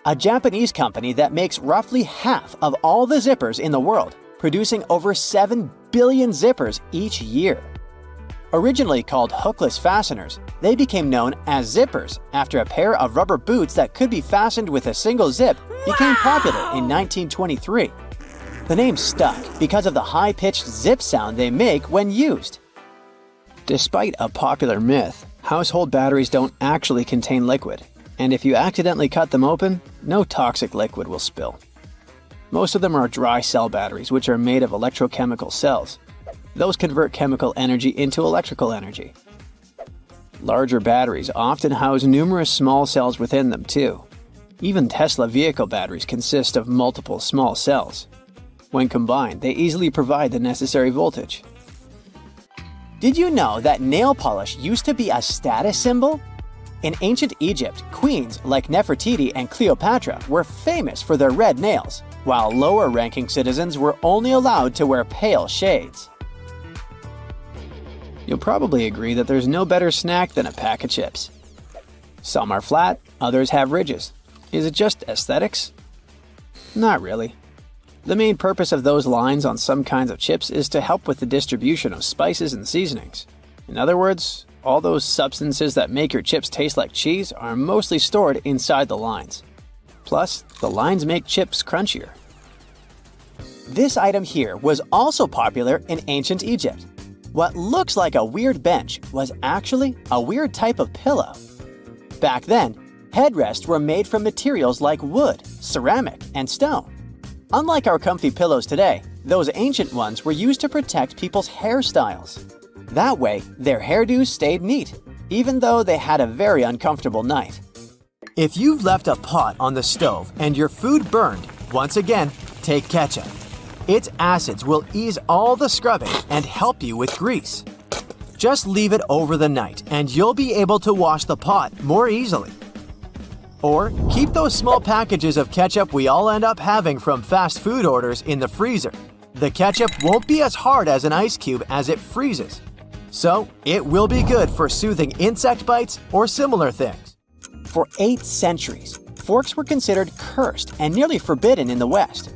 C: a Japanese company that makes roughly half of all the zippers in the world, producing over 7 billion zippers each year. Originally called hookless fasteners, they became known as zippers after a pair of rubber boots that could be fastened with a single zip became popular in 1923. The name stuck because of the high-pitched zip sound they make when used. Despite a popular myth, household batteries don't actually contain liquid, and if you accidentally cut them open, no toxic liquid will spill. Most of them are dry cell batteries, which are made of electrochemical cells. Those convert chemical energy into electrical energy. Larger batteries often house numerous small cells within them too. Even Tesla vehicle batteries consist of multiple small cells. When combined, they easily provide the necessary voltage. Did you know that nail polish used to be a status symbol? In ancient Egypt, queens like Nefertiti and Cleopatra were famous for their red nails, while lower-ranking citizens were only allowed to wear pale shades. You'll probably agree that there's no better snack than a pack of chips. Some are flat, others have ridges. Is it just aesthetics? Not really. The main purpose of those lines on some kinds of chips is to help with the distribution of spices and seasonings. In other words, all those substances that make your chips taste like cheese are mostly stored inside the lines. Plus, the lines make chips crunchier. This item here was also popular in ancient Egypt. What looks like a weird bench was actually a weird type of pillow. Back then, headrests were made from materials like wood, ceramic, and stone. Unlike our comfy pillows today, those ancient ones were used to protect people's hairstyles. That way, their hairdos stayed neat, even though they had a very uncomfortable night.
A: If you've left a pot on the stove and your food burned, once again, take ketchup. Its acids will ease all the scrubbing and help you with grease. Just leave it over the night and you'll be able to wash the pot more easily. Or keep those small packages of ketchup we all end up having from fast food orders in the freezer. The ketchup won't be as hard as an ice cube as it freezes. So it will be good for soothing insect bites or similar things.
C: For 8 centuries, forks were considered cursed and nearly forbidden in the West.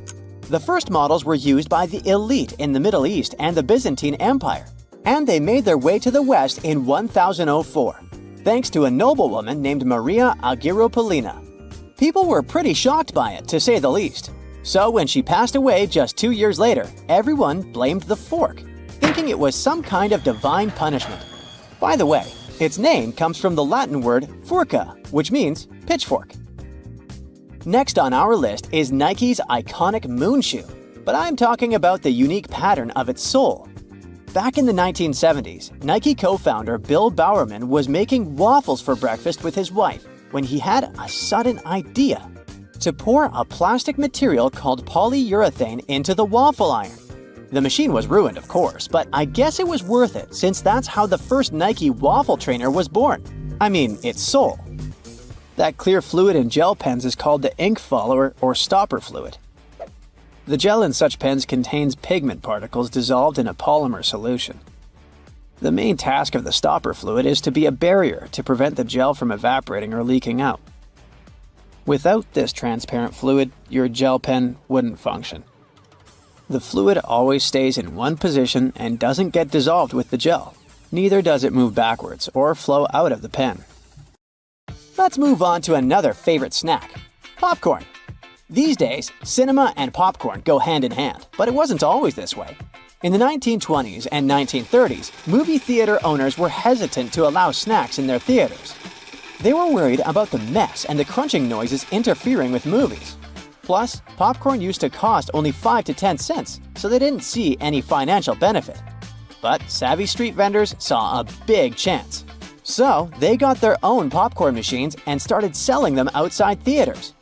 C: The first models were used by the elite in the Middle East and the Byzantine Empire, and they made their way to the West in 1004, thanks to a noblewoman named Maria Argyropoulina. People were pretty shocked by it, to say the least. So when she passed away just 2 years later, everyone blamed the fork, thinking it was some kind of divine punishment. By the way, its name comes from the Latin word furca, which means pitchfork. Next on our list is Nike's iconic moon shoe, but I'm talking about the unique pattern of its sole. Back in the 1970s, Nike co-founder Bill Bowerman was making waffles for breakfast with his wife when he had a sudden idea to pour a plastic material called polyurethane into the waffle iron. The machine was ruined, of course, but I guess it was worth it since that's how the first Nike waffle trainer was born. I mean, its sole. That clear fluid in gel pens is called the ink follower or stopper fluid. The gel in such pens contains pigment particles dissolved in a polymer solution. The main task of the stopper fluid is to be a barrier to prevent the gel from evaporating or leaking out. Without this transparent fluid, your gel pen wouldn't function. The fluid always stays in one position and doesn't get dissolved with the gel. Neither does it move backwards or flow out of the pen. Let's move on to another favorite snack, popcorn. These days, cinema and popcorn go hand in hand, but it wasn't always this way. In the 1920s and 1930s, movie theater owners were hesitant to allow snacks in their theaters. They were worried about the mess and the crunching noises interfering with movies. Plus, popcorn used to cost only 5 to 10 cents, so they didn't see any financial benefit. But savvy street vendors saw a big chance. So, they got their own popcorn machines and started selling them outside theaters.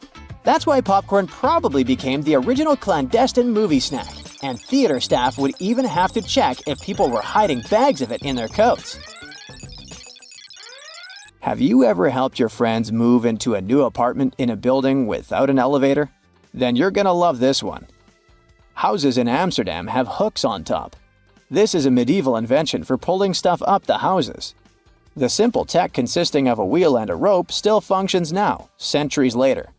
C: That's why popcorn probably became the original clandestine movie snack, and theater staff would even have to check if people were hiding bags of it in their coats. Have you ever helped your friends move into a new apartment in a building without an elevator? Then you're gonna love this one. Houses in Amsterdam have hooks on top. This is a medieval invention for pulling stuff up the houses. The simple tech consisting of a wheel and a rope still functions now, centuries later.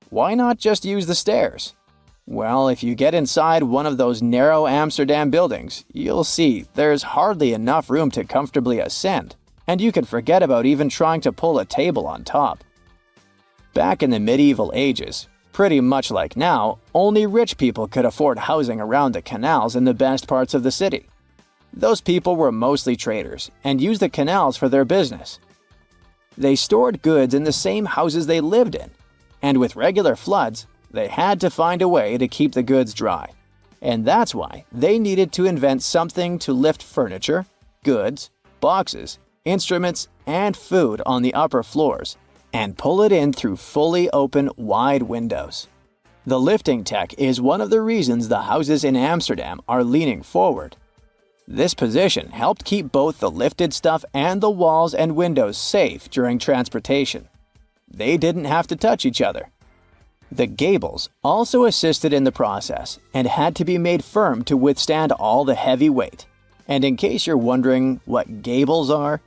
C: Why not just use the stairs? Well, if you get inside one of those narrow Amsterdam buildings, you'll see there's hardly enough room to comfortably ascend, and you can forget about even trying to pull a table on top. Back in the medieval ages, pretty much like now, only rich people could afford housing around the canals in the best parts of the city. Those people were mostly traders and used the canals for their business. They stored goods in the same houses they lived in, and with regular floods, they had to find a way to keep the goods dry. And that's why they needed to invent something to lift furniture, goods, boxes, instruments, and food on the upper floors, and pull it in through fully open, wide windows. The lifting tech is one of the reasons the houses in Amsterdam are leaning forward. This position helped keep both the lifted stuff and the walls and windows safe during transportation. They didn't have to touch each other. The gables also assisted in the process and had to be made firm to withstand all the heavy weight. And in case you're wondering what gables are,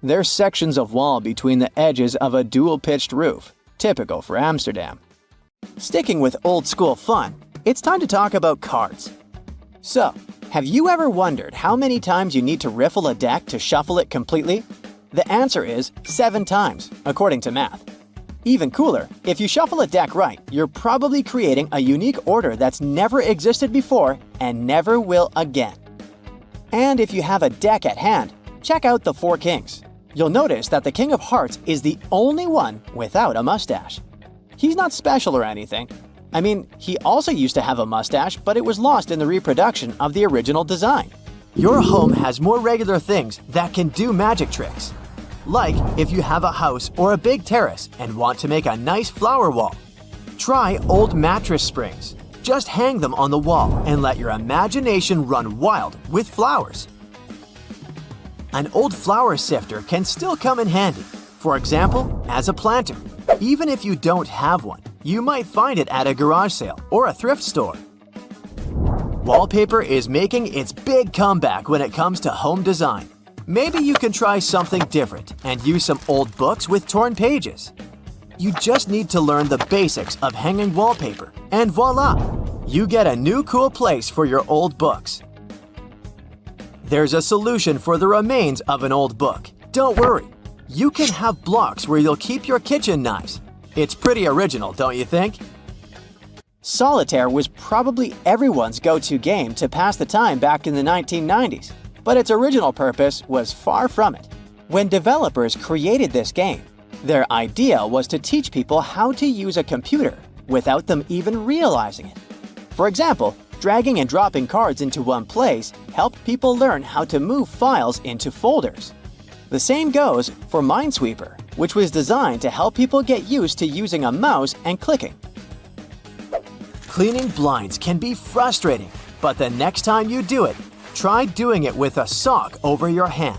C: they're sections of wall between the edges of a dual-pitched roof, typical for Amsterdam. Sticking with old-school fun, it's time to talk about cards. So, have you ever wondered how many times you need to riffle a deck to shuffle it completely? The answer is 7 times, according to math. Even cooler, if you shuffle a deck right, you're probably creating a unique order that's never existed before and never will again. And if you have a deck at hand, check out the Four Kings. You'll notice that the King of Hearts is the only one without a mustache. He's not special or anything. I mean, he also used to have a mustache, but it was lost in the reproduction of the original design.
A: Your home has more regular things that can do magic tricks. Like if you have a house or a big terrace and want to make a nice flower wall. Try old mattress springs. Just hang them on the wall and let your imagination run wild with flowers. An old flower sifter can still come in handy. For example, as a planter. Even if you don't have one, you might find it at a garage sale or a thrift store. Wallpaper is making its big comeback when it comes to home design. Maybe you can try something different and use some old books with torn pages. You just need to learn the basics of hanging wallpaper, and voila! You get a new cool place for your old books. There's a solution for the remains of an old book. Don't worry. You can have blocks where you'll keep your kitchen knives. It's pretty original, don't you think?
C: Solitaire was probably everyone's go-to game to pass the time back in the 1990s. But its original purpose was far from it. When developers created this game, their idea was to teach people how to use a computer without them even realizing it. For example, dragging and dropping cards into one place helped people learn how to move files into folders. The same goes for Minesweeper, which was designed to help people get used to using a mouse and clicking.
A: Cleaning blinds can be frustrating, but the next time you do it, try doing it with a sock over your hand.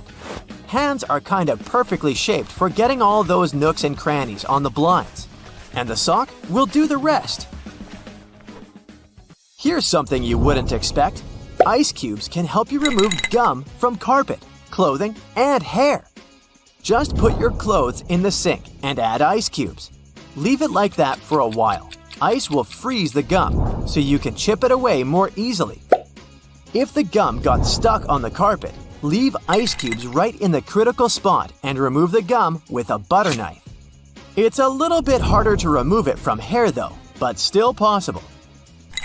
A: Hands are kind of perfectly shaped for getting all those nooks and crannies on the blinds. And the sock will do the rest. Here's something you wouldn't expect. Ice cubes can help you remove gum from carpet, clothing, and hair. Just put your clothes in the sink and add ice cubes. Leave it like that for a while. Ice will freeze the gum, so you can chip it away more easily. If the gum got stuck on the carpet, leave ice cubes right in the critical spot and remove the gum with a butter knife. It's a little bit harder to remove it from hair though, but still possible.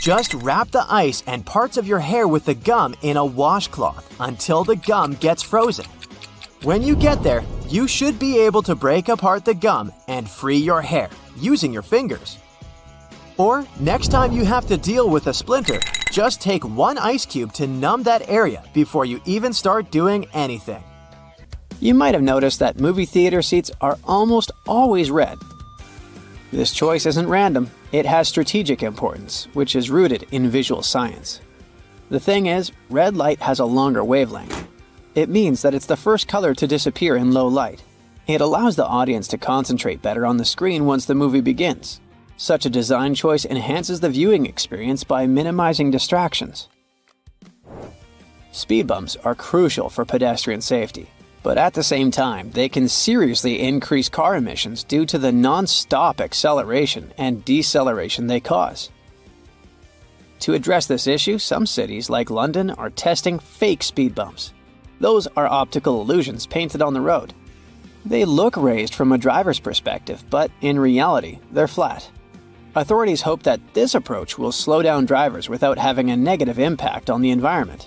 A: Just wrap the ice and parts of your hair with the gum in a washcloth until the gum gets frozen. When you get there, you should be able to break apart the gum and free your hair using your fingers. Or next time you have to deal with a splinter, just take one ice cube to numb that area before you even start doing anything.
C: You might have noticed that movie theater seats are almost always red. This choice isn't random. It has strategic importance, which is rooted in visual science. The thing is, red light has a longer wavelength. It means that it's the first color to disappear in low light. It allows the audience to concentrate better on the screen once the movie begins. Such a design choice enhances the viewing experience by minimizing distractions. Speed bumps are crucial for pedestrian safety, but at the same time, they can seriously increase car emissions due to the non-stop acceleration and deceleration they cause. To address this issue, some cities like London are testing fake speed bumps. Those are optical illusions painted on the road. They look raised from a driver's perspective, but in reality, they're flat. Authorities hope that this approach will slow down drivers without having a negative impact on the environment.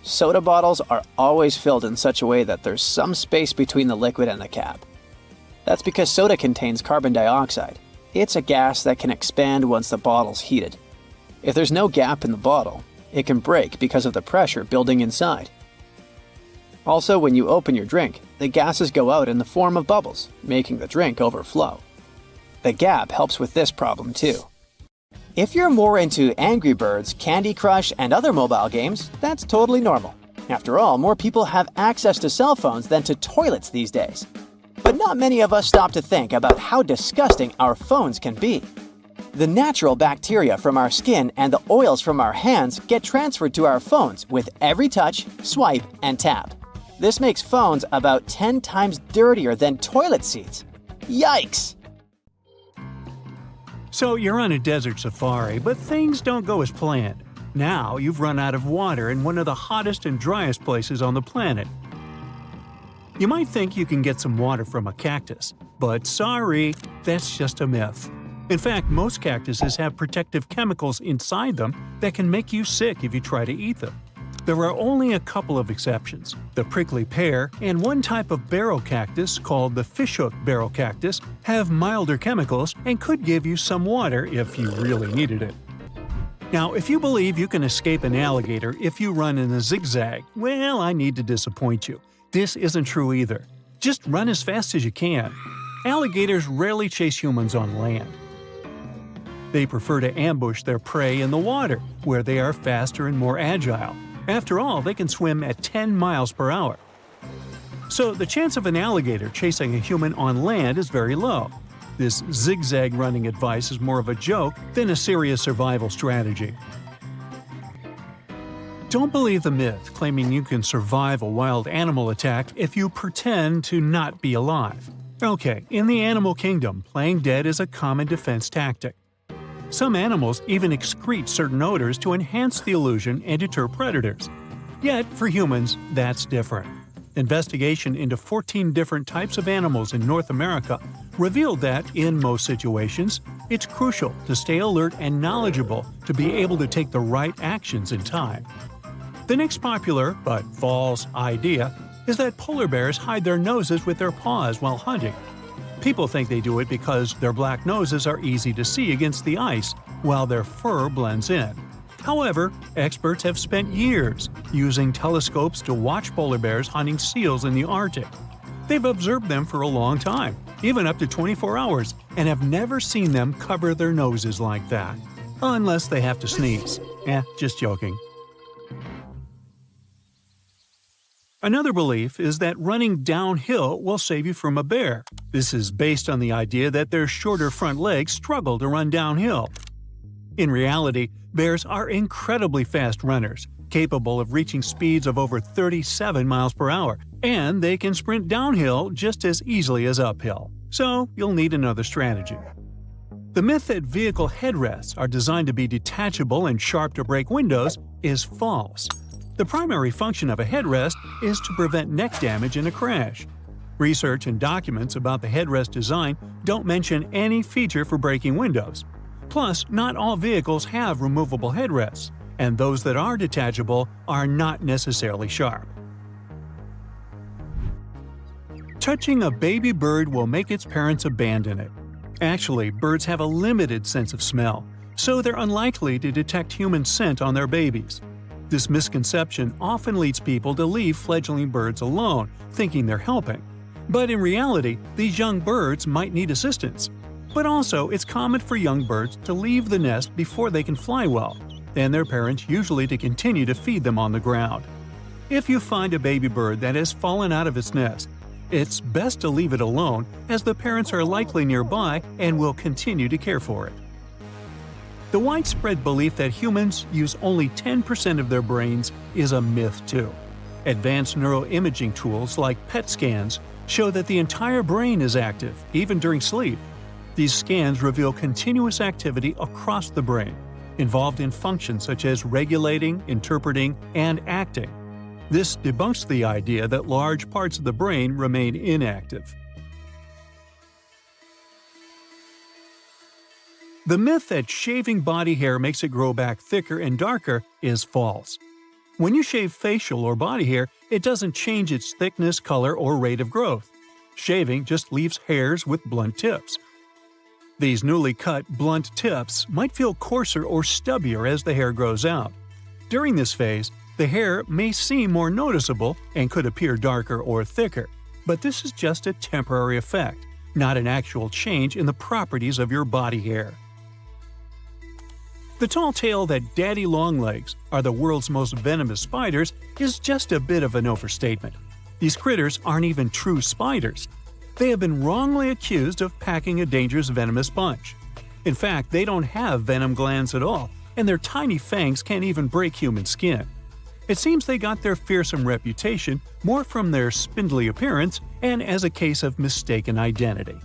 C: Soda bottles are always filled in such a way that there's some space between the liquid and the cap. That's because soda contains carbon dioxide. It's a gas that can expand once the bottle's heated. If there's no gap in the bottle, it can break because of the pressure building inside. Also, when you open your drink, the gases go out in the form of bubbles, making the drink overflow. The gap helps with this problem too. If you're more into Angry Birds, Candy Crush, and other mobile games, that's totally normal. After all, more people have access to cell phones than to toilets these days. But not many of us stop to think about how disgusting our phones can be. The natural bacteria from our skin and the oils from our hands get transferred to our phones with every touch, swipe, and tap. This makes phones about 10 times dirtier than toilet seats. Yikes!
B: So you're on a desert safari, but things don't go as planned. Now you've run out of water in one of the hottest and driest places on the planet. You might think you can get some water from a cactus, but sorry, that's just a myth. In fact, most cactuses have protective chemicals inside them that can make you sick if you try to eat them. There are only a couple of exceptions. The prickly pear and one type of barrel cactus called the fishhook barrel cactus have milder chemicals and could give you some water if you really needed it. Now, if you believe you can escape an alligator if you run in a zigzag, well, I need to disappoint you. This isn't true either. Just run as fast as you can. Alligators rarely chase humans on land. They prefer to ambush their prey in the water, where they are faster and more agile. After all, they can swim at 10 miles per hour. So the chance of an alligator chasing a human on land is very low. This zigzag running advice is more of a joke than a serious survival strategy. Don't believe the myth claiming you can survive a wild animal attack if you pretend to not be alive. Okay, in the animal kingdom, playing dead is a common defense tactic. Some animals even excrete certain odors to enhance the illusion and deter predators. Yet, for humans, that's different. Investigation into 14 different types of animals in North America revealed that, in most situations, it's crucial to stay alert and knowledgeable to be able to take the right actions in time. The next popular, but false, idea is that polar bears hide their noses with their paws while hunting. People think they do it because their black noses are easy to see against the ice, while their fur blends in. However, experts have spent years using telescopes to watch polar bears hunting seals in the Arctic. They've observed them for a long time, even up to 24 hours, and have never seen them cover their noses like that. Unless they have to sneeze. Just joking. Another belief is that running downhill will save you from a bear. This is based on the idea that their shorter front legs struggle to run downhill. In reality, bears are incredibly fast runners, capable of reaching speeds of over 37 miles per hour, and they can sprint downhill just as easily as uphill. So, you'll need another strategy. The myth that vehicle headrests are designed to be detachable and sharp to break windows is false. The primary function of a headrest is to prevent neck damage in a crash. Research and documents about the headrest design don't mention any feature for breaking windows. Plus, not all vehicles have removable headrests, and those that are detachable are not necessarily sharp. Touching a baby bird will make its parents abandon it. Actually, birds have a limited sense of smell, so they're unlikely to detect human scent on their babies. This misconception often leads people to leave fledgling birds alone, thinking they're helping. But in reality, these young birds might need assistance. But also, it's common for young birds to leave the nest before they can fly well, and their parents usually to continue to feed them on the ground. If you find a baby bird that has fallen out of its nest, it's best to leave it alone, as the parents are likely nearby and will continue to care for it. The widespread belief that humans use only 10% of their brains is a myth too. Advanced neuroimaging tools like PET scans show that the entire brain is active, even during sleep. These scans reveal continuous activity across the brain, involved in functions such as regulating, interpreting, and acting. This debunks the idea that large parts of the brain remain inactive. The myth that shaving body hair makes it grow back thicker and darker is false. When you shave facial or body hair, it doesn't change its thickness, color, or rate of growth. Shaving just leaves hairs with blunt tips. These newly cut, blunt tips might feel coarser or stubbier as the hair grows out. During this phase, the hair may seem more noticeable and could appear darker or thicker, but this is just a temporary effect, not an actual change in the properties of your body hair. The tall tale that daddy longlegs are the world's most venomous spiders is just a bit of an overstatement. These critters aren't even true spiders. They have been wrongly accused of packing a dangerous venomous punch. In fact, they don't have venom glands at all, and their tiny fangs can't even break human skin. It seems they got their fearsome reputation more from their spindly appearance and as a case of mistaken identity.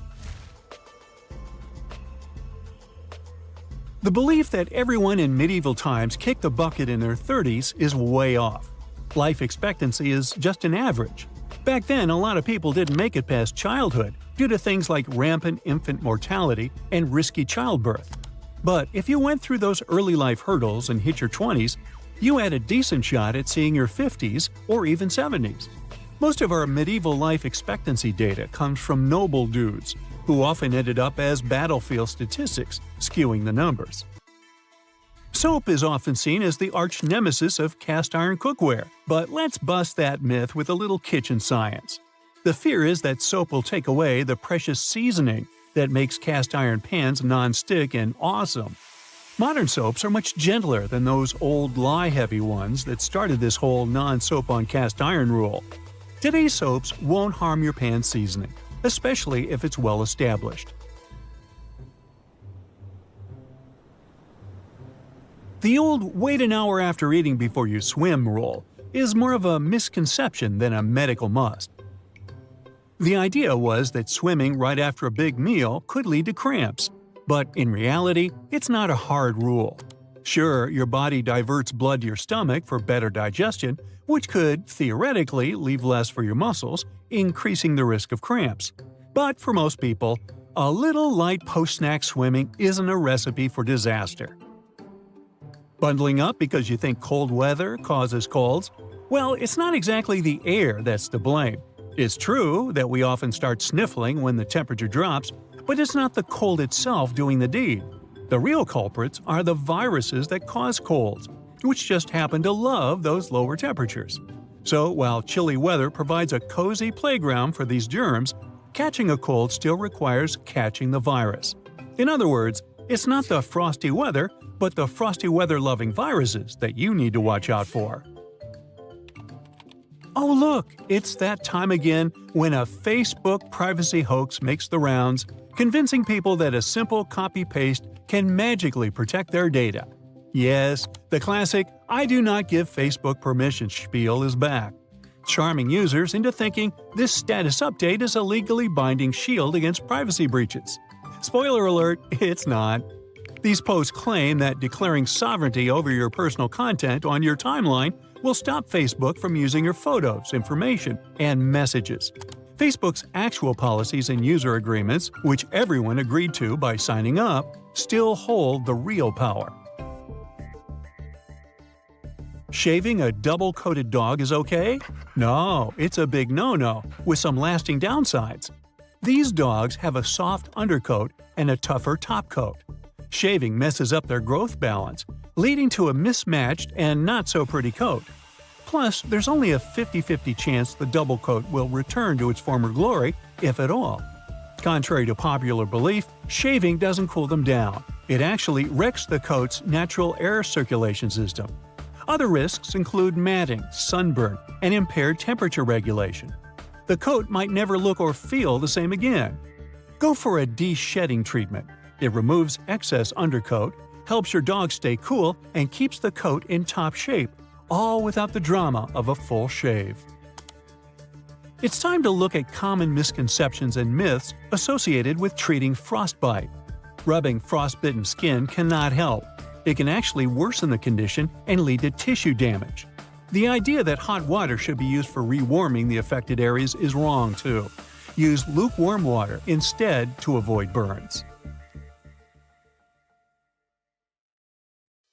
B: The belief that everyone in medieval times kicked the bucket in their 30s is way off. Life expectancy is just an average. Back then, a lot of people didn't make it past childhood due to things like rampant infant mortality and risky childbirth. But if you went through those early life hurdles and hit your 20s, you had a decent shot at seeing your 50s or even 70s. Most of our medieval life expectancy data comes from noble dudes, who often ended up as battlefield statistics, skewing the numbers. Soap is often seen as the arch nemesis of cast-iron cookware, but let's bust that myth with a little kitchen science. The fear is that soap will take away the precious seasoning that makes cast-iron pans non-stick and awesome. Modern soaps are much gentler than those old lye-heavy ones that started this whole non-soap on cast-iron rule. Today's soaps won't harm your pan seasoning, especially if it's well established. The old "wait an hour after eating before you swim" rule is more of a misconception than a medical must. The idea was that swimming right after a big meal could lead to cramps, but in reality, it's not a hard rule. Sure, your body diverts blood to your stomach for better digestion, which could, theoretically, leave less for your muscles, increasing the risk of cramps. But for most people, a little light post-snack swimming isn't a recipe for disaster. Bundling up because you think cold weather causes colds? Well, it's not exactly the air that's to blame. It's true that we often start sniffling when the temperature drops, but it's not the cold itself doing the deed. The real culprits are the viruses that cause colds, which just happen to love those lower temperatures. So while chilly weather provides a cozy playground for these germs, catching a cold still requires catching the virus. In other words, it's not the frosty weather, but the frosty weather-loving viruses that you need to watch out for. Oh look, it's that time again when a Facebook privacy hoax makes the rounds, convincing people that a simple copy-paste can magically protect their data. Yes, the classic "I do not give Facebook permission" spiel is back, charming users into thinking this status update is a legally binding shield against privacy breaches. Spoiler alert, it's not. These posts claim that declaring sovereignty over your personal content on your timeline will stop Facebook from using your photos, information, and messages. Facebook's actual policies and user agreements, which everyone agreed to by signing up, still hold the real power. Shaving a double-coated dog is okay? No, it's a big no-no, with some lasting downsides. These dogs have a soft undercoat and a tougher top coat. Shaving messes up their growth balance, leading to a mismatched and not-so-pretty coat. Plus, there's only a 50-50 chance the double coat will return to its former glory, if at all. Contrary to popular belief, shaving doesn't cool them down. It actually wrecks the coat's natural air circulation system. Other risks include matting, sunburn, and impaired temperature regulation. The coat might never look or feel the same again. Go for a de-shedding treatment. It removes excess undercoat, helps your dog stay cool, and keeps the coat in top shape, all without the drama of a full shave. It's time to look at common misconceptions and myths associated with treating frostbite. Rubbing frostbitten skin cannot help. It can actually worsen the condition and lead to tissue damage. The idea that hot water should be used for rewarming the affected areas is wrong too. Use lukewarm water instead to avoid burns.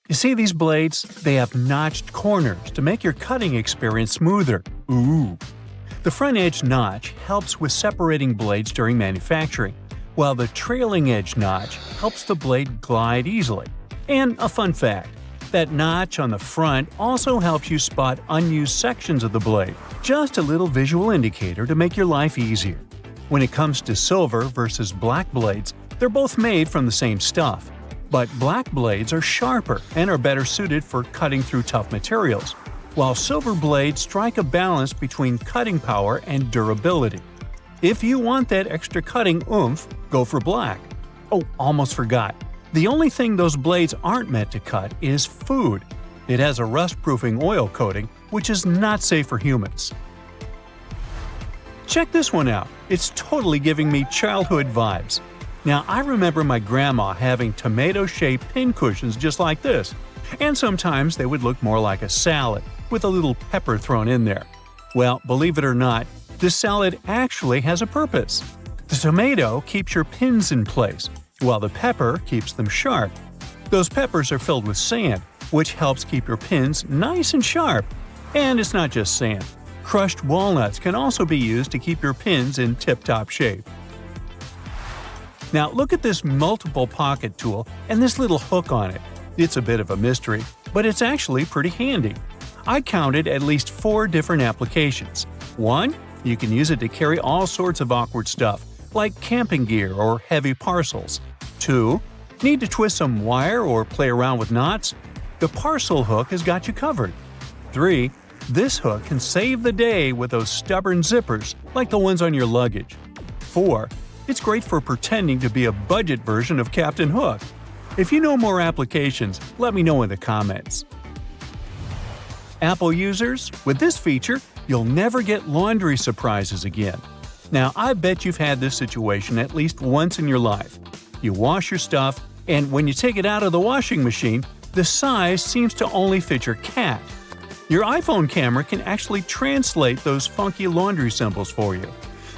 B: You see these blades? They have notched corners to make your cutting experience smoother. Ooh! The front edge notch helps with separating blades during manufacturing, while the trailing edge notch helps the blade glide easily. And a fun fact, that notch on the front also helps you spot unused sections of the blade. Just a little visual indicator to make your life easier. When it comes to silver versus black blades, they're both made from the same stuff. But black blades are sharper and are better suited for cutting through tough materials, while silver blades strike a balance between cutting power and durability. If you want that extra cutting oomph, go for black. Oh, almost forgot. The only thing those blades aren't meant to cut is food. It has a rust-proofing oil coating, which is not safe for humans. Check this one out. It's totally giving me childhood vibes. Now, I remember my grandma having tomato-shaped pincushions just like this, and sometimes they would look more like a salad, with a little pepper thrown in there. Well, believe it or not, This salad actually has a purpose. The tomato keeps your pins in place, while the pepper keeps them sharp. Those peppers are filled with sand, which helps keep your pins nice and sharp. And it's not just sand. Crushed walnuts can also be used to keep your pins in tip-top shape. Now look at this multiple pocket tool and this little hook on it. It's a bit of a mystery, but it's actually pretty handy. I counted at least 4 different applications. 1. You can use it to carry all sorts of awkward stuff, like camping gear or heavy parcels. 2. Need to twist some wire or play around with knots? The parcel hook has got you covered. 3. This hook can save the day with those stubborn zippers, like the ones on your luggage. 4. It's great for pretending to be a budget version of Captain Hook. If you know more applications, let me know in the comments. Apple users, with this feature, you'll never get laundry surprises again. Now, I bet you've had this situation at least once in your life. You wash your stuff, and when you take it out of the washing machine, the size seems to only fit your cat. Your iPhone camera can actually translate those funky laundry symbols for you.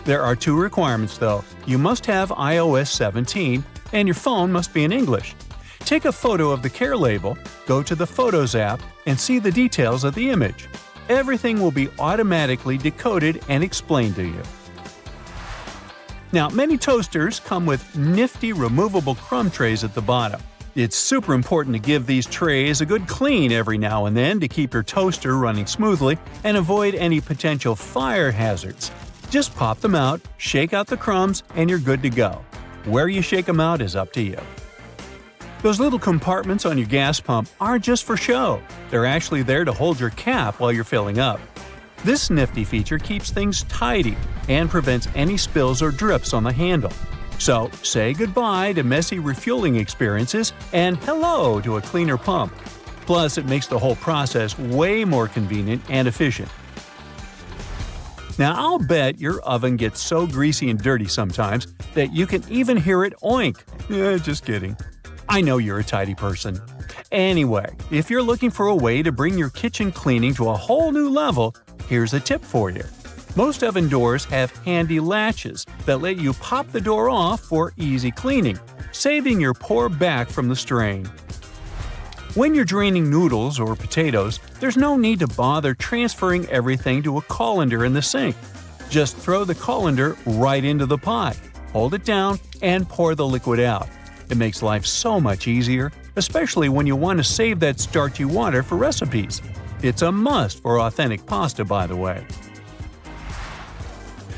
B: There are 2 requirements though. You must have iOS 17, and your phone must be in English. Take a photo of the care label, go to the Photos app, and see the details of the image. Everything will be automatically decoded and explained to you. Now, many toasters come with nifty removable crumb trays at the bottom. It's super important to give these trays a good clean every now and then to keep your toaster running smoothly and avoid any potential fire hazards. Just pop them out, shake out the crumbs, and you're good to go. Where you shake them out is up to you. Those little compartments on your gas pump aren't just for show. They're actually there to hold your cap while you're filling up. This nifty feature keeps things tidy and prevents any spills or drips on the handle. So, say goodbye to messy refueling experiences and hello to a cleaner pump. Plus, it makes the whole process way more convenient and efficient. Now, I'll bet your oven gets so greasy and dirty sometimes that you can even hear it oink. Just kidding. I know you're a tidy person. Anyway, if you're looking for a way to bring your kitchen cleaning to a whole new level, here's a tip for you. Most oven doors have handy latches that let you pop the door off for easy cleaning, saving your poor back from the strain. When you're draining noodles or potatoes, there's no need to bother transferring everything to a colander in the sink. Just throw the colander right into the pot, hold it down, and pour the liquid out. It makes life so much easier, especially when you want to save that starchy water for recipes. It's a must for authentic pasta, by the way.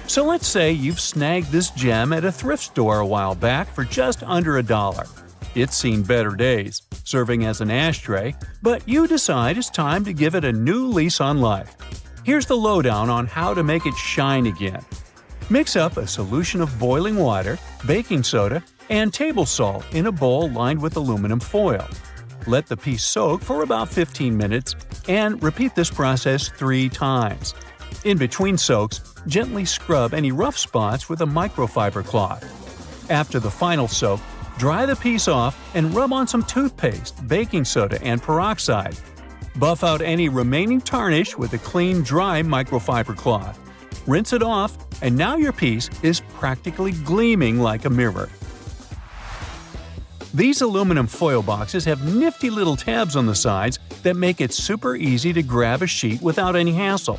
B: So let's say you've snagged this gem at a thrift store a while back for just under $1. It's seen better days, serving as an ashtray, but you decide it's time to give it a new lease on life. Here's the lowdown on how to make it shine again. Mix up a solution of boiling water, baking soda, and table salt in a bowl lined with aluminum foil. Let the piece soak for about 15 minutes and repeat this process 3 times. In between soaks, gently scrub any rough spots with a microfiber cloth. After the final soak, dry the piece off and rub on some toothpaste, baking soda, and peroxide. Buff out any remaining tarnish with a clean, dry microfiber cloth. Rinse it off, and now your piece is practically gleaming like a mirror. These aluminum foil boxes have nifty little tabs on the sides that make it super easy to grab a sheet without any hassle.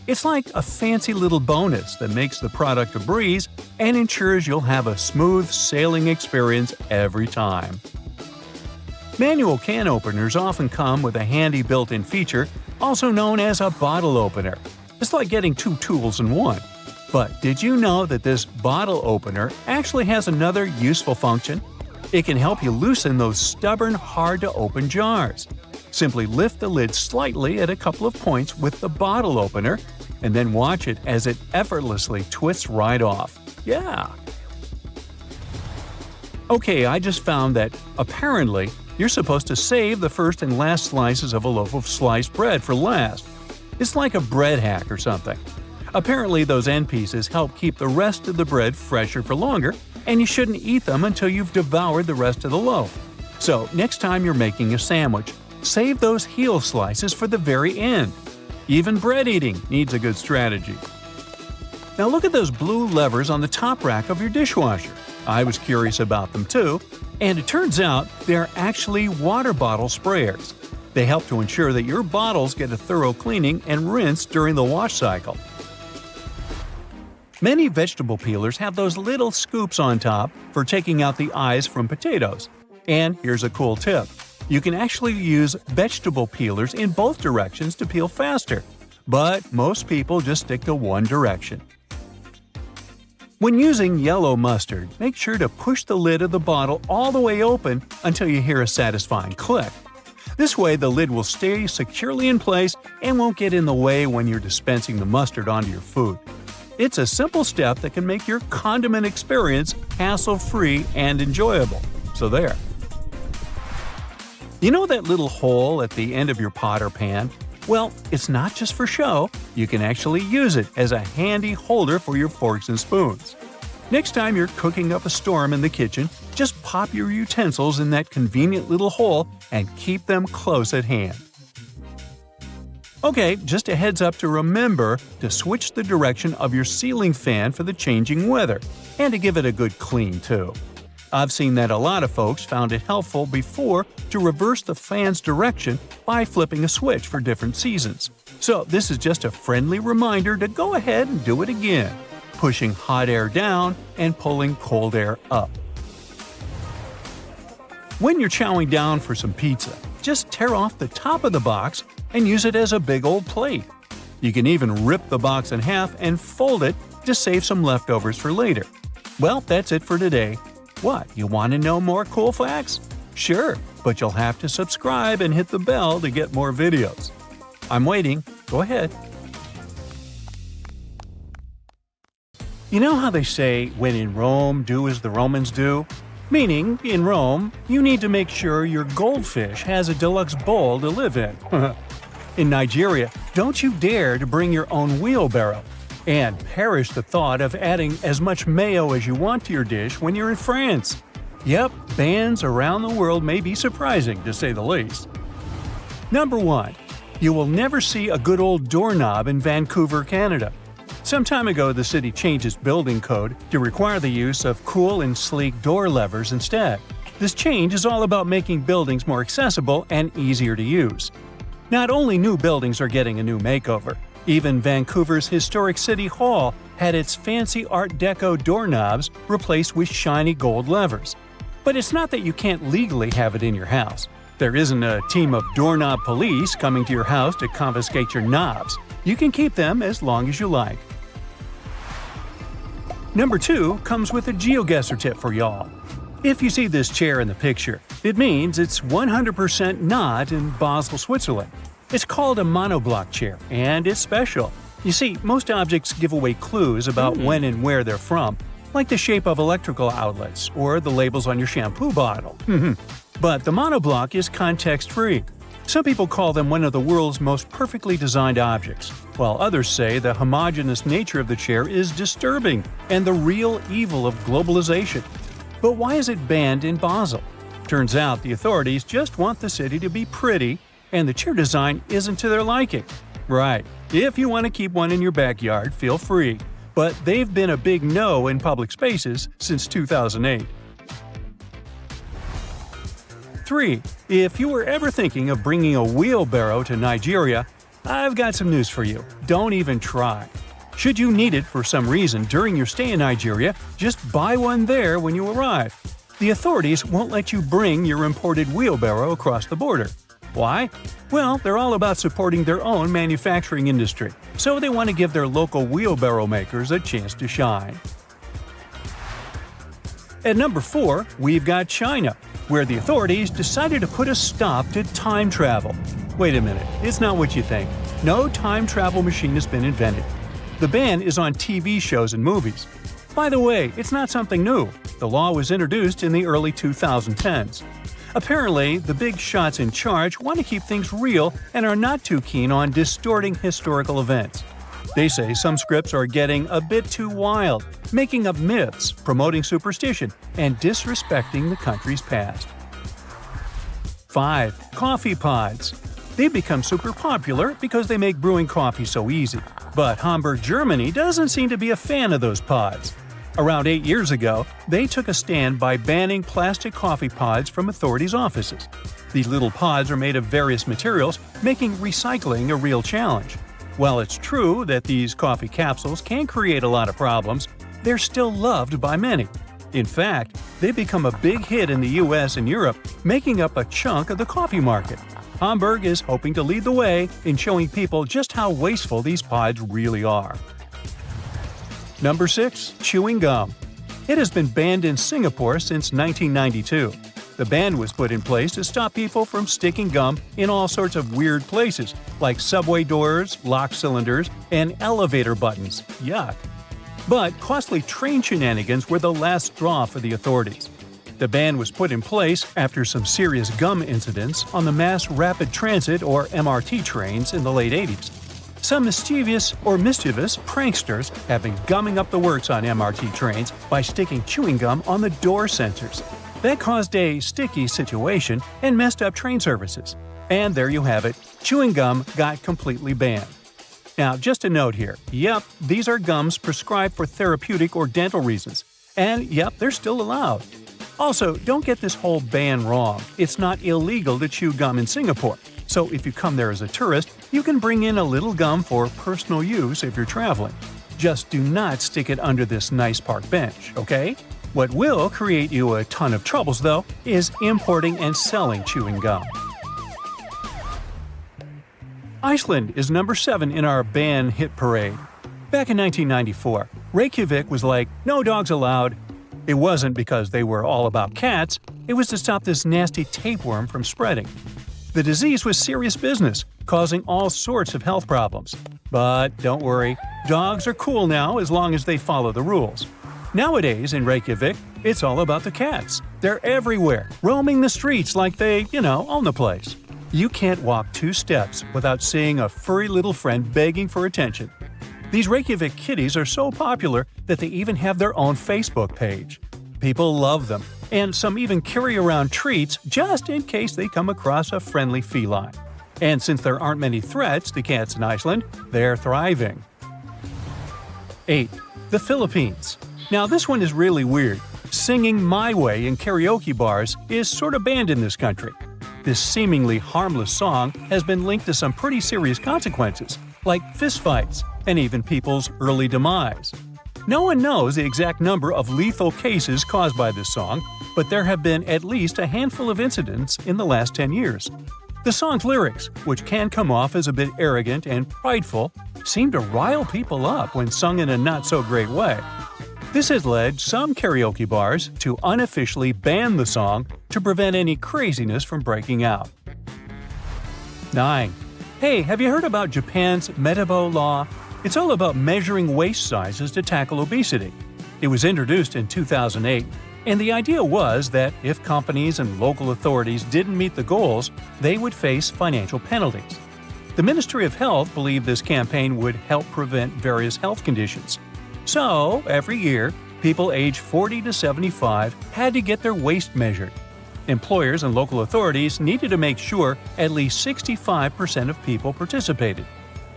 B: It's like a fancy little bonus that makes the product a breeze and ensures you'll have a smooth sailing experience every time. Manual can openers often come with a handy built-in feature, also known as a bottle opener. It's like getting 2 tools in one. But did you know that this bottle opener actually has another useful function? It can help you loosen those stubborn, hard-to-open jars. Simply lift the lid slightly at a couple of points with the bottle opener, and then watch it as it effortlessly twists right off. Yeah! Okay, I just found that, apparently, you're supposed to save the first and last slices of a loaf of sliced bread for last. It's like a bread hack or something. Apparently, those end pieces help keep the rest of the bread fresher for longer, and you shouldn't eat them until you've devoured the rest of the loaf. So, next time you're making a sandwich, save those heel slices for the very end. Even bread eating needs a good strategy. Now look at those blue levers on the top rack of your dishwasher. I was curious about them too, and it turns out they're actually water bottle sprayers. They help to ensure that your bottles get a thorough cleaning and rinse during the wash cycle. Many vegetable peelers have those little scoops on top for taking out the eyes from potatoes. And here's a cool tip. You can actually use vegetable peelers in both directions to peel faster. But most people just stick to one direction. When using yellow mustard, make sure to push the lid of the bottle all the way open until you hear a satisfying click. This way the lid will stay securely in place and won't get in the way when you're dispensing the mustard onto your food. It's a simple step that can make your condiment experience hassle-free and enjoyable. So there. You know that little hole at the end of your pot or pan? Well, it's not just for show. You can actually use it as a handy holder for your forks and spoons. Next time you're cooking up a storm in the kitchen, just pop your utensils in that convenient little hole and keep them close at hand. Okay, just a heads up to remember to switch the direction of your ceiling fan for the changing weather, and to give it a good clean too. I've seen that a lot of folks found it helpful before to reverse the fan's direction by flipping a switch for different seasons. So this is just a friendly reminder to go ahead and do it again, pushing hot air down and pulling cold air up. When you're chowing down for some pizza, just tear off the top of the box and use it as a big old plate. You can even rip the box in half and fold it to save some leftovers for later. Well, that's it for today. What, you want to know more cool facts? Sure, but you'll have to subscribe and hit the bell to get more videos. I'm waiting. Go ahead. You know how they say, when in Rome, do as the Romans do? Meaning, in Rome, you need to make sure your goldfish has a deluxe bowl to live in. In Nigeria, don't you dare to bring your own wheelbarrow. And perish the thought of adding as much mayo as you want to your dish when you're in France. Yep, bans around the world may be surprising, to say the least. Number 1. You will never see a good old doorknob in Vancouver, Canada. Some time ago, the city changed its building code to require the use of cool and sleek door levers instead. This change is all about making buildings more accessible and easier to use. Not only new buildings are getting a new makeover, even Vancouver's historic City Hall had its fancy Art Deco doorknobs replaced with shiny gold levers. But it's not that you can't legally have it in your house. There isn't a team of doorknob police coming to your house to confiscate your knobs. You can keep them as long as you like. Number 2 comes with a GeoGuessr tip for y'all. If you see this chair in the picture, it means it's 100% not in Basel, Switzerland. It's called a monoblock chair, and it's special. You see, most objects give away clues about when and where they're from, like the shape of electrical outlets or the labels on your shampoo bottle. But the monoblock is context-free. Some people call them one of the world's most perfectly designed objects, while others say the homogeneous nature of the chair is disturbing and the real evil of globalization. But why is it banned in Basel? Turns out the authorities just want the city to be pretty, and the chair design isn't to their liking. Right, if you want to keep one in your backyard, feel free. But they've been a big no in public spaces since 2008. 3. If you were ever thinking of bringing a wheelbarrow to Nigeria, I've got some news for you. Don't even try. Should you need it for some reason during your stay in Nigeria, just buy one there when you arrive. The authorities won't let you bring your imported wheelbarrow across the border. Why? Well, they're all about supporting their own manufacturing industry, so they want to give their local wheelbarrow makers a chance to shine. At number 4, we've got China, where the authorities decided to put a stop to time travel. Wait a minute, it's not what you think. No time travel machine has been invented. The ban is on TV shows and movies. By the way, it's not something new. The law was introduced in the early 2010s. Apparently, the big shots in charge want to keep things real and are not too keen on distorting historical events. They say some scripts are getting a bit too wild, making up myths, promoting superstition, and disrespecting the country's past. 5. Coffee pods. They've become super popular because they make brewing coffee so easy. But Hamburg, Germany doesn't seem to be a fan of those pods. Around 8 years ago, they took a stand by banning plastic coffee pods from authorities' offices. These little pods are made of various materials, making recycling a real challenge. While it's true that these coffee capsules can create a lot of problems, they're still loved by many. In fact, they've become a big hit in the US and Europe, making up a chunk of the coffee market. Hamburg is hoping to lead the way in showing people just how wasteful these pods really are. Number 6. Chewing gum. It has been banned in Singapore since 1992. The ban was put in place to stop people from sticking gum in all sorts of weird places, like subway doors, lock cylinders, and elevator buttons. Yuck. But costly train shenanigans were the last straw for the authorities. The ban was put in place after some serious gum incidents on the Mass Rapid Transit or MRT trains in the late 80s. Some mischievous pranksters have been gumming up the works on MRT trains by sticking chewing gum on the door sensors. That caused a sticky situation and messed up train services. And there you have it, chewing gum got completely banned. Now, just a note here. Yep, these are gums prescribed for therapeutic or dental reasons. And yep, they're still allowed. Also, don't get this whole ban wrong. It's not illegal to chew gum in Singapore. So if you come there as a tourist, you can bring in a little gum for personal use if you're traveling. Just do not stick it under this nice park bench, okay? What will create you a ton of troubles, though, is importing and selling chewing gum. Iceland is number 7 in our ban hit parade. Back in 1994, Reykjavik was like, no dogs allowed. It wasn't because they were all about cats, it was to stop this nasty tapeworm from spreading. The disease was serious business, causing all sorts of health problems. But don't worry, dogs are cool now as long as they follow the rules. Nowadays in Reykjavik, it's all about the cats. They're everywhere, roaming the streets like they, own the place. You can't walk 2 steps without seeing a furry little friend begging for attention. These Reykjavik kitties are so popular that they even have their own Facebook page. People love them, and some even carry around treats just in case they come across a friendly feline. And since there aren't many threats to cats in Iceland, they're thriving. 8. The Philippines. Now this one is really weird. Singing My Way in karaoke bars is sort of banned in this country. This seemingly harmless song has been linked to some pretty serious consequences, like fistfights and even people's early demise. No one knows the exact number of lethal cases caused by this song, but there have been at least a handful of incidents in the last 10 years. The song's lyrics, which can come off as a bit arrogant and prideful, seem to rile people up when sung in a not-so-great way. This has led some karaoke bars to unofficially ban the song to prevent any craziness from breaking out. 9. Hey, have you heard about Japan's Metabo law? It's all about measuring waist sizes to tackle obesity. It was introduced in 2008, and the idea was that if companies and local authorities didn't meet the goals, they would face financial penalties. The Ministry of Health believed this campaign would help prevent various health conditions. So, every year, people aged 40 to 75 had to get their waist measured. Employers and local authorities needed to make sure at least 65% of people participated.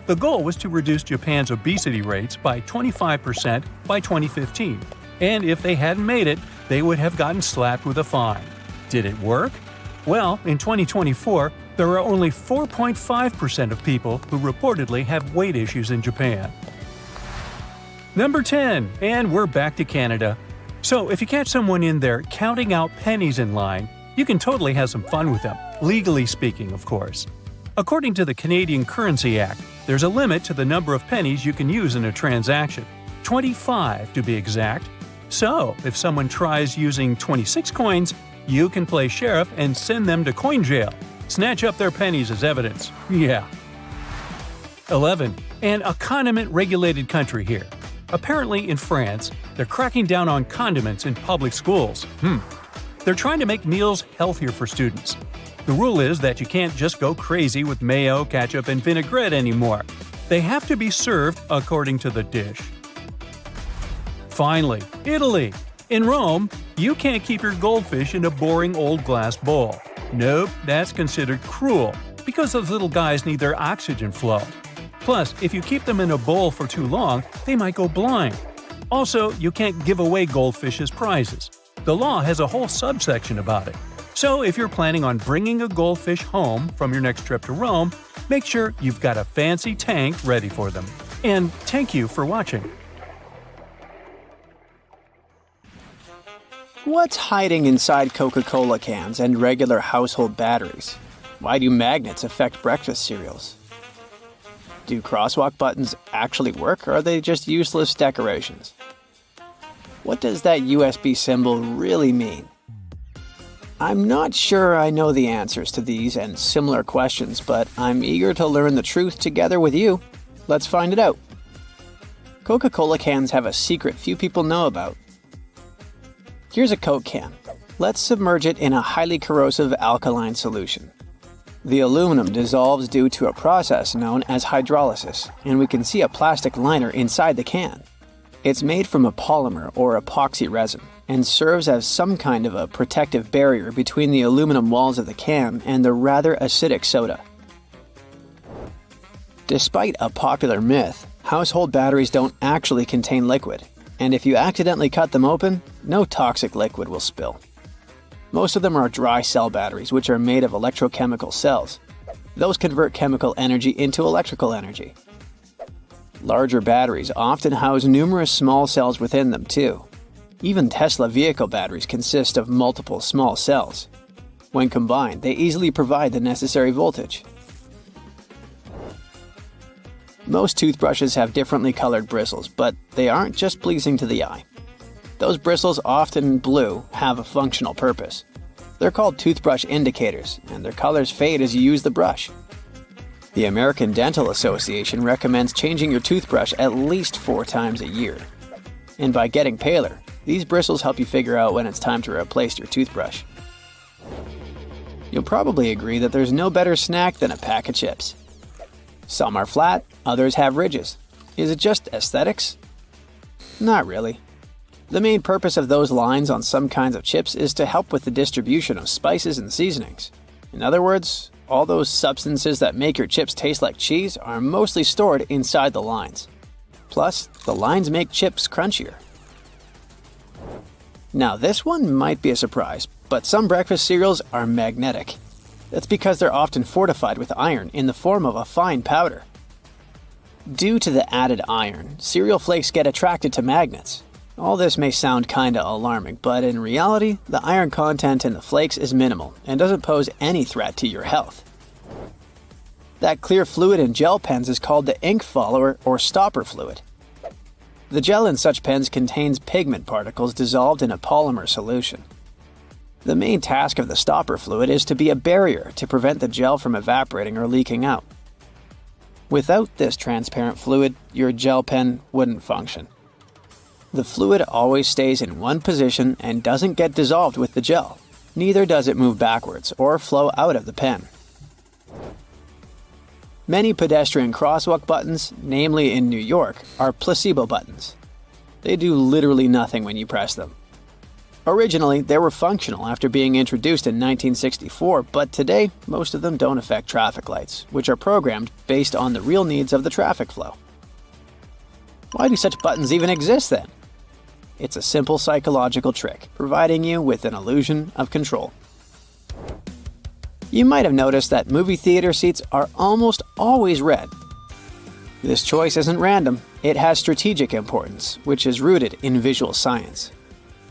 B: The goal was to reduce Japan's obesity rates by 25% by 2015, and if they hadn't made it, they would have gotten slapped with a fine. Did it work? Well, in 2024, there are only 4.5% of people who reportedly have weight issues in Japan. Number 10, and we're back to Canada. So if you catch someone in there counting out pennies in line, you can totally have some fun with them, legally speaking, of course. According to the Canadian Currency Act, there's a limit to the number of pennies you can use in a transaction, 25 to be exact. So, if someone tries using 26 coins, you can play sheriff and send them to coin jail. Snatch up their pennies as evidence. Yeah. 11. And a condiment-regulated country here. Apparently, in France, they're cracking down on condiments in public schools. They're trying to make meals healthier for students. The rule is that you can't just go crazy with mayo, ketchup, and vinaigrette anymore. They have to be served according to the dish. Finally, Italy. In Rome, you can't keep your goldfish in a boring old glass bowl. Nope, that's considered cruel. because those little guys need their oxygen flow. Plus, if you keep them in a bowl for too long, they might go blind. Also, you can't give away goldfish as prizes. The law has a whole subsection about it. So if you're planning on bringing a goldfish home from your next trip to Rome, make sure you've got a fancy tank ready for them. And thank you for watching.
C: What's hiding inside Coca-Cola cans and regular household batteries? Why do magnets affect breakfast cereals? Do crosswalk buttons actually work, or are they just useless decorations? What does that USB symbol really mean? I'm not sure I know the answers to these and similar questions, but I'm eager to learn the truth together with you. Let's find it out. Coca-Cola cans have a secret few people know about. Here's a Coke can. Let's submerge it in a highly corrosive alkaline solution. The aluminum dissolves due to a process known as hydrolysis, and we can see a plastic liner inside the can. It's made from a polymer or epoxy resin and serves as some kind of a protective barrier between the aluminum walls of the can and the rather acidic soda. Despite a popular myth, household batteries don't actually contain liquid, and if you accidentally cut them open, no toxic liquid will spill. Most of them are dry cell batteries, which are made of electrochemical cells. Those convert chemical energy into electrical energy. Larger batteries often house numerous small cells within them too. Even Tesla vehicle batteries consist of multiple small cells. When combined, they easily provide the necessary voltage. Most toothbrushes have differently colored bristles, but they aren't just pleasing to the eye. Those bristles, often blue, have a functional purpose. They're called toothbrush indicators, and their colors fade as you use the brush. The American Dental Association recommends changing your toothbrush at least 4 times a year. And by getting paler, these bristles help you figure out when it's time to replace your toothbrush. You'll probably agree that there's no better snack than a pack of chips. Some are flat, others have ridges. Is it just aesthetics? Not really. The main purpose of those lines on some kinds of chips is to help with the distribution of spices and seasonings. In other words, all those substances that make your chips taste like cheese are mostly stored inside the lines. Plus, the lines make chips crunchier. Now this one might be a surprise, but some breakfast cereals are magnetic. That's because they're often fortified with iron in the form of a fine powder. Due to the added iron, cereal flakes get attracted to magnets. All this may sound kinda alarming, but in reality, the iron content in the flakes is minimal and doesn't pose any threat to your health. That clear fluid in gel pens is called the ink follower or stopper fluid. The gel in such pens contains pigment particles dissolved in a polymer solution. The main task of the stopper fluid is to be a barrier to prevent the gel from evaporating or leaking out. Without this transparent fluid, your gel pen wouldn't function. The fluid always stays in one position and doesn't get dissolved with the gel. Neither does it move backwards or flow out of the pen. Many pedestrian crosswalk buttons, namely in New York, are placebo buttons. They do literally nothing when you press them. Originally, they were functional after being introduced in 1964, but today, most of them don't affect traffic lights, which are programmed based on the real needs of the traffic flow. Why do such buttons even exist then? It's a simple psychological trick, providing you with an illusion of control. You might have noticed that movie theater seats are almost always red. This choice isn't random, it has strategic importance, which is rooted in visual science.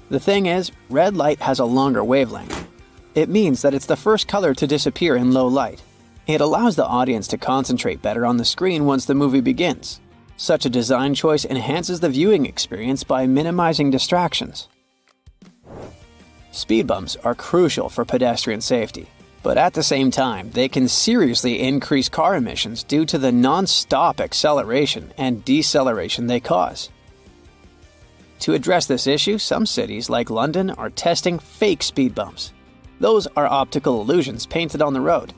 C: The thing is, red light has a longer wavelength. It means that it's the first color to disappear in low light. It allows the audience to concentrate better on the screen once the movie begins. Such a design choice enhances the viewing experience by minimizing distractions. Speed bumps are crucial for pedestrian safety, but at the same time, they can seriously increase car emissions due to the non-stop acceleration and deceleration they cause. To address this issue, some cities like London are testing fake speed bumps. Those are optical illusions painted on the road.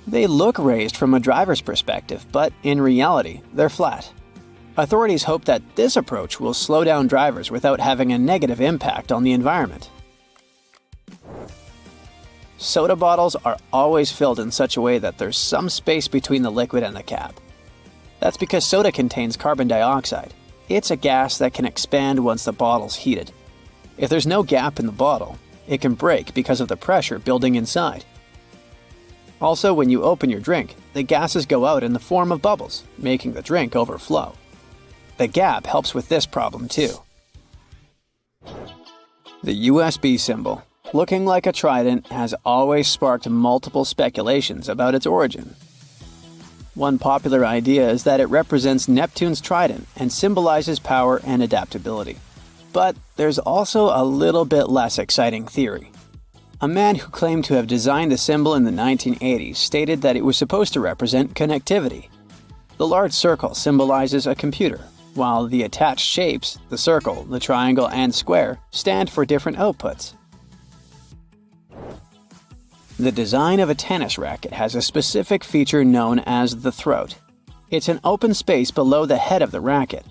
C: They look raised from a driver's perspective, but in reality, they're flat. Authorities hope that this approach will slow down drivers without having a negative impact on the environment. soda bottles are always filled in such a way that there's some space between the liquid and the cap. That's because soda contains carbon dioxide. It's a gas that can expand once the bottle's heated. If there's no gap in the bottle, it can break because of the pressure building inside. Also, when you open your drink, the gases go out in the form of bubbles, making the drink overflow. The gap helps with this problem too. The USB symbol, looking like a trident, has always sparked multiple speculations about its origin. One popular idea is that it represents Neptune's trident and symbolizes power and adaptability. But there's also a little bit less exciting theory. A man who claimed to have designed the symbol in the 1980s stated that it was supposed to represent connectivity. The large circle symbolizes a computer, while the attached shapes, the circle, the triangle, and square, stand for different outputs. The design of a tennis racket has a specific feature known as the throat. It's an open space below the head of the racket.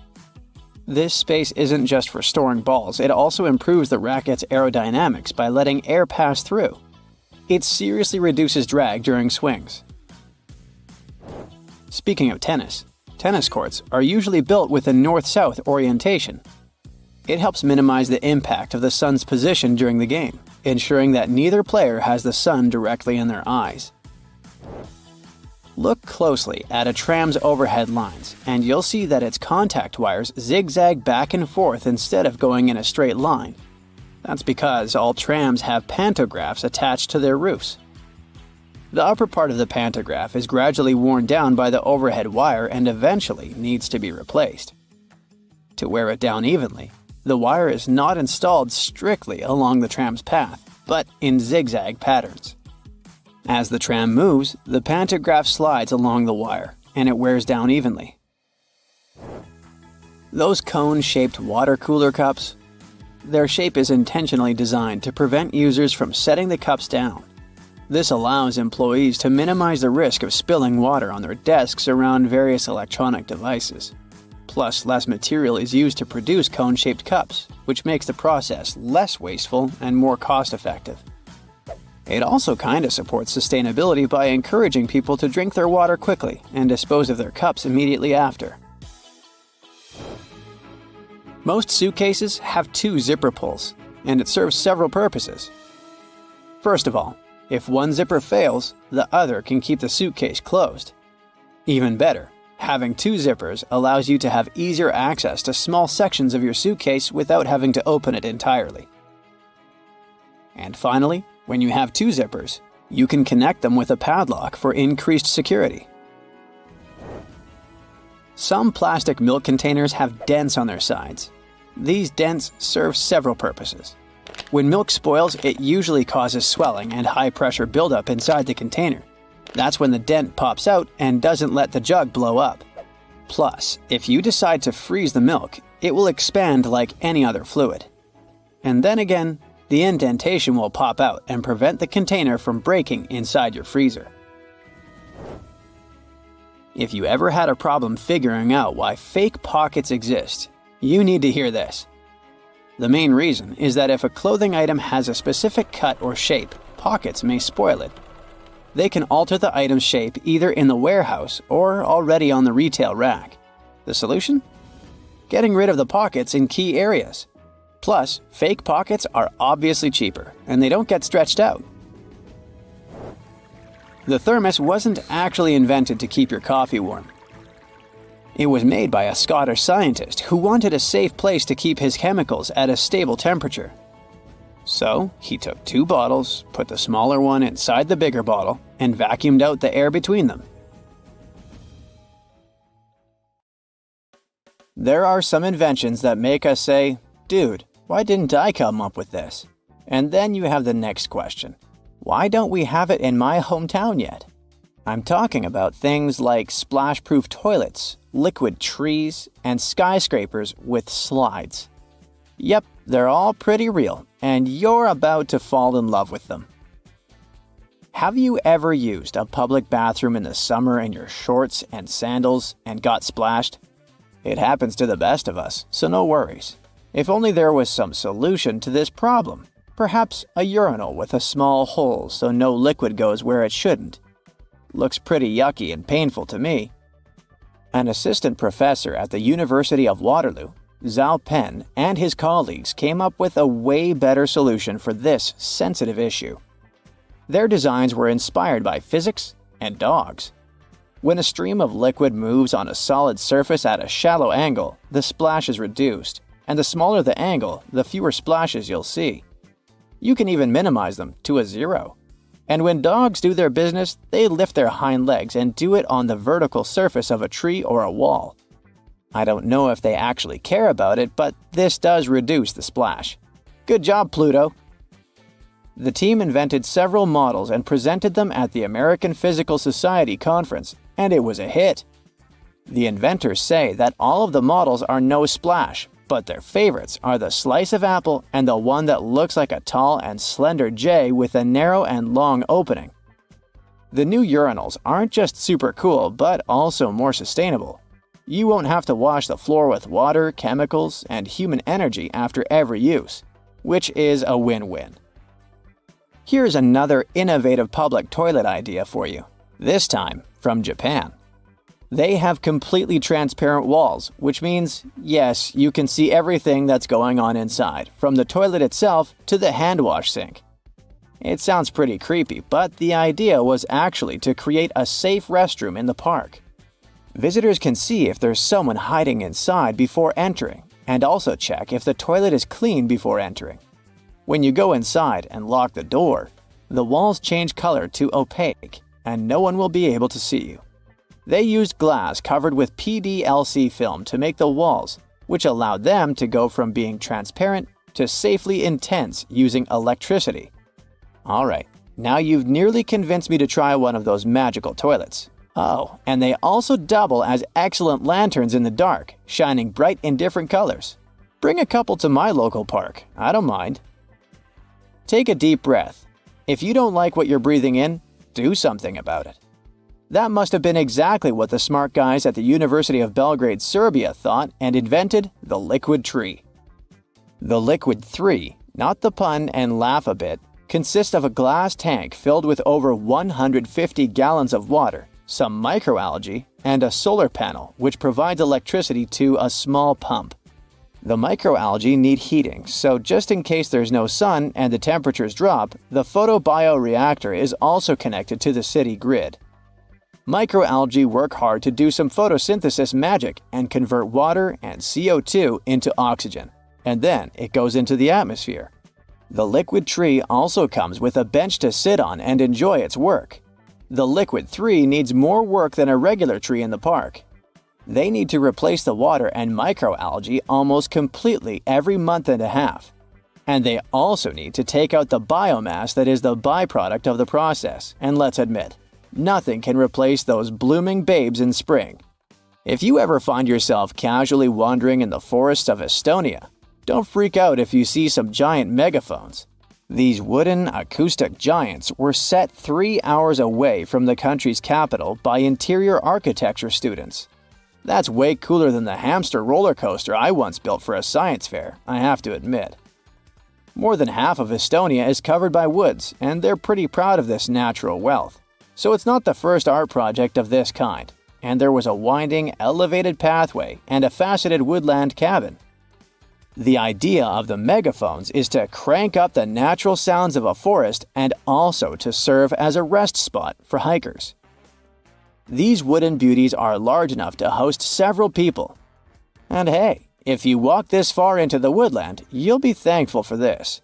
C: This space isn't just for storing balls, it also improves the racket's aerodynamics by letting air pass through. It seriously reduces drag during swings. Speaking of tennis courts are usually built with a north-south orientation. It helps minimize the impact of the sun's position during the game, ensuring that neither player has the sun directly in their eyes. Look closely at a tram's overhead lines, and you'll see that its contact wires zigzag back and forth instead of going in a straight line. That's because all trams have pantographs attached to their roofs. The upper part of the pantograph is gradually worn down by the overhead wire and eventually needs to be replaced. To wear it down evenly, the wire is not installed strictly along the tram's path, but in zigzag patterns. As the tram moves, the pantograph slides along the wire, and it wears down evenly. Those cone-shaped water cooler cups? Their shape is intentionally designed to prevent users from setting the cups down. This allows employees to minimize the risk of spilling water on their desks around various electronic devices. Plus, less material is used to produce cone-shaped cups, which makes the process less wasteful and more cost-effective. It also kinda supports sustainability by encouraging people to drink their water quickly and dispose of their cups immediately after. Most suitcases have 2 zipper pulls, and it serves several purposes. First of all, if one zipper fails, the other can keep the suitcase closed. Even better, having 2 zippers allows you to have easier access to small sections of your suitcase without having to open it entirely. And finally, when you have 2 zippers, you can connect them with a padlock for increased security. Some plastic milk containers have dents on their sides. These dents serve several purposes. When milk spoils, it usually causes swelling and high-pressure buildup inside the container. That's when the dent pops out and doesn't let the jug blow up. Plus, if you decide to freeze the milk, it will expand like any other fluid. And then again, the indentation will pop out and prevent the container from breaking inside your freezer. If you ever had a problem figuring out why fake pockets exist, you need to hear this. The main reason is that if a clothing item has a specific cut or shape, pockets may spoil it. They can alter the item's shape either in the warehouse or already on the retail rack. The solution? Getting rid of the pockets in key areas. Plus, fake pockets are obviously cheaper, and they don't get stretched out. The thermos wasn't actually invented to keep your coffee warm. It was made by a Scottish scientist who wanted a safe place to keep his chemicals at a stable temperature. So, he took 2 bottles, put the smaller one inside the bigger bottle, and vacuumed out the air between them. There are some inventions that make us say, "Dude, why didn't I come up with this?" And then you have the next question. Why don't we have it in my hometown yet? I'm talking about things like splash-proof toilets, liquid trees, and skyscrapers with slides. Yep, they're all pretty real, and you're about to fall in love with them. Have you ever used a public bathroom in the summer in your shorts and sandals and got splashed? It happens to the best of us, so no worries. If only there was some solution to this problem. Perhaps a urinal with a small hole so no liquid goes where it shouldn't. Looks pretty yucky and painful to me. An assistant professor at the University of Waterloo, Zhao Pen, and his colleagues came up with a way better solution for this sensitive issue. Their designs were inspired by physics and dogs. When a stream of liquid moves on a solid surface at a shallow angle, the splash is reduced, and the smaller the angle, the fewer splashes you'll see. You can even minimize them to a zero. And when dogs do their business, they lift their hind legs and do it on the vertical surface of a tree or a wall. I don't know if they actually care about it, but this does reduce the splash. Good job, Pluto! The team invented several models and presented them at the American Physical Society conference, and it was a hit. The inventors say that all of the models are no splash, but their favorites are the slice of apple and the one that looks like a tall and slender J with a narrow and long opening. The new urinals aren't just super cool, but also more sustainable. You won't have to wash the floor with water, chemicals, and human energy after every use, which is a win-win. Here's another innovative public toilet idea for you, this time from Japan. They have completely transparent walls, which means, yes, you can see everything that's going on inside, from the toilet itself to the hand wash sink. It sounds pretty creepy, but the idea was actually to create a safe restroom in the park. Visitors can see if there's someone hiding inside before entering, and also check if the toilet is clean before entering. When you go inside and lock the door, the walls change color to opaque, and no one will be able to see you. They used glass covered with PDLC film to make the walls, which allowed them to go from being transparent to safely intense using electricity. Alright, now you've nearly convinced me to try one of those magical toilets. Oh, and they also double as excellent lanterns in the dark, shining bright in different colors. Bring a couple to my local park, I don't mind. Take a deep breath. If you don't like what you're breathing in, do something about it. That must have been exactly what the smart guys at the University of Belgrade, Serbia thought and invented the Liquid Tree. The Liquid 3, not the pun and laugh a bit, consists of a glass tank filled with over 150 gallons of water, some microalgae, and a solar panel which provides electricity to a small pump. The microalgae need heating, so just in case there's no sun and the temperatures drop, the photobioreactor is also connected to the city grid. Microalgae work hard to do some photosynthesis magic and convert water and CO2 into oxygen, and then it goes into the atmosphere. The Liquid Tree also comes with a bench to sit on and enjoy its work. The Liquid 3 needs more work than a regular tree in the park. They need to replace the water and microalgae almost completely every month and a half. And they also need to take out the biomass that is the byproduct of the process, and let's admit, nothing can replace those blooming babes in spring. If you ever find yourself casually wandering in the forests of Estonia, don't freak out if you see some giant megaphones. These wooden acoustic giants were set 3 hours away from the country's capital by interior architecture students. That's way cooler than the hamster roller coaster I once built for a science fair, I have to admit. More than half of Estonia is covered by woods, and they're pretty proud of this natural wealth. So it's not the first art project of this kind, and there was a winding, elevated pathway and a faceted woodland cabin. The idea of the megaphones is to crank up the natural sounds of a forest and also to serve as a rest spot for hikers. These wooden beauties are large enough to host several people. And hey, if you walk this far into the woodland, you'll be thankful for this.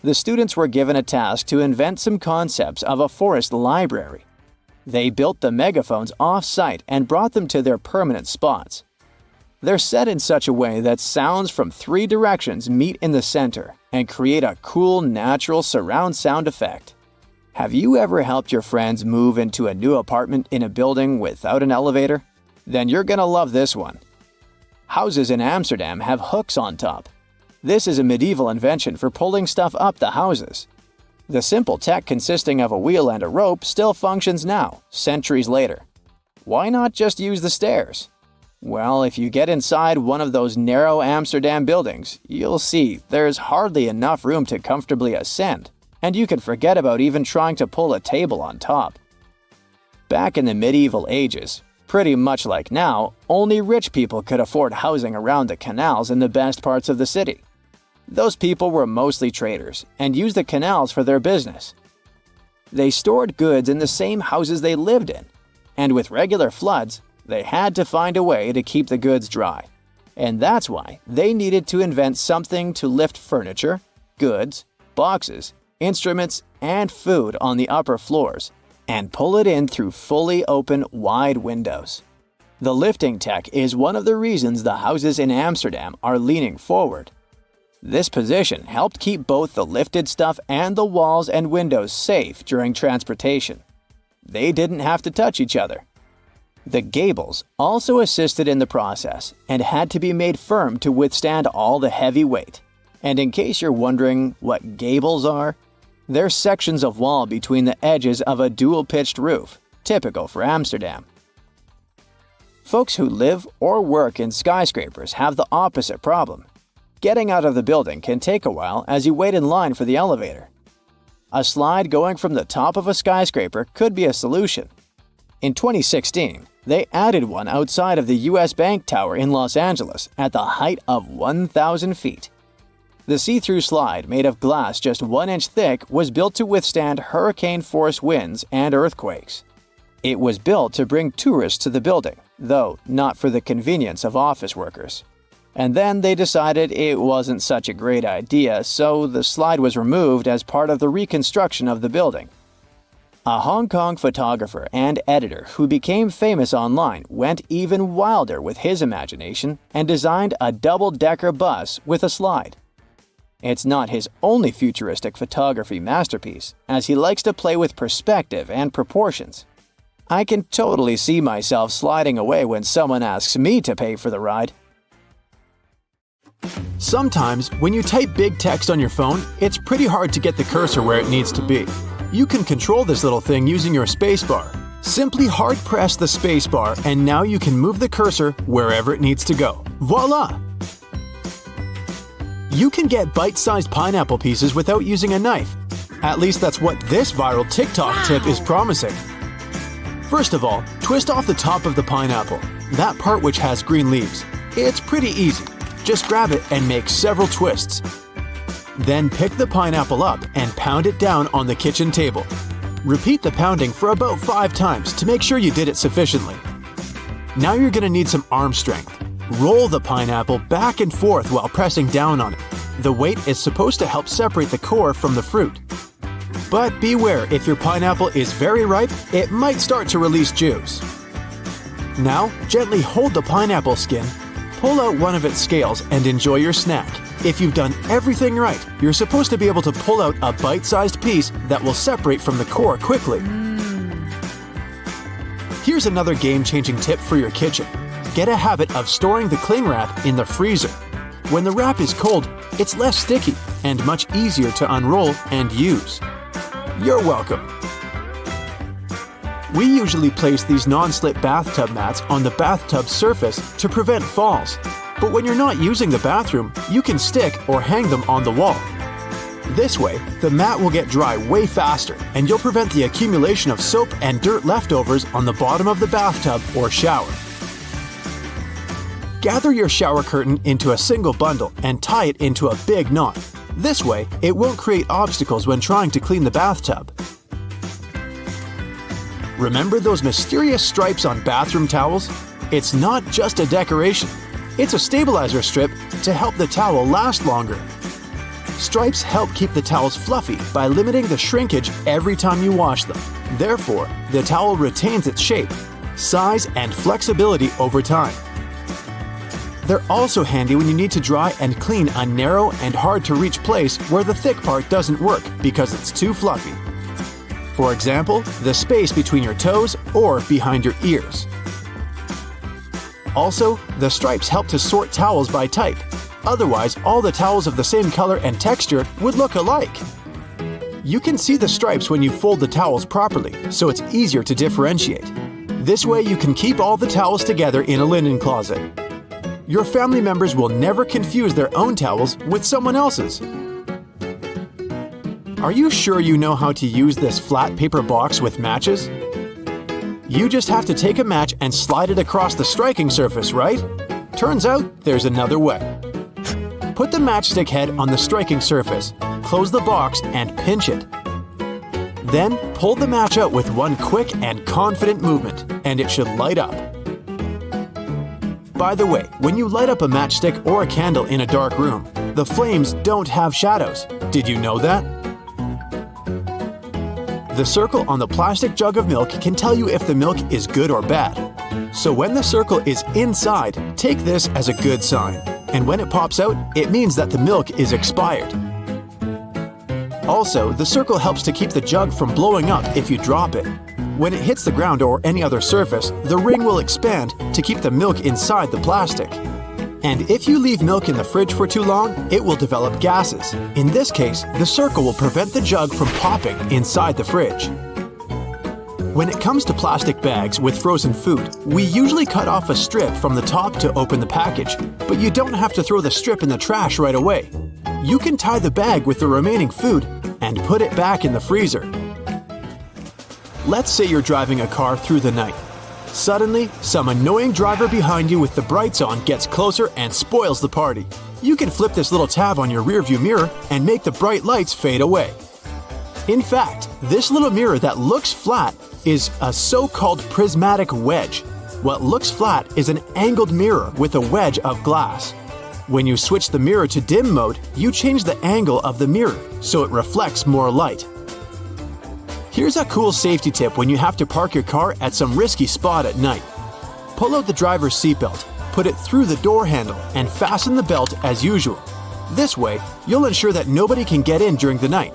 C: The students were given a task to invent some concepts of a forest library. They built the megaphones off-site and brought them to their permanent spots. They're set in such a way that sounds from 3 directions meet in the center and create a cool, natural surround sound effect. Have you ever helped your friends move into a new apartment in a building without an elevator? Then you're gonna love this one. Houses in Amsterdam have hooks on top. This is a medieval invention for pulling stuff up the houses. The simple tech consisting of a wheel and a rope still functions now, centuries later. Why not just use the stairs? Well, if you get inside one of those narrow Amsterdam buildings, you'll see there's hardly enough room to comfortably ascend, and you can forget about even trying to pull a table on top. Back in the medieval ages, pretty much like now, only rich people could afford housing around the canals in the best parts of the city. Those people were mostly traders and used the canals for their business. They stored goods in the same houses they lived in, and with regular floods, they had to find a way to keep the goods dry. And that's why they needed to invent something to lift furniture, goods, boxes, instruments, and food on the upper floors and pull it in through fully open, wide windows. The lifting tech is one of the reasons the houses in Amsterdam are leaning forward. This position helped keep both the lifted stuff and the walls and windows safe during transportation. They didn't have to touch each other. The gables also assisted in the process and had to be made firm to withstand all the heavy weight. And in case you're wondering what gables are, they're sections of wall between the edges of a dual-pitched roof, typical for Amsterdam. Folks who live or work in skyscrapers have the opposite problem. Getting out of the building can take a while as you wait in line for the elevator. A slide going from the top of a skyscraper could be a solution. In 2016, they added one outside of the US Bank Tower in Los Angeles at the height of 1,000 feet. The see-through slide, made of glass just 1 inch thick, was built to withstand hurricane-force winds and earthquakes. It was built to bring tourists to the building, though not for the convenience of office workers. And then they decided it wasn't such a great idea, so the slide was removed as part of the reconstruction of the building. A Hong Kong photographer and editor who became famous online went even wilder with his imagination and designed a double-decker bus with a slide. It's not his only futuristic photography masterpiece, as he likes to play with perspective and proportions. I can totally see myself sliding away when someone asks me to pay for the ride.
A: Sometimes, when you type big text on your phone, it's pretty hard to get the cursor where it needs to be. You can control this little thing using your spacebar. Simply hard-press the spacebar and now you can move the cursor wherever it needs to go. Voila! You can get bite-sized pineapple pieces without using a knife. At least that's what this viral TikTok tip is promising. First of all, twist off the top of the pineapple, that part which has green leaves. It's pretty easy. Just grab it and make several twists. Then pick the pineapple up and pound it down on the kitchen table. Repeat the pounding for about 5 times to make sure you did it sufficiently. Now you're going to need some arm strength. Roll the pineapple back and forth while pressing down on it. The weight is supposed to help separate the core from the fruit. But beware, if your pineapple is very ripe, it might start to release juice. Now, gently hold the pineapple skin, pull out one of its scales and enjoy your snack. If you've done everything right, you're supposed to be able to pull out a bite-sized piece that will separate from the core quickly. Here's another game-changing tip for your kitchen. Get a habit of storing the cling wrap in the freezer. When the wrap is cold, it's less sticky and much easier to unroll and use. You're welcome. We usually place these non-slip bathtub mats on the bathtub surface to prevent falls. But when you're not using the bathroom, you can stick or hang them on the wall. This way, the mat will get dry way faster and you'll prevent the accumulation of soap and dirt leftovers on the bottom of the bathtub or shower. Gather your shower curtain into a single bundle and tie it into a big knot. This way, it won't create obstacles when trying to clean the bathtub. Remember those mysterious stripes on bathroom towels? It's not just a decoration. It's a stabilizer strip to help the towel last longer. Stripes help keep the towels fluffy by limiting the shrinkage every time you wash them. Therefore, the towel retains its shape, size, and flexibility over time. They're also handy when you need to dry and clean a narrow and hard-to-reach place where the thick part doesn't work because it's too fluffy. For example, the space between your toes or behind your ears. Also, the stripes help to sort towels by type. Otherwise, all the towels of the same color and texture would look alike. You can see the stripes when you fold the towels properly, so it's easier to differentiate. This way you can keep all the towels together in a linen closet. Your family members will never confuse their own towels with someone else's. Are you sure you know how to use this flat paper box with matches? You just have to take a match and slide it across the striking surface, right? Turns out there's another way. Put the matchstick head on the striking surface, close the box and pinch it. Then pull the match out with one quick and confident movement, and it should light up. By the way, when you light up a matchstick or a candle in a dark room, the flames don't have shadows. Did you know that? The circle on the plastic jug of milk can tell you if the milk is good or bad. So when the circle is inside, take this as a good sign. And when it pops out, it means that the milk is expired. Also, the circle helps to keep the jug from blowing up if you drop it. When it hits the ground or any other surface, the ring will expand to keep the milk inside the plastic. And if you leave milk in the fridge for too long, it will develop gases. In this case, the circle will prevent the jug from popping inside the fridge. When it comes to plastic bags with frozen food, we usually cut off a strip from the top to open the package, but you don't have to throw the strip in the trash right away. You can tie the bag with the remaining food and put it back in the freezer. Let's say you're driving a car through the night. Suddenly, some annoying driver behind you with the brights on gets closer and spoils the party. You can flip this little tab on your rearview mirror and make the bright lights fade away. In fact, this little mirror that looks flat is a so-called prismatic wedge. What looks flat is an angled mirror with a wedge of glass. When you switch the mirror to dim mode, you change the angle of the mirror so it reflects more light. Here's a cool safety tip when you have to park your car at some risky spot at night. Pull out the driver's seatbelt, put it through the door handle, and fasten the belt as usual. This way, you'll ensure that nobody can get in during the night.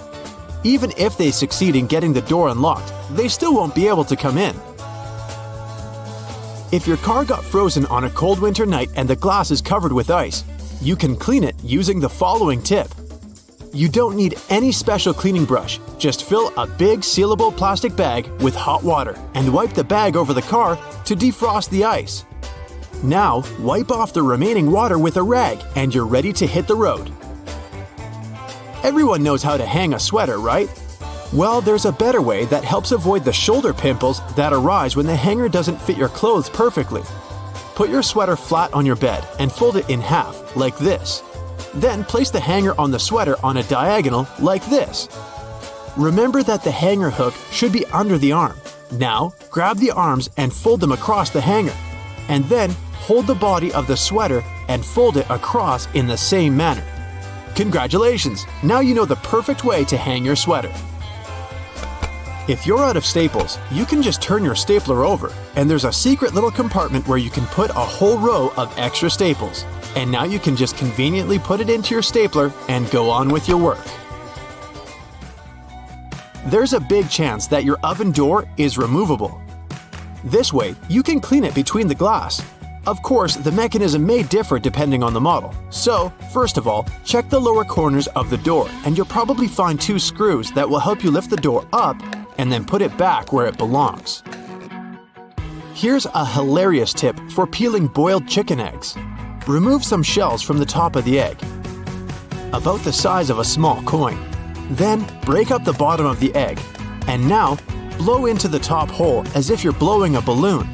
A: Even if they succeed in getting the door unlocked, they still won't be able to come in. If your car got frozen on a cold winter night and the glass is covered with ice, you can clean it using the following tip. You don't need any special cleaning brush. Just fill a big sealable plastic bag with hot water and wipe the bag over the car to defrost the ice. Now, wipe off the remaining water with a rag and you're ready to hit the road. Everyone knows how to hang a sweater, right? Well, there's a better way that helps avoid the shoulder pimples that arise when the hanger doesn't fit your clothes perfectly. Put your sweater flat on your bed and fold it in half, like this. Then place the hanger on the sweater on a diagonal, like this. Remember that the hanger hook should be under the arm. Now, grab the arms and fold them across the hanger. And then, hold the body of the sweater and fold it across in the same manner. Congratulations! Now you know the perfect way to hang your sweater. If you're out of staples, you can just turn your stapler over, and there's a secret little compartment where you can put a whole row of extra staples. And now you can just conveniently put it into your stapler and go on with your work. There's a big chance that your oven door is removable. This way, you can clean it between the glass. Of course, the mechanism may differ depending on the model. So, first of all, check the lower corners of the door, and you'll probably find 2 screws that will help you lift the door up and then put it back where it belongs. Here's a hilarious tip for peeling boiled chicken eggs. Remove some shells from the top of the egg, about the size of a small coin. Then break up the bottom of the egg, and now blow into the top hole as if you're blowing a balloon.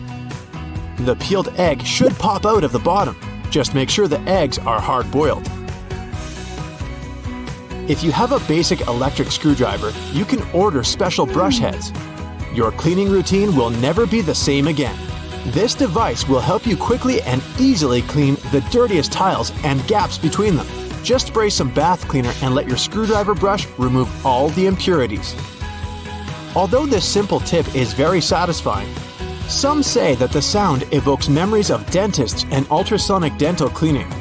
A: The peeled egg should pop out of the bottom. Just make sure the eggs are hard-boiled. If you have a basic electric screwdriver, you can order special brush heads. Your cleaning routine will never be the same again. This device will help you quickly and easily clean the dirtiest tiles and gaps between them. Just spray some bath cleaner and let your screwdriver brush remove all the impurities. Although this simple tip is very satisfying, some say that the sound evokes memories of dentists and ultrasonic dental cleaning.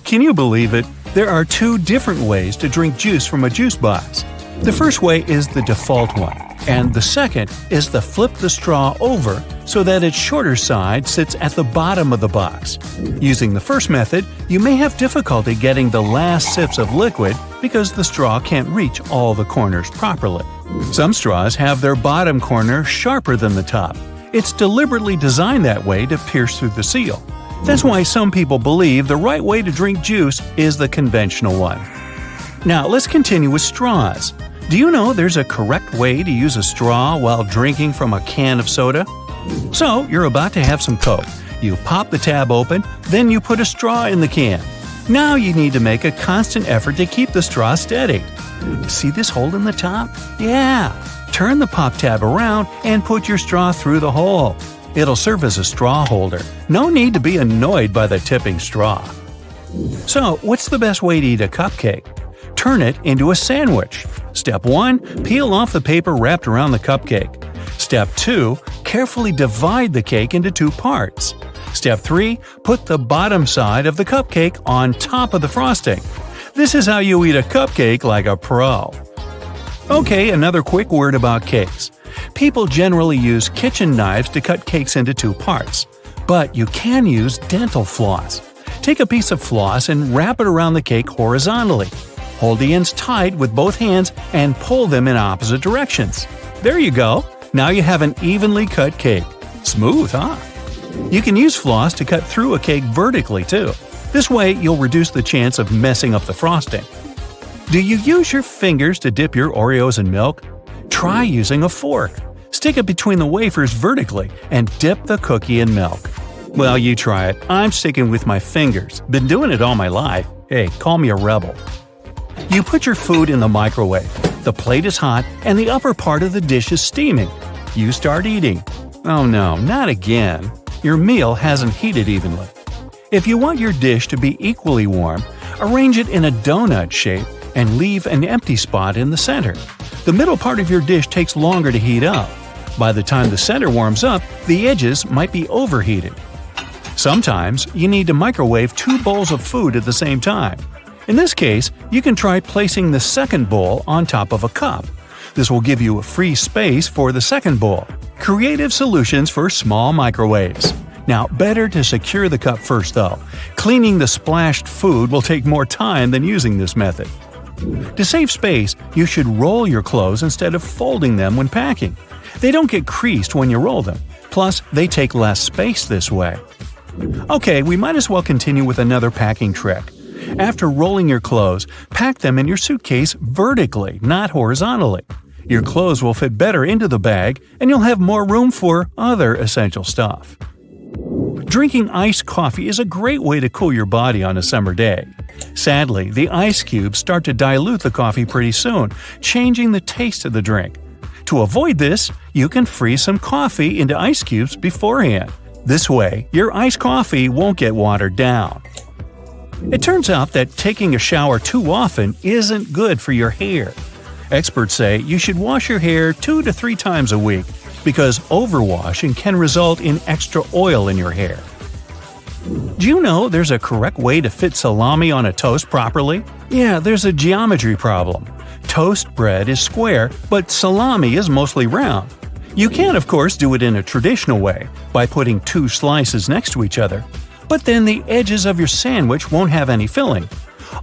B: Can you believe it? There are 2 different ways to drink juice from a juice box. The first way is the default one, and the second is to flip the straw over so that its shorter side sits at the bottom of the box. Using the first method, you may have difficulty getting the last sips of liquid because the straw can't reach all the corners properly. Some straws have their bottom corner sharper than the top. It's deliberately designed that way to pierce through the seal. That's why some people believe the right way to drink juice is the conventional one. Now let's continue with straws. Do you know there's a correct way to use a straw while drinking from a can of soda? So, you're about to have some Coke. You pop the tab open, then you put a straw in the can. Now you need to make a constant effort to keep the straw steady. See this hole in the top? Yeah! Turn the pop tab around and put your straw through the hole. It'll serve as a straw holder. No need to be annoyed by the tipping straw. So, what's the best way to eat a cupcake? Turn it into a sandwich. Step 1. Peel off the paper wrapped around the cupcake. Step 2. Carefully divide the cake into 2 parts. Step 3. Put the bottom side of the cupcake on top of the frosting. This is how you eat a cupcake like a pro. Okay, another quick word about cakes. People generally use kitchen knives to cut cakes into 2 parts. But you can use dental floss. Take a piece of floss and wrap it around the cake horizontally. Hold the ends tight with both hands and pull them in opposite directions. There you go! Now you have an evenly cut cake. Smooth, huh? You can use floss to cut through a cake vertically, too. This way, you'll reduce the chance of messing up the frosting. Do you use your fingers to dip your Oreos in milk? Try using a fork. Stick it between the wafers vertically and dip the cookie in milk. Well, you try it. I'm sticking with my fingers. Been doing it all my life. Hey, call me a rebel. You put your food in the microwave. The plate is hot and the upper part of the dish is steaming. You start eating. Oh no, not again. Your meal hasn't heated evenly. If you want your dish to be equally warm, arrange it in a donut shape and leave an empty spot in the center. The middle part of your dish takes longer to heat up. By the time the center warms up, the edges might be overheated. Sometimes you need to microwave 2 bowls of food at the same time. In this case, you can try placing the second bowl on top of a cup. This will give you a free space for the second bowl. Creative solutions for small microwaves. Now, better to secure the cup first though. Cleaning the splashed food will take more time than using this method. To save space, you should roll your clothes instead of folding them when packing. They don't get creased when you roll them. Plus, they take less space this way. Okay, we might as well continue with another packing trick. After rolling your clothes, pack them in your suitcase vertically, not horizontally. Your clothes will fit better into the bag, and you'll have more room for other essential stuff. Drinking iced coffee is a great way to cool your body on a summer day. Sadly, the ice cubes start to dilute the coffee pretty soon, changing the taste of the drink. To avoid this, you can freeze some coffee into ice cubes beforehand. This way, your iced coffee won't get watered down. It turns out that taking a shower too often isn't good for your hair. Experts say you should wash your hair 2 to 3 times a week because overwashing can result in extra oil in your hair. Do you know there's a correct way to fit salami on a toast properly? Yeah, there's a geometry problem. Toast bread is square, but salami is mostly round. You can, of course, do it in a traditional way, by putting 2 slices next to each other. But then the edges of your sandwich won't have any filling.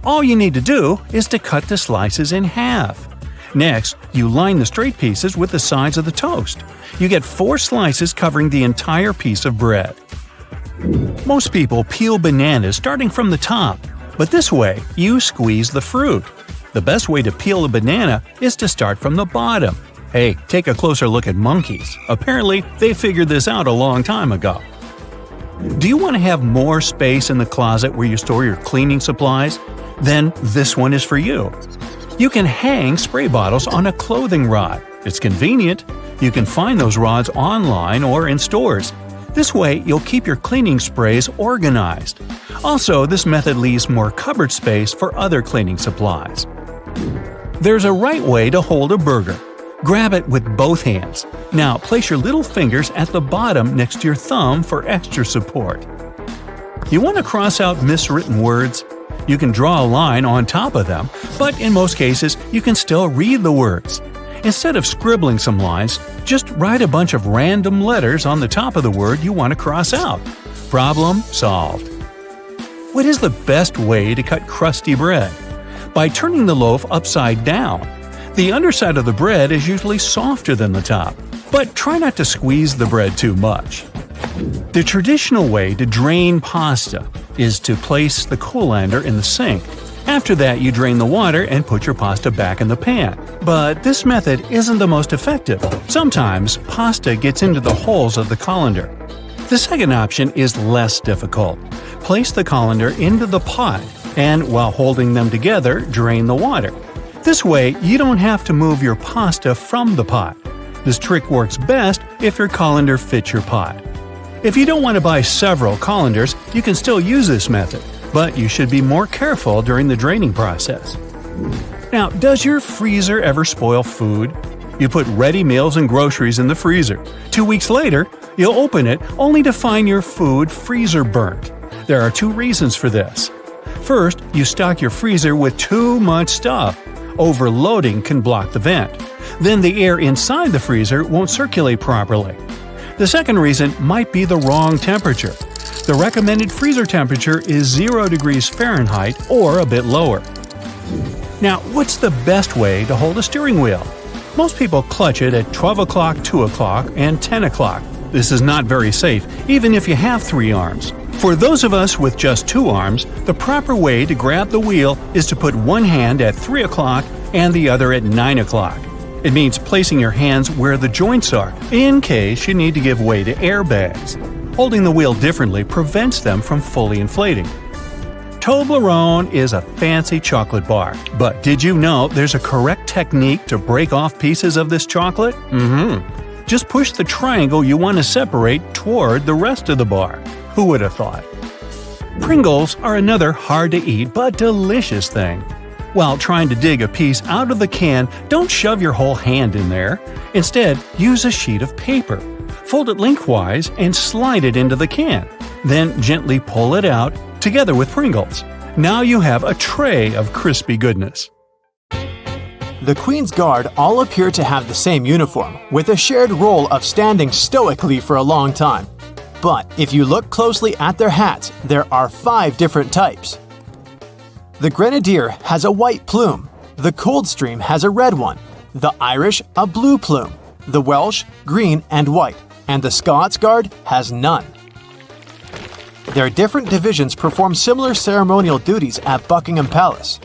B: All you need to do is to cut the slices in half. Next, you line the straight pieces with the sides of the toast. You get 4 slices covering the entire piece of bread. Most people peel bananas starting from the top, but this way, you squeeze the fruit. The best way to peel a banana is to start from the bottom. Hey, take a closer look at monkeys. Apparently, they figured this out a long time ago. Do you want to have more space in the closet where you store your cleaning supplies? Then this one is for you. You can hang spray bottles on a clothing rod. It's convenient. You can find those rods online or in stores. This way, you'll keep your cleaning sprays organized. Also, this method leaves more cupboard space for other cleaning supplies. There's a right way to hold a burger. Grab it with both hands. Now, place your little fingers at the bottom next to your thumb for extra support. You want to cross out miswritten words? You can draw a line on top of them, but in most cases, you can still read the words. Instead of scribbling some lines, just write a bunch of random letters on the top of the word you want to cross out. Problem solved. What is the best way to cut crusty bread? By turning the loaf upside down. The underside of the bread is usually softer than the top, but try not to squeeze the bread too much. The traditional way to drain pasta is to place the colander in the sink. After that, you drain the water and put your pasta back in the pan. But this method isn't the most effective. Sometimes, pasta gets into the holes of the colander. The second option is less difficult. Place the colander into the pot, and while holding them together, drain the water. This way, you don't have to move your pasta from the pot. This trick works best if your colander fits your pot. If you don't want to buy several colanders, you can still use this method, but you should be more careful during the draining process. Now, does your freezer ever spoil food? You put ready meals and groceries in the freezer. 2 weeks later, you'll open it only to find your food freezer burnt. There are 2 reasons for this. First, you stock your freezer with too much stuff. Overloading can block the vent. Then the air inside the freezer won't circulate properly. The second reason might be the wrong temperature. The recommended freezer temperature is 0 degrees Fahrenheit or a bit lower. Now, what's the best way to hold a steering wheel? Most people clutch it at 12 o'clock, 2 o'clock, and 10 o'clock. This is not very safe, even if you have 3 arms. For those of us with just 2 arms, the proper way to grab the wheel is to put one hand at 3 o'clock and the other at 9 o'clock. It means placing your hands where the joints are, in case you need to give way to airbags. Holding the wheel differently prevents them from fully inflating. Toblerone is a fancy chocolate bar, but did you know there's a correct technique to break off pieces of this chocolate? Just push the triangle you want to separate toward the rest of the bar. Who would have thought? Pringles are another hard-to-eat but delicious thing. While trying to dig a piece out of the can, don't shove your whole hand in there. Instead, use a sheet of paper. Fold it lengthwise and slide it into the can. Then gently pull it out, together with Pringles. Now you have a tray of crispy goodness.
A: The Queen's Guard all appear to have the same uniform, with a shared role of standing stoically for a long time. But if you look closely at their hats, there are 5 different types. The Grenadier has a white plume, the Coldstream has a red one, the Irish a blue plume, the Welsh green and white, and the Scots Guard has none. Their different divisions perform similar ceremonial duties at Buckingham Palace.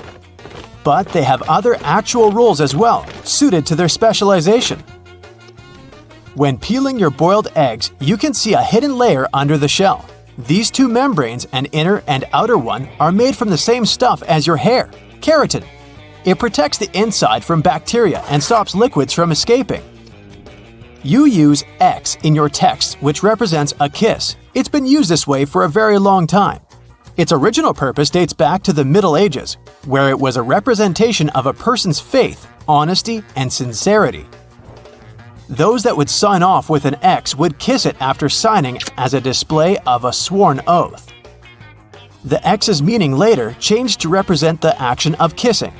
A: But they have other actual roles as well, suited to their specialization. When peeling your boiled eggs, you can see a hidden layer under the shell. These 2 membranes, an inner and outer one, are made from the same stuff as your hair, keratin. It protects the inside from bacteria and stops liquids from escaping. You use X in your text, which represents a kiss. It's been used this way for a very long time. Its original purpose dates back to the Middle Ages, where it was a representation of a person's faith, honesty, and sincerity. Those that would sign off with an X would kiss it after signing as a display of a sworn oath. The X's meaning later changed to represent the action of kissing.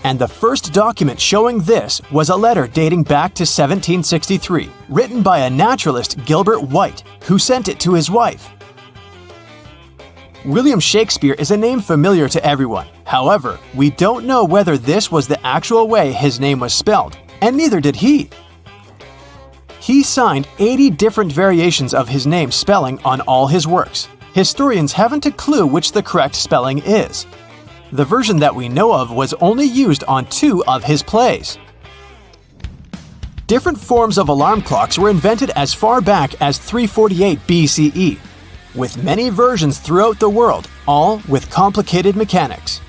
A: And the first document showing this was a letter dating back to 1763, written by a naturalist, Gilbert White, who sent it to his wife. William Shakespeare is a name familiar to everyone. However, we don't know whether this was the actual way his name was spelled, and neither did he. He signed 80 different variations of his name spelling on all his works. Historians haven't a clue which the correct spelling is. The version that we know of was only used on 2 of his plays. Different forms of alarm clocks were invented as far back as 348 BCE, with many versions throughout the world, all with complicated mechanics.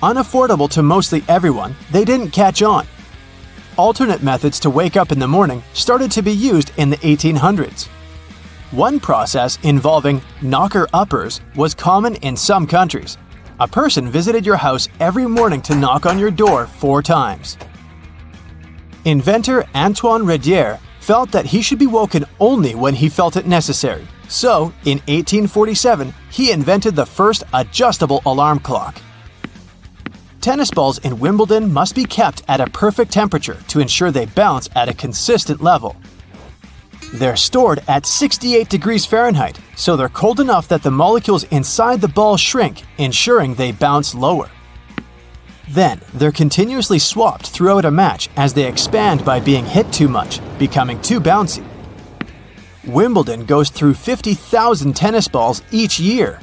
A: Unaffordable to mostly everyone, they didn't catch on. Alternate methods to wake up in the morning started to be used in the 1800s. One process involving knocker-uppers was common in some countries. A person visited your house every morning to knock on your door 4 times. Inventor Antoine Redier felt that he should be woken only when he felt it necessary. So, in 1847, he invented the first adjustable alarm clock. Tennis balls in Wimbledon must be kept at a perfect temperature to ensure they bounce at a consistent level. They're stored at 68 degrees Fahrenheit, so they're cold enough that the molecules inside the ball shrink, ensuring they bounce lower. Then, they're continuously swapped throughout a match as they expand by being hit too much, becoming too bouncy. Wimbledon goes through 50,000 tennis balls each year.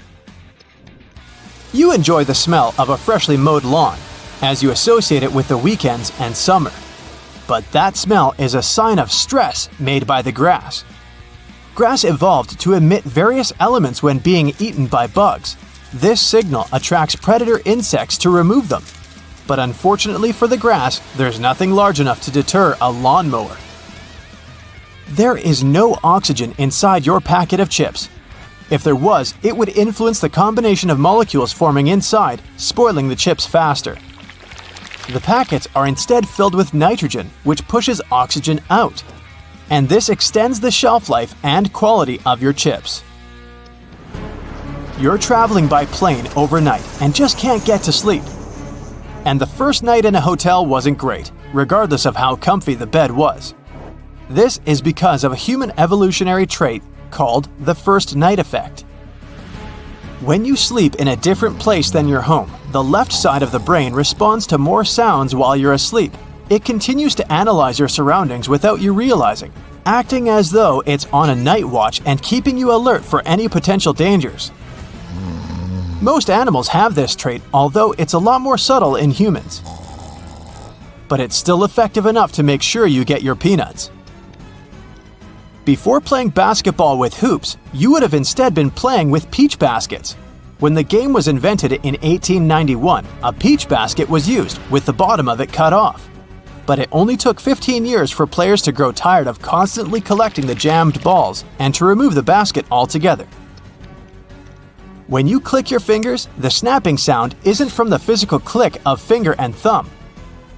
A: You enjoy the smell of a freshly mowed lawn, as you associate it with the weekends and summer. But that smell is a sign of stress made by the grass. Grass evolved to emit various elements when being eaten by bugs. This signal attracts predator insects to remove them. But unfortunately for the grass, there's nothing large enough to deter a lawnmower. There is no oxygen inside your packet of chips. If there was, it would influence the combination of molecules forming inside, spoiling the chips faster. The packets are instead filled with nitrogen, which pushes oxygen out. And this extends the shelf life and quality of your chips. You're traveling by plane overnight and just can't get to sleep. And the first night in a hotel wasn't great, regardless of how comfy the bed was. This is because of a human evolutionary trait called the first night effect. When you sleep in a different place than your home, the left side of the brain responds to more sounds while you're asleep. It continues to analyze your surroundings without you realizing, acting as though it's on a night watch and keeping you alert for any potential dangers. Most animals have this trait, although it's a lot more subtle in humans. But it's still effective enough to make sure you get your peanuts. Before playing basketball with hoops, you would have instead been playing with peach baskets. When the game was invented in 1891, a peach basket was used, with the bottom of it cut off. But it only took 15 years for players to grow tired of constantly collecting the jammed balls and to remove the basket altogether. When you click your fingers, the snapping sound isn't from the physical click of finger and thumb.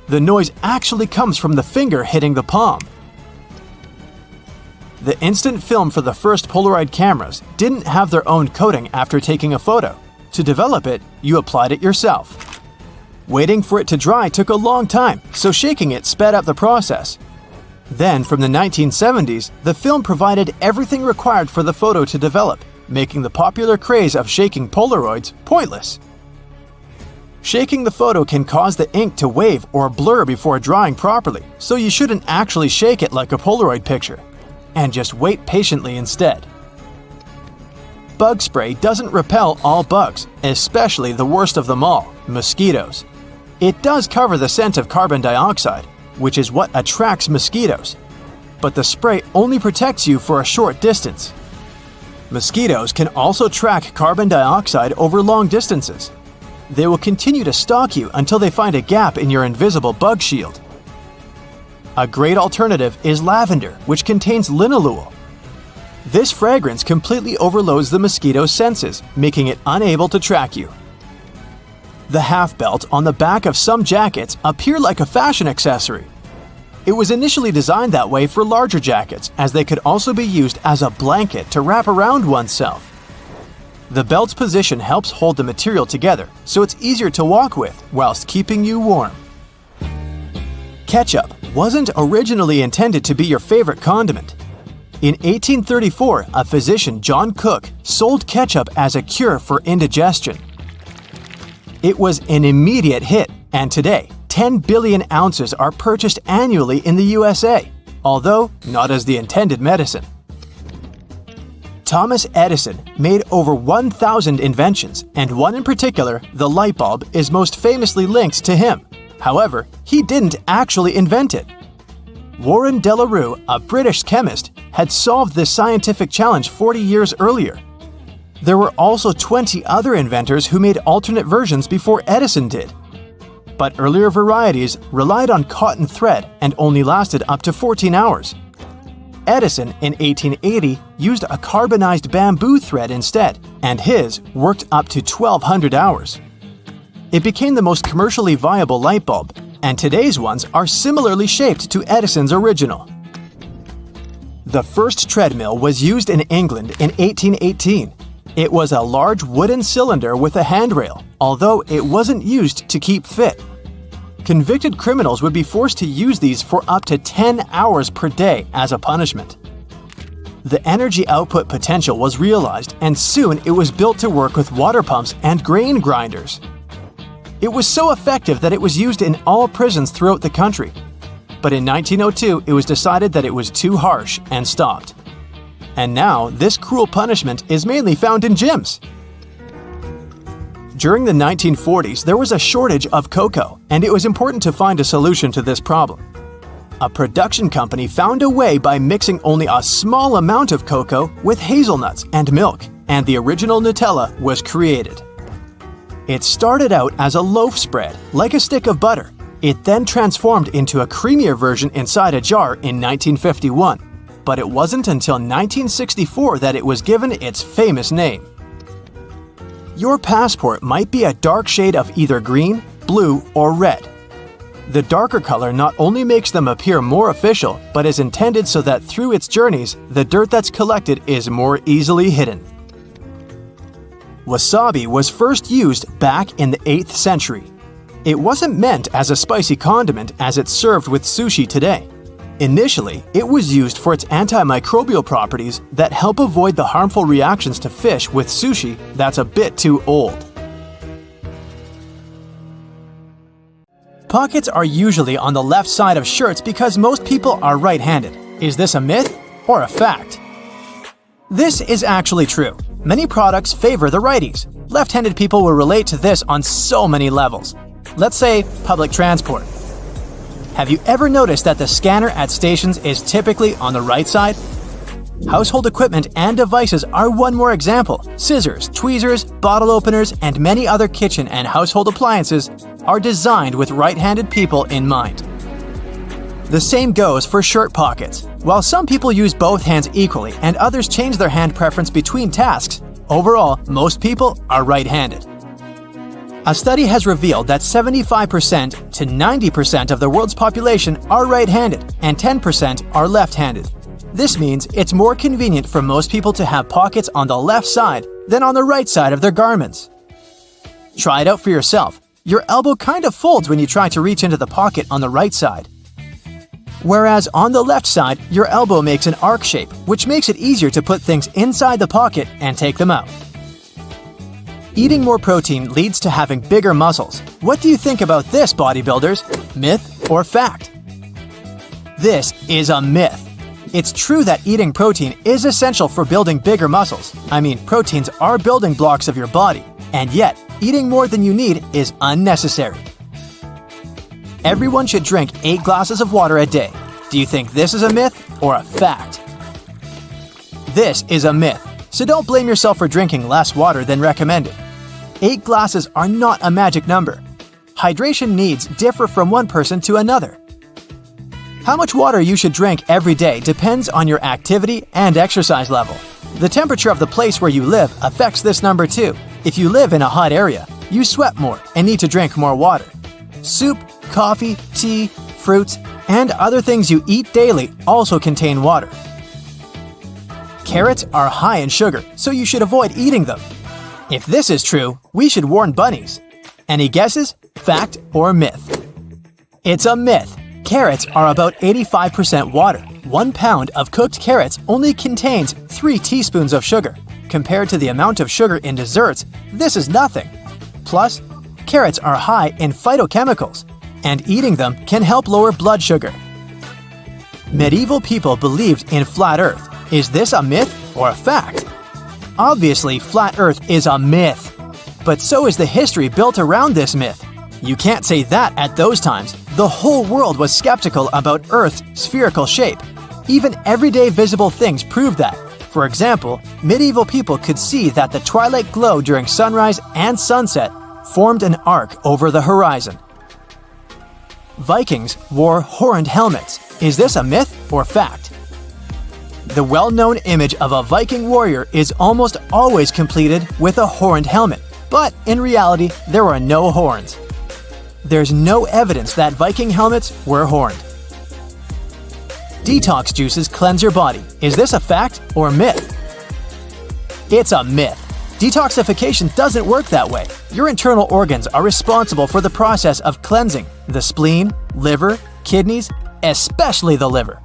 A: The noise actually comes from the finger hitting the palm. The instant film for the first Polaroid cameras didn't have their own coating after taking a photo. To develop it, you applied it yourself. Waiting for it to dry took a long time, so shaking it sped up the process. Then, from the 1970s, the film provided everything required for the photo to develop, making the popular craze of shaking Polaroids pointless. Shaking the photo can cause the ink to wave or blur before drying properly, so you shouldn't actually shake it like a Polaroid picture. And just wait patiently instead. Bug spray doesn't repel all bugs, especially the worst of them all, mosquitoes. It does cover the scent of carbon dioxide, which is what attracts mosquitoes. But the spray only protects you for a short distance. Mosquitoes can also track carbon dioxide over long distances. They will continue to stalk you until they find a gap in your invisible bug shield. A great alternative is lavender, which contains linalool. This fragrance completely overloads the mosquito's senses, making it unable to track you. The half belt on the back of some jackets appear like a fashion accessory. It was initially designed that way for larger jackets, as they could also be used as a blanket to wrap around oneself. The belt's position helps hold the material together, so it's easier to walk with whilst keeping you warm. Ketchup wasn't originally intended to be your favorite condiment. In 1834, a physician, John Cook, sold ketchup as a cure for indigestion. It was an immediate hit, and today, 10 billion ounces are purchased annually in the USA, although not as the intended medicine. Thomas Edison made over 1,000 inventions, and one in particular, the light bulb, is most famously linked to him. However, he didn't actually invent it. Warren De La Rue, a British chemist, had solved this scientific challenge 40 years earlier. There were also 20 other inventors who made alternate versions before Edison did. But earlier varieties relied on cotton thread and only lasted up to 14 hours. Edison, in 1880, used a carbonized bamboo thread instead, and his worked up to 1,200 hours. It became the most commercially viable light bulb, and today's ones are similarly shaped to Edison's original. The first treadmill was used in England in 1818. It was a large wooden cylinder with a handrail, although it wasn't used to keep fit. Convicted criminals would be forced to use these for up to 10 hours per day as a punishment. The energy output potential was realized, and soon it was built to work with water pumps and grain grinders. It was so effective that it was used in all prisons throughout the country. But in 1902, it was decided that it was too harsh and stopped. And now, this cruel punishment is mainly found in gyms. During the 1940s, there was a shortage of cocoa, and it was important to find a solution to this problem. A production company found a way by mixing only a small amount of cocoa with hazelnuts and milk, and the original Nutella was created. It started out as a loaf spread, like a stick of butter. It then transformed into a creamier version inside a jar in 1951, but it wasn't until 1964 that it was given its famous name. Your passport might be a dark shade of either green, blue, or red. The darker color not only makes them appear more official, but is intended so that through its journeys, the dirt that's collected is more easily hidden. Wasabi was first used back in the 8th century. It wasn't meant as a spicy condiment as it's served with sushi today. Initially, it was used for its antimicrobial properties that help avoid the harmful reactions to fish with sushi that's a bit too old. Pockets are usually on the left side of shirts because most people are right-handed. Is this a myth or a fact? This is actually true. Many products favor the righties. Left-handed people will relate to this on so many levels. Let's say public transport. Have you ever noticed that the scanner at stations is typically on the right side? Household equipment and devices are one more example. Scissors, tweezers, bottle openers, and many other kitchen and household appliances are designed with right-handed people in mind. The same goes for shirt pockets. While some people use both hands equally and others change their hand preference between tasks, overall, most people are right-handed. A study has revealed that 75% to 90% of the world's population are right-handed and 10% are left-handed. This means it's more convenient for most people to have pockets on the left side than on the right side of their garments. Try it out for yourself. Your elbow kind of folds when you try to reach into the pocket on the right side. Whereas on the left side, your elbow makes an arc shape, which makes it easier to put things inside the pocket and take them out. Eating more protein leads to having bigger muscles. What do you think about this, bodybuilders? Myth or fact? This is a myth. It's true that eating protein is essential for building bigger muscles. I mean, proteins are building blocks of your body, and yet, eating more than you need is unnecessary. Everyone should drink 8 glasses of water a day. Do you think this is a myth or a fact? This is a myth, so don't blame yourself for drinking less water than recommended. 8 glasses are not a magic number. Hydration needs differ from one person to another. How much water you should drink every day depends on your activity and exercise level. The temperature of the place where you live affects this number too. If you live in a hot area, you sweat more and need to drink more water. Soup, coffee, tea, fruits, and other things you eat daily also contain water. Carrots are high in sugar, so you should avoid eating them. If this is true, we should warn bunnies. Any guesses? Fact or myth? It's a myth. Carrots are about 85% water. 1 pound of cooked carrots only contains 3 teaspoons of sugar. Compared to the amount of sugar in desserts, this is nothing. Plus, carrots are high in phytochemicals, and eating them can help lower blood sugar. Medieval people believed in flat Earth. Is this a myth or a fact? Obviously, flat Earth is a myth. But so is the history built around this myth. You can't say that at those times. The whole world was skeptical about Earth's spherical shape. Even everyday visible things prove that. For example, medieval people could see that the twilight glow during sunrise and sunset formed an arc over the horizon. Vikings wore horned helmets. Is this a myth or fact? The well-known image of a Viking warrior is almost always completed with a horned helmet, but in reality, there were no horns. There's no evidence that Viking helmets were horned. Detox juices cleanse your body. Is this a fact or myth? It's a myth. Detoxification doesn't work that way. Your internal organs are responsible for the process of cleansing: the spleen, liver, kidneys, especially the liver.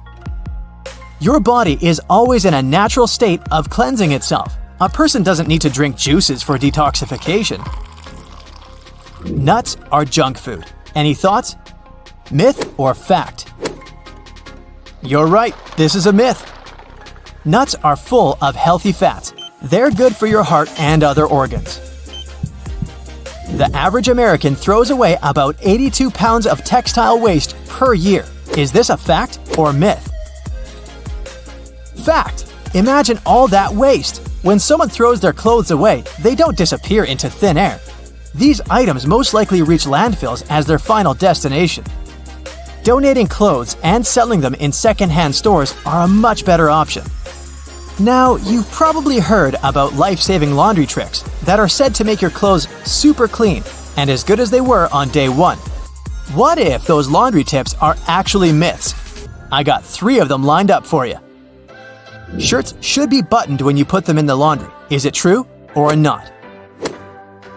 A: Your body is always in a natural state of cleansing itself. A person doesn't need to drink juices for detoxification.
C: Nuts are junk food. Any thoughts? Myth or fact? You're right, this is a myth. Nuts are full of healthy fats. They're good for your heart and other organs. The average American throws away about 82 pounds of textile waste per year. Is this a fact or myth? Fact! Imagine all that waste. When someone throws their clothes away, they don't disappear into thin air. These items most likely reach landfills as their final destination. Donating clothes and selling them in second-hand stores are a much better option. Now, you've probably heard about life-saving laundry tricks that are said to make your clothes super clean and as good as they were on day one. What if those laundry tips are actually myths? I got 3 of them lined up for you. Shirts should be buttoned when you put them in the laundry. Is it true or not?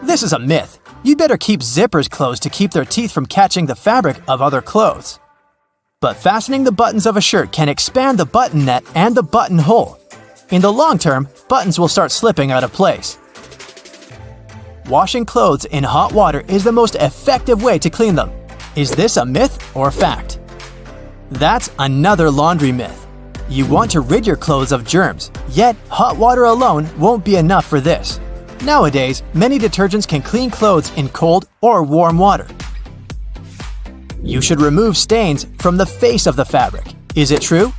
C: This is a myth. You'd better keep zippers closed to keep their teeth from catching the fabric of other clothes. But fastening the buttons of a shirt can expand the button net and the buttonhole. In the long term, buttons will start slipping out of place. Washing clothes in hot water is the most effective way to clean them. Is this a myth or fact? That's another laundry myth. You want to rid your clothes of germs, yet hot water alone won't be enough for this. Nowadays, many detergents can clean clothes in cold or warm water. You should remove stains from the face of the fabric. Is it true?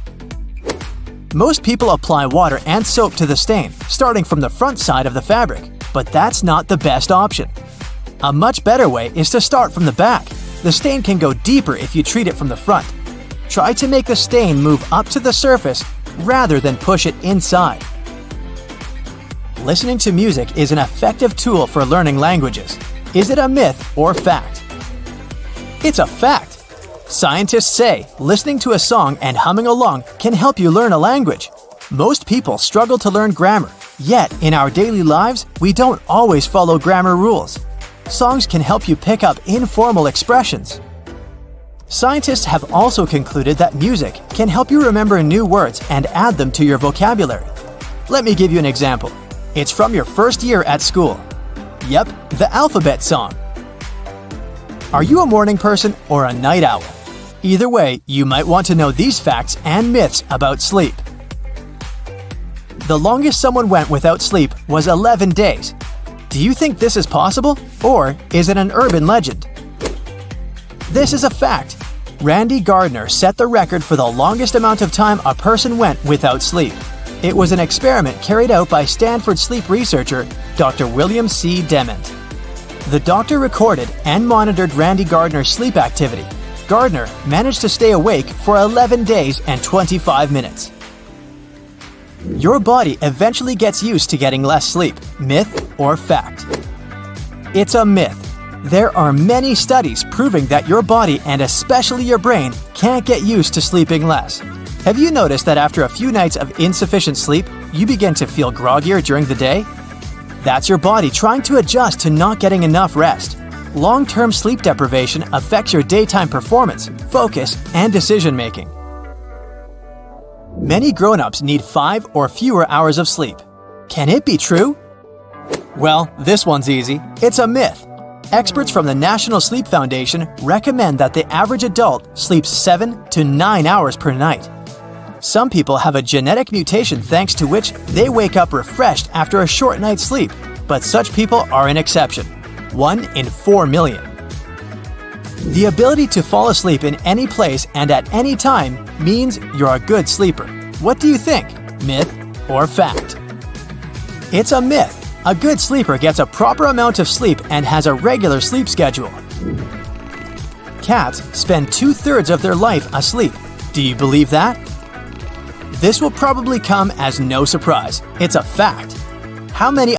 C: Most people apply water and soap to the stain, starting from the front side of the fabric, but that's not the best option. A much better way is to start from the back. The stain can go deeper if you treat it from the front. Try to make the stain move up to the surface rather than push it inside. Listening to music is an effective tool for learning languages. Is it a myth or fact? It's a fact. Scientists say listening to a song and humming along can help you learn a language. Most people struggle to learn grammar, yet in our daily lives, we don't always follow grammar rules. Songs can help you pick up informal expressions. Scientists have also concluded that music can help you remember new words and add them to your vocabulary. Let me give you an example. It's from your first year at school. Yep, the alphabet song. Are you a morning person or a night owl? Either way, you might want to know these facts and myths about sleep. The longest someone went without sleep was 11 days. Do you think this is possible, or is it an urban legend? This is a fact. Randy Gardner set the record for the longest amount of time a person went without sleep. It was an experiment carried out by Stanford sleep researcher Dr. William C. Dement. The doctor recorded and monitored Randy Gardner's sleep activity. Gardner managed to stay awake for 11 days and 25 minutes. Your body eventually gets used to getting less sleep. Myth or fact? It's a myth. There are many studies proving that your body and especially your brain can't get used to sleeping less. Have you noticed that after a few nights of insufficient sleep, you begin to feel groggier during the day? That's your body trying to adjust to not getting enough rest. Long-term sleep deprivation affects your daytime performance, focus, and decision-making. Many grown-ups need 5 or fewer hours of sleep. Can it be true? Well, this one's easy. It's a myth. Experts from the National Sleep Foundation recommend that the average adult sleeps 7 to 9 hours per night. Some people have a genetic mutation thanks to which they wake up refreshed after a short night's sleep, but such people are an exception. 1 in 4 million. The ability to fall asleep in any place and at any time means you're a good sleeper. What do you think? Myth or fact? It's a myth. A good sleeper gets a proper amount of sleep and has a regular sleep schedule. Cats spend 2/3 of their life asleep. Do you believe that? This will probably come as no surprise. It's a fact. How many